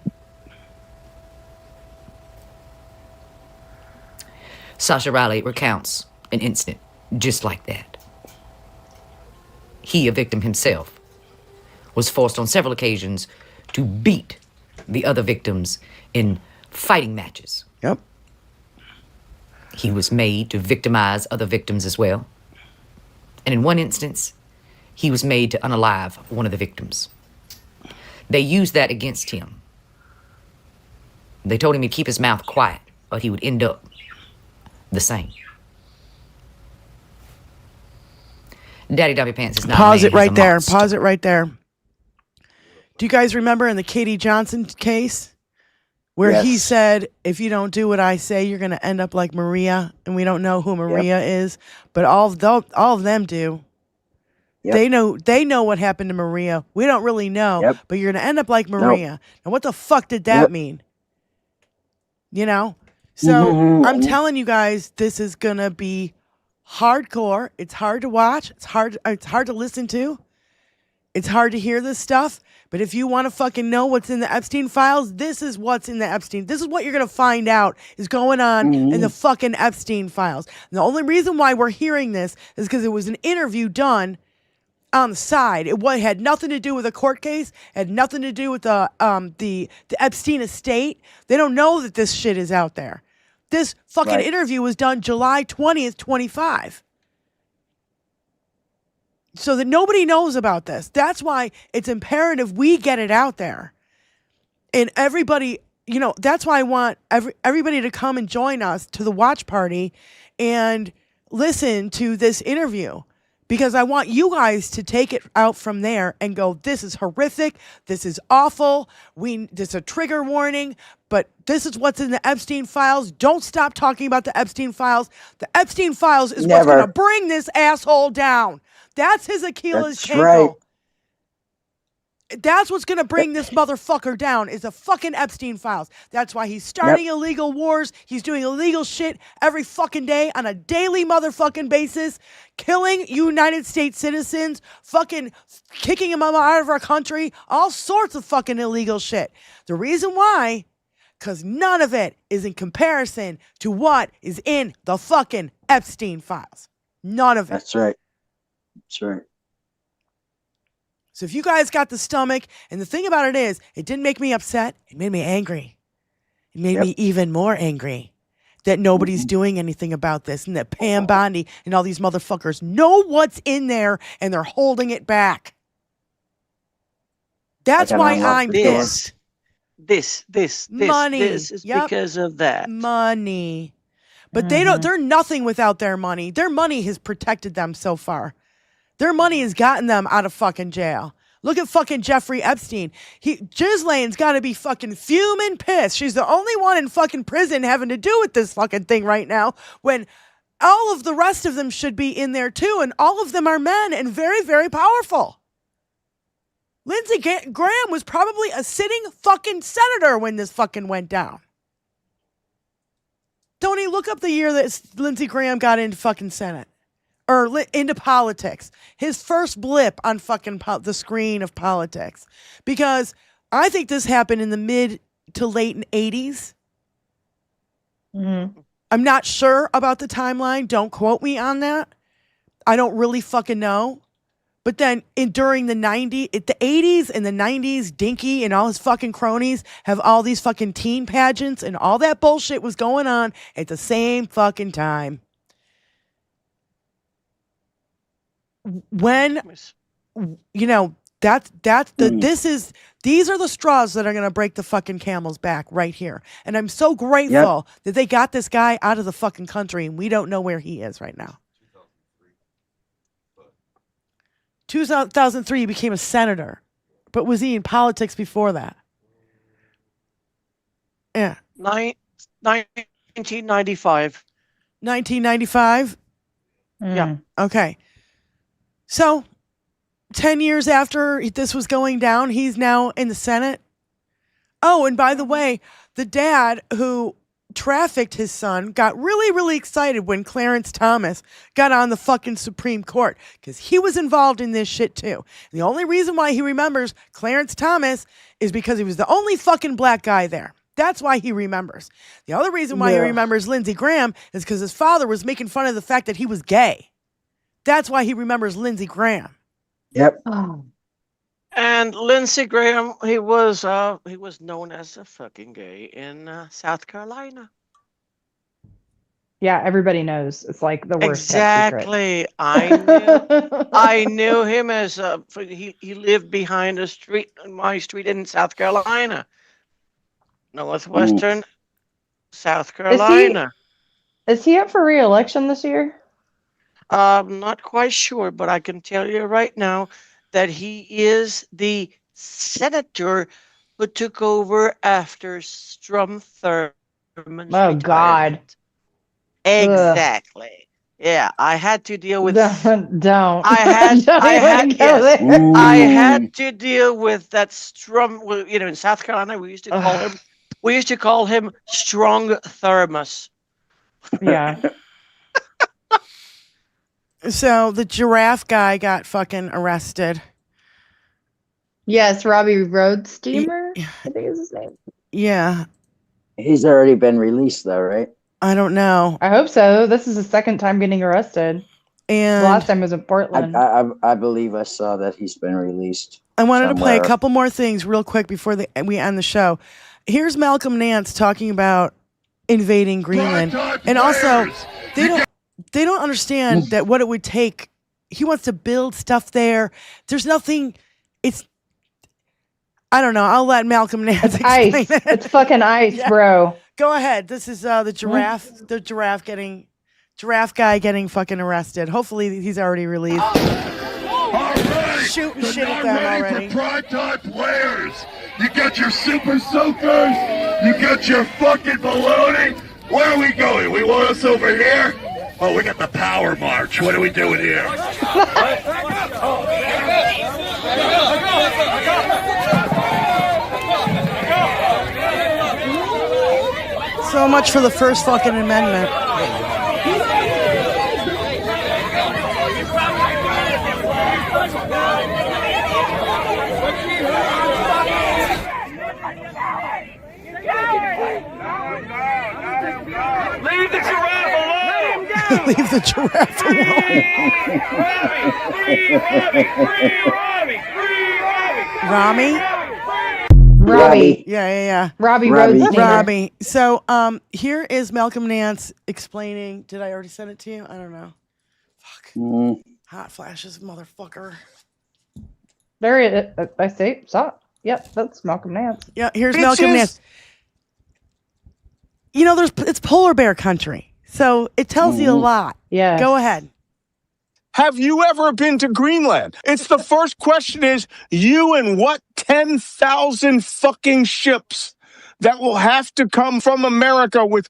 Speaker 8: Sasha Riley recounts an incident just like that. He, a victim himself, was forced on several occasions to beat the other victims in fighting matches.
Speaker 3: Yep.
Speaker 8: He was made to victimize other victims as well. And in one instance, he was made to unalive one of the victims. They used that against him. They told him to keep his mouth quiet, or he would end up the same. Daddy Dumpy Pants is not
Speaker 3: Pause it right there. Pause it right there. Do you guys remember in the Katie Johnson case where he said, if you don't do what I say, you're going to end up like Maria? And we don't know who Maria is, but all of them do.
Speaker 4: Yep.
Speaker 3: They know what happened to Maria. We don't really know, but you're going to end up like Maria. Now, what the fuck did that mean? You know? So I'm telling you guys, this is going to be hardcore. It's hard to watch. It's hard to listen to. It's hard to hear this stuff. But if you want to fucking know what's in the Epstein files, this is what's in the Epstein. This is what you're going to find out is going on in the fucking Epstein files. And the only reason why we're hearing this is because it was an interview done on the side. It had nothing to do with a court case. It had nothing to do with the Epstein estate. They don't know that this shit is out there. This fucking interview was done July 20th, 25. So that nobody knows about this. That's why it's imperative we get it out there. And everybody, that's why I want everybody to come and join us to the watch party and listen to this interview. Because I want you guys to take it out from there and go, this is horrific. This is awful. This is a trigger warning. But this is what's in the Epstein files. Don't stop talking about the Epstein files. The Epstein files is what's going to bring this asshole down. That's his Achilles heel. That's what's going to bring this motherfucker down is the fucking Epstein files. That's why he's starting illegal wars. He's doing illegal shit every fucking day on a daily motherfucking basis, killing United States citizens, fucking kicking them out of our country, all sorts of fucking illegal shit. The reason why, because none of it is in comparison to what is in the fucking Epstein files. None of it.
Speaker 4: That's right. That's right.
Speaker 3: So if you guys got the stomach, and the thing about it is, it didn't make me upset. It made me angry. It made me even more angry that nobody's doing anything about this, and that Pam Bondi and all these motherfuckers know what's in there, and they're holding it back. That's why I'm pissed.
Speaker 15: This
Speaker 3: Money.
Speaker 15: This is because of that.
Speaker 3: Money. But they're nothing without their money. Their money has protected them so far. Their money has gotten them out of fucking jail. Look at fucking Jeffrey Epstein. Ghislaine's got to be fucking fuming pissed. She's the only one in fucking prison having to do with this fucking thing right now, when all of the rest of them should be in there too, and all of them are men and very, very powerful. Lindsey Graham was probably a sitting fucking senator when this fucking went down. Tony, look up the year that Lindsey Graham got into fucking Senate. or into politics. His first blip on fucking the screen of politics. Because I think this happened in the mid to late 80s.
Speaker 5: Mm-hmm.
Speaker 3: I'm not sure about the timeline. Don't quote me on that. I don't really fucking know. But then during the 80s and the 90s, Dinky and all his fucking cronies have all these fucking teen pageants and all that bullshit was going on at the same fucking time. When, you know, these are the straws that are going to break the fucking camel's back right here. And I'm so grateful that they got this guy out of the fucking country and we don't know where he is right now. 2003, he became a senator. But was he in politics before that? Yeah.
Speaker 15: 1995.
Speaker 3: 1995?
Speaker 15: Yeah.
Speaker 3: Okay. So, 10 years after this was going down, he's now in the Senate. Oh, and by the way, the dad who trafficked his son got really, really excited when Clarence Thomas got on the fucking Supreme Court because he was involved in this shit too. The only reason why he remembers Clarence Thomas is because he was the only fucking black guy there. That's why he remembers. The other reason why he remembers Lindsey Graham is because his father was making fun of the fact that he was gay. That's why he remembers Lindsey Graham.
Speaker 4: Yep.
Speaker 5: Oh.
Speaker 15: And Lindsey Graham, he was known as a fucking gay in South Carolina.
Speaker 5: Yeah, everybody knows. It's like the worst.
Speaker 15: Exactly. I knew him as he lived behind my street in South Carolina, northwestern South Carolina.
Speaker 5: Is he up for re-election this year?
Speaker 15: I'm not quite sure, but I can tell you right now that he is the senator who took over after Strom Thurmond's retirement.
Speaker 5: God.
Speaker 15: Exactly. Ugh. Yeah, I had to deal with.
Speaker 5: Don't.
Speaker 15: I had to deal with that Strom. You know, in South Carolina, we used to call him Strong Thermos.
Speaker 5: Yeah.
Speaker 3: So the giraffe guy got fucking arrested.
Speaker 5: Yes, Robbie Roadsteamer, I think is his name.
Speaker 3: Yeah.
Speaker 4: He's already been released though, right?
Speaker 3: I don't know.
Speaker 5: I hope so. This is the second time getting arrested.
Speaker 3: And
Speaker 5: the last time was in Portland.
Speaker 4: I believe I saw that he's been released.
Speaker 3: I wanted to play a couple more things real quick before we end the show. Here's Malcolm Nance talking about invading Greenland. And also, they don't understand that what it would take. He wants to build stuff there. There's nothing. I don't know. I'll let Malcolm Nance explain
Speaker 5: ice.
Speaker 3: It.
Speaker 5: It's fucking ice, bro.
Speaker 3: Go ahead. This is the giraffe. The giraffe guy getting fucking arrested. Hopefully he's already released.
Speaker 6: Right.
Speaker 3: Shooting shit at them already.
Speaker 6: Prime-time players. You got your super soakers. You got your fucking baloney. Where are we going? We want us over here? Oh, we got the power march. What are we doing here?
Speaker 3: So much for the first fucking amendment.
Speaker 6: Leave the giraffe alone!
Speaker 3: Leave the giraffe alone. Rami?
Speaker 5: Robbie.
Speaker 3: Yeah.
Speaker 5: Robbie.
Speaker 3: Robbie. So here is Malcolm Nance explaining. Did I already send it to you? I don't know. Fuck. Hot flashes, motherfucker.
Speaker 5: There it is. I say, stop. Yep, that's Malcolm Nance.
Speaker 3: Yeah, here's Malcolm Nance. You know, it's polar bear country, so it tells you a lot.
Speaker 5: Yeah.
Speaker 3: Go ahead.
Speaker 9: Have you ever been to Greenland? It's the first question is, you and what 10,000 fucking ships that will have to come from America or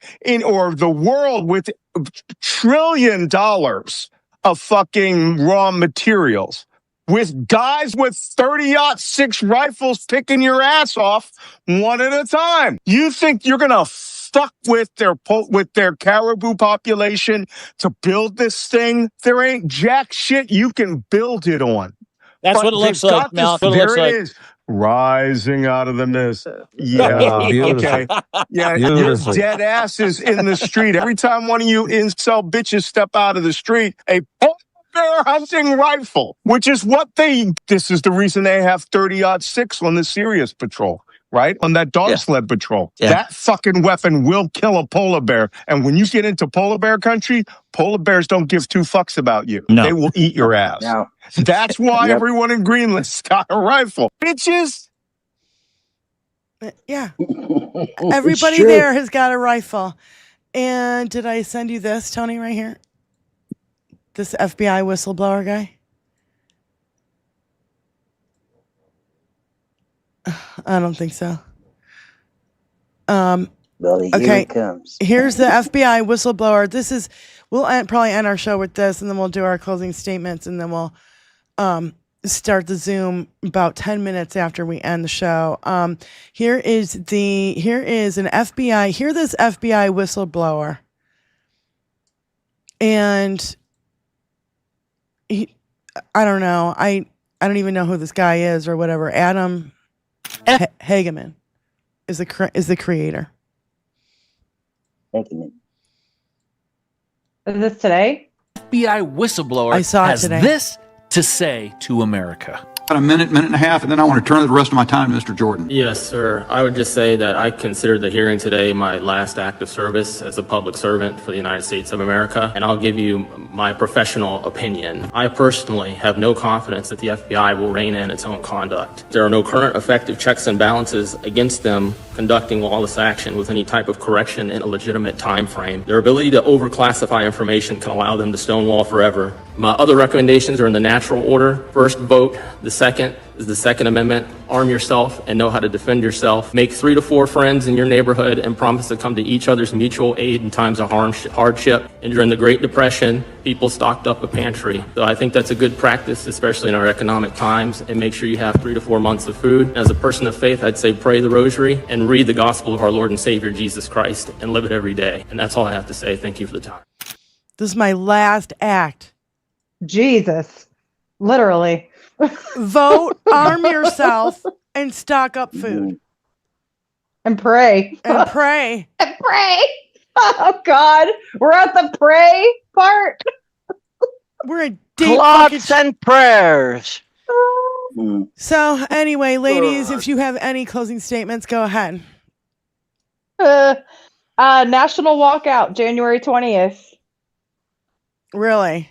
Speaker 9: the world with $1 trillion of fucking raw materials. With guys with 30-06 rifles picking your ass off one at a time. You think you're going to fuck with their caribou population to build this thing, there ain't jack shit you can build it on.
Speaker 11: That's
Speaker 9: But
Speaker 11: what it looks
Speaker 9: they've
Speaker 11: like,
Speaker 9: got
Speaker 11: Mel.
Speaker 9: this-
Speaker 11: What it
Speaker 9: There
Speaker 11: looks
Speaker 9: it
Speaker 11: like.
Speaker 9: is, rising out of the mist. Yeah,
Speaker 13: Oh, beautiful.
Speaker 9: okay. Yeah, your
Speaker 13: Beautifully.
Speaker 9: dead ass is in the street. Every time one of you incel bitches step out of the street, a polar bear hunting rifle, which is what this is the reason they have 30-06 on the Sirius patrol. Right? On that dog sled patrol.
Speaker 15: Yeah.
Speaker 9: That fucking weapon will kill a polar bear. And when you get into polar bear country, polar bears don't give two fucks about you.
Speaker 11: No.
Speaker 9: They will eat your ass.
Speaker 4: No.
Speaker 9: That's why
Speaker 4: Yep.
Speaker 9: everyone in Greenland's got a rifle. Bitches!
Speaker 3: Yeah. Everybody
Speaker 4: true.
Speaker 3: there has got a rifle. And did I send you this, Tony, right here? This FBI whistleblower guy? I don't think so.
Speaker 4: Well, here
Speaker 3: Okay.
Speaker 4: it comes.
Speaker 3: Here's the FBI whistleblower. We'll probably end our show with this, and then we'll do our closing statements, and then we'll start the Zoom about 10 minutes after we end the show. Here is an FBI. Hear this FBI whistleblower, and I don't know. I don't even know who this guy is or whatever. Adam Hageman is the creator.
Speaker 4: Hageman.
Speaker 5: Is this today?
Speaker 11: FBI whistleblower
Speaker 3: I saw it
Speaker 11: has
Speaker 3: today.
Speaker 11: this to say to America.
Speaker 14: About a minute and a half, and then I want to turn the rest of my time to Mr. Jordan.
Speaker 16: Yes, sir. I would just say that I consider the hearing today my last act of service as a public servant for the United States of America, and I'll give you my professional opinion. I personally have no confidence that the FBI will rein in its own conduct. There are no current effective checks and balances against them conducting lawless action with any type of correction in a legitimate time frame. Their ability to overclassify information can allow them to stonewall forever. My other recommendations are in the natural order. First, vote. The second is the Second Amendment. Arm yourself and know how to defend yourself. Make 3 to 4 friends in your neighborhood and promise to come to each other's mutual aid in times of hardship. And during the Great Depression, people stocked up a pantry. So I think that's a good practice, especially in our economic times, and make sure you have 3 to 4 months of food. As a person of faith, I'd say pray the rosary and read the gospel of our Lord and Savior, Jesus Christ, and live it every day. And that's all I have to say. Thank you for the time.
Speaker 3: This is my last act.
Speaker 5: Jesus. Literally.
Speaker 3: Vote, arm yourself, and stock up food.
Speaker 5: And pray.
Speaker 3: And pray.
Speaker 5: And pray. Oh, God. We're at the pray part.
Speaker 3: We're in deep
Speaker 15: Thoughts and prayers.
Speaker 3: So, anyway, ladies, if you have any closing statements, go ahead.
Speaker 5: National walkout, January 20th.
Speaker 3: Really?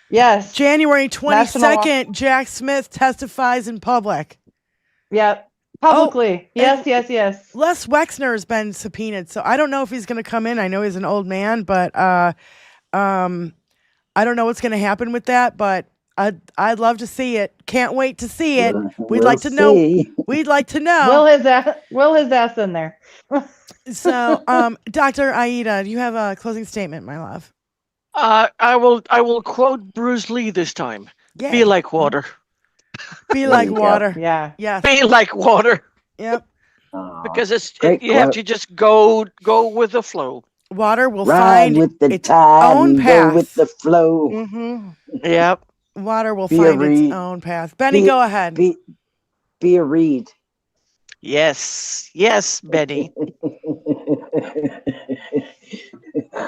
Speaker 5: Yes.
Speaker 3: January 22nd, Jack Smith testifies in public.
Speaker 5: Yep. Publicly. Yes.
Speaker 3: Les Wexner has been subpoenaed, so I don't know if he's going to come in. I know he's an old man, but I don't know what's going to happen with that, but I'd love to see it. Can't wait to see it. We'd like to know. We'd like to know.
Speaker 5: Will his ass in there.
Speaker 3: So, Dr. Aida, do you have a closing statement, my love?
Speaker 15: I will quote Bruce Lee this time.
Speaker 3: Yeah.
Speaker 15: Be like water.
Speaker 3: Be like water.
Speaker 5: Yeah.
Speaker 3: Yes.
Speaker 15: Be like water.
Speaker 3: Yep.
Speaker 15: Because
Speaker 4: Great
Speaker 15: you have
Speaker 4: quote.
Speaker 15: to just go with the flow.
Speaker 3: Water will
Speaker 4: Ride
Speaker 3: find
Speaker 4: with the
Speaker 3: its
Speaker 4: tide
Speaker 3: own
Speaker 4: and
Speaker 3: path.
Speaker 4: go with the flow.
Speaker 3: Mm-hmm.
Speaker 15: Yep.
Speaker 3: Water will
Speaker 4: Be a
Speaker 3: find its
Speaker 4: reed.
Speaker 3: own path. Benny,
Speaker 4: Be-
Speaker 3: go ahead.
Speaker 4: Be a reed.
Speaker 15: Yes, Benny.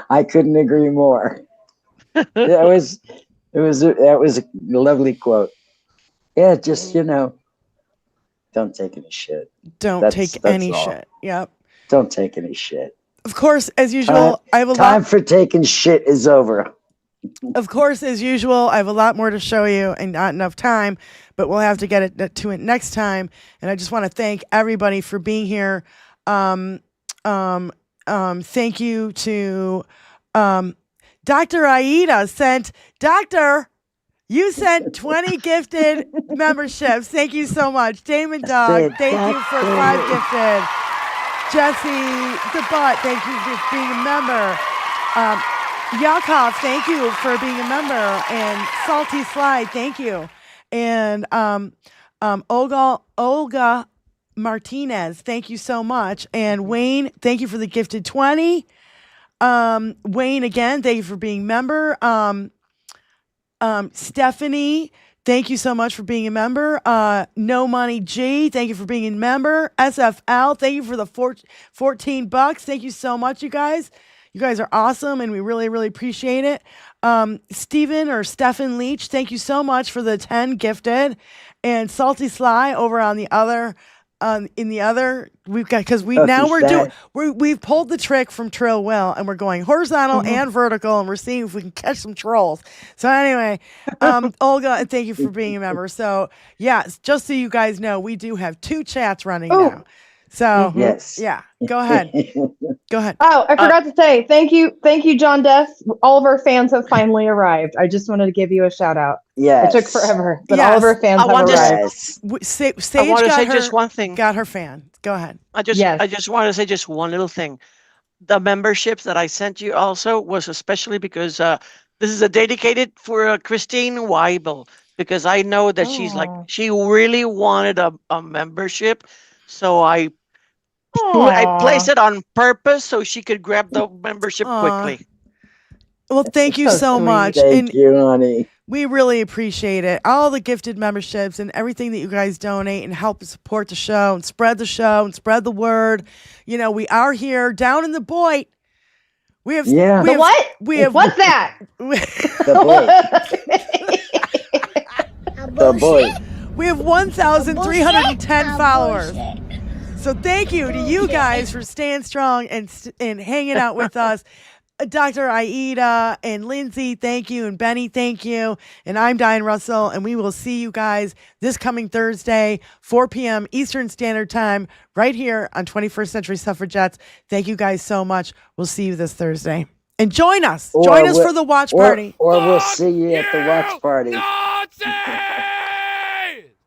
Speaker 4: I couldn't agree more. That was a lovely quote. Yeah, just don't take any shit.
Speaker 3: Don't take any
Speaker 4: all.
Speaker 3: shit. Yep.
Speaker 4: Don't take any shit.
Speaker 3: Of course, as usual, I have a
Speaker 4: Time
Speaker 3: lot.
Speaker 4: for taking shit is over.
Speaker 3: Of course, as usual, I have a lot more to show you and not enough time, but we'll have to get to it next time. And I just want to thank everybody for being here. Thank you to Dr. Aida you sent 20 gifted memberships. Thank you so much. Damon Dog, thank you for 5 gifted. Jesse the Butt, thank you for being a member. Yakov, thank you for being a member. And Salty Slide, thank you. And Olga Martinez, thank you so much. And Wayne, thank you for the gifted 20. Wayne, again, thank you for being a member. Stephanie, thank you so much for being a member. No Money G, thank you for being a member. SFL, thank you for the $14. Thank you so much, you guys. You guys are awesome, and we really, really appreciate it. Stephen Leach, thank you so much for the 10 gifted. And Salty Sly over on the other, we've pulled the trick from Trill Will, and we're going horizontal and vertical, and we're seeing if we can catch some trolls. So anyway, Olga, thank you for being a member. So yes, just so you guys know, we do have 2 chats running now. So yeah, go ahead. Go ahead.
Speaker 5: Oh, I forgot to say thank you, John Death. All of our fans have finally arrived. I just wanted to give you a shout out.
Speaker 4: Yes,
Speaker 5: it took forever, but all of our fans have arrived.
Speaker 3: Sage
Speaker 15: I want to say just one thing.
Speaker 3: Got her fan. Go ahead.
Speaker 15: I just want to say just one little thing. The memberships that I sent you also was especially because this is a dedicated for Christine Weibel, because I know that she really wanted a membership, so I placed it on purpose so she could grab the membership quickly.
Speaker 3: Well, thank you so much.
Speaker 4: Thank you, honey.
Speaker 3: We really appreciate it. All the gifted memberships and everything that you guys donate and help support the show and spread the word. You know, we are here down in the Boyd. We have
Speaker 5: what's that?
Speaker 4: The Boyd.
Speaker 3: We have 1,310 followers. So thank you to you guys for staying strong and hanging out with us. Dr. Aida and Lindsay, thank you. And Benny, thank you. And I'm Diane Russell, and we will see you guys this coming Thursday, 4 p.m. Eastern Standard Time, right here on 21st Century Suffragettes. Thank you guys so much. We'll see you this Thursday. And join us. Join us for the watch party.
Speaker 4: Or we'll see you at the watch party.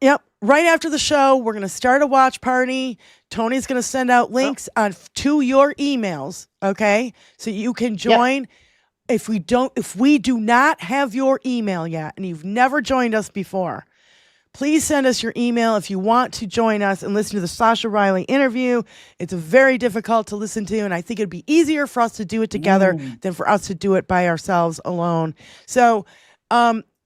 Speaker 3: Yep. Right after the show, we're going to start a watch party. Tony's going to send out links to your emails, okay? So you can join. If we do not have your email yet and you've never joined us before, please send us your email if you want to join us and listen to the Sasha Riley interview. It's very difficult to listen to, and I think it'd be easier for us to do it together than for us to do it by ourselves alone. So,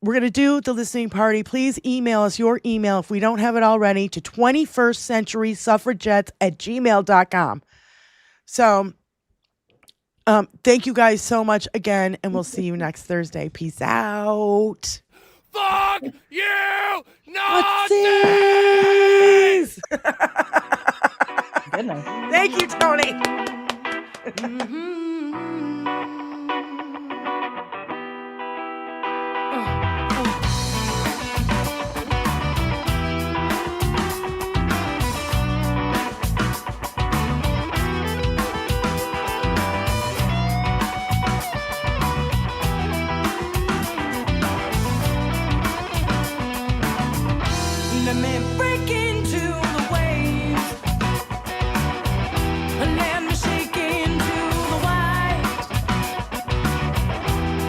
Speaker 3: we're going to do the listening party. Please email us your email if we don't have it already to 21stcenturysuffragettes@gmail.com. So, thank you guys so much again, and we'll see you next Thursday. Peace out.
Speaker 6: Fuck you,
Speaker 3: Nazis!
Speaker 5: Goodness.
Speaker 3: Thank you, Tony.
Speaker 13: Let me break into the waves, and let me shake into the white,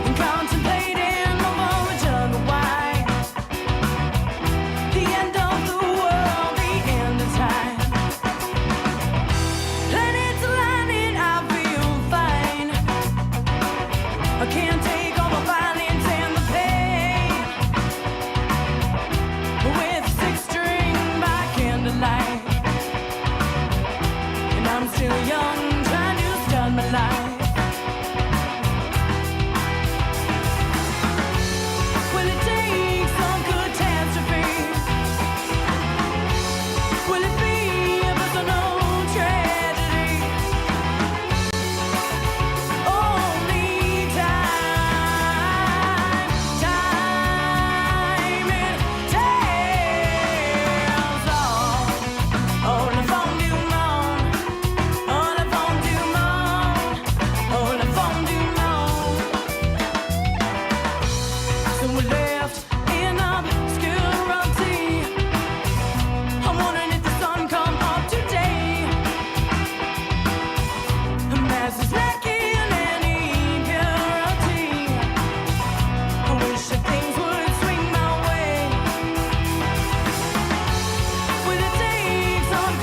Speaker 13: and contemplating over a jug of wine. The end of the world, the end of time. Planets aligning, I feel fine. I can't take all the violence and the pain. With candlelight, and I'm still young, trying to start my life. Will it take some catastrophe? Will it be a personal tragedy? Only time it takes. Oh, la femme du monde. Oh, la femme du monde. Oh, la femme du monde. So we're left in obscurity. I'm wondering if the sun come up today. A masses lacking any purity. I wish that things would swing my way. Will it take some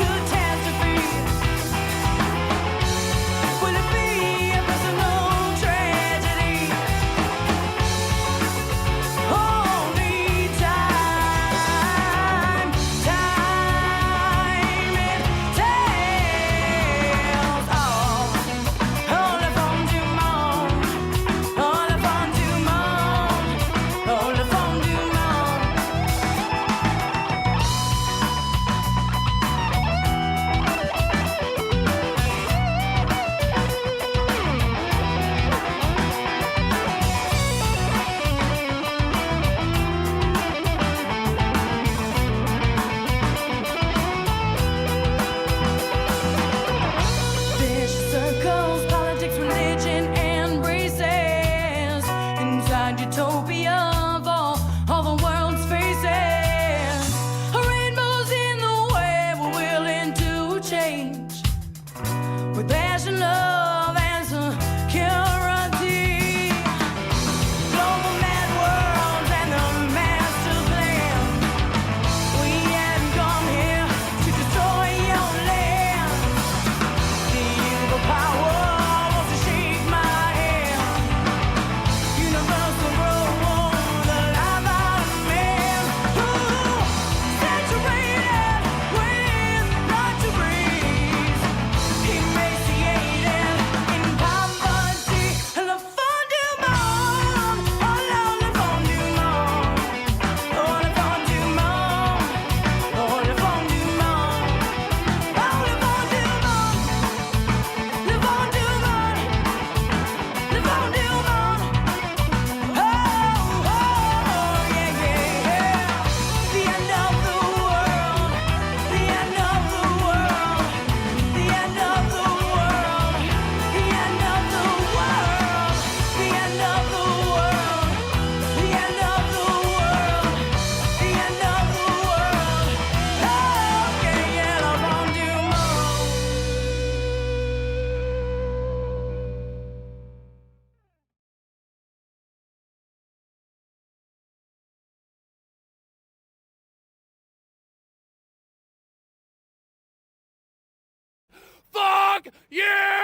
Speaker 17: You!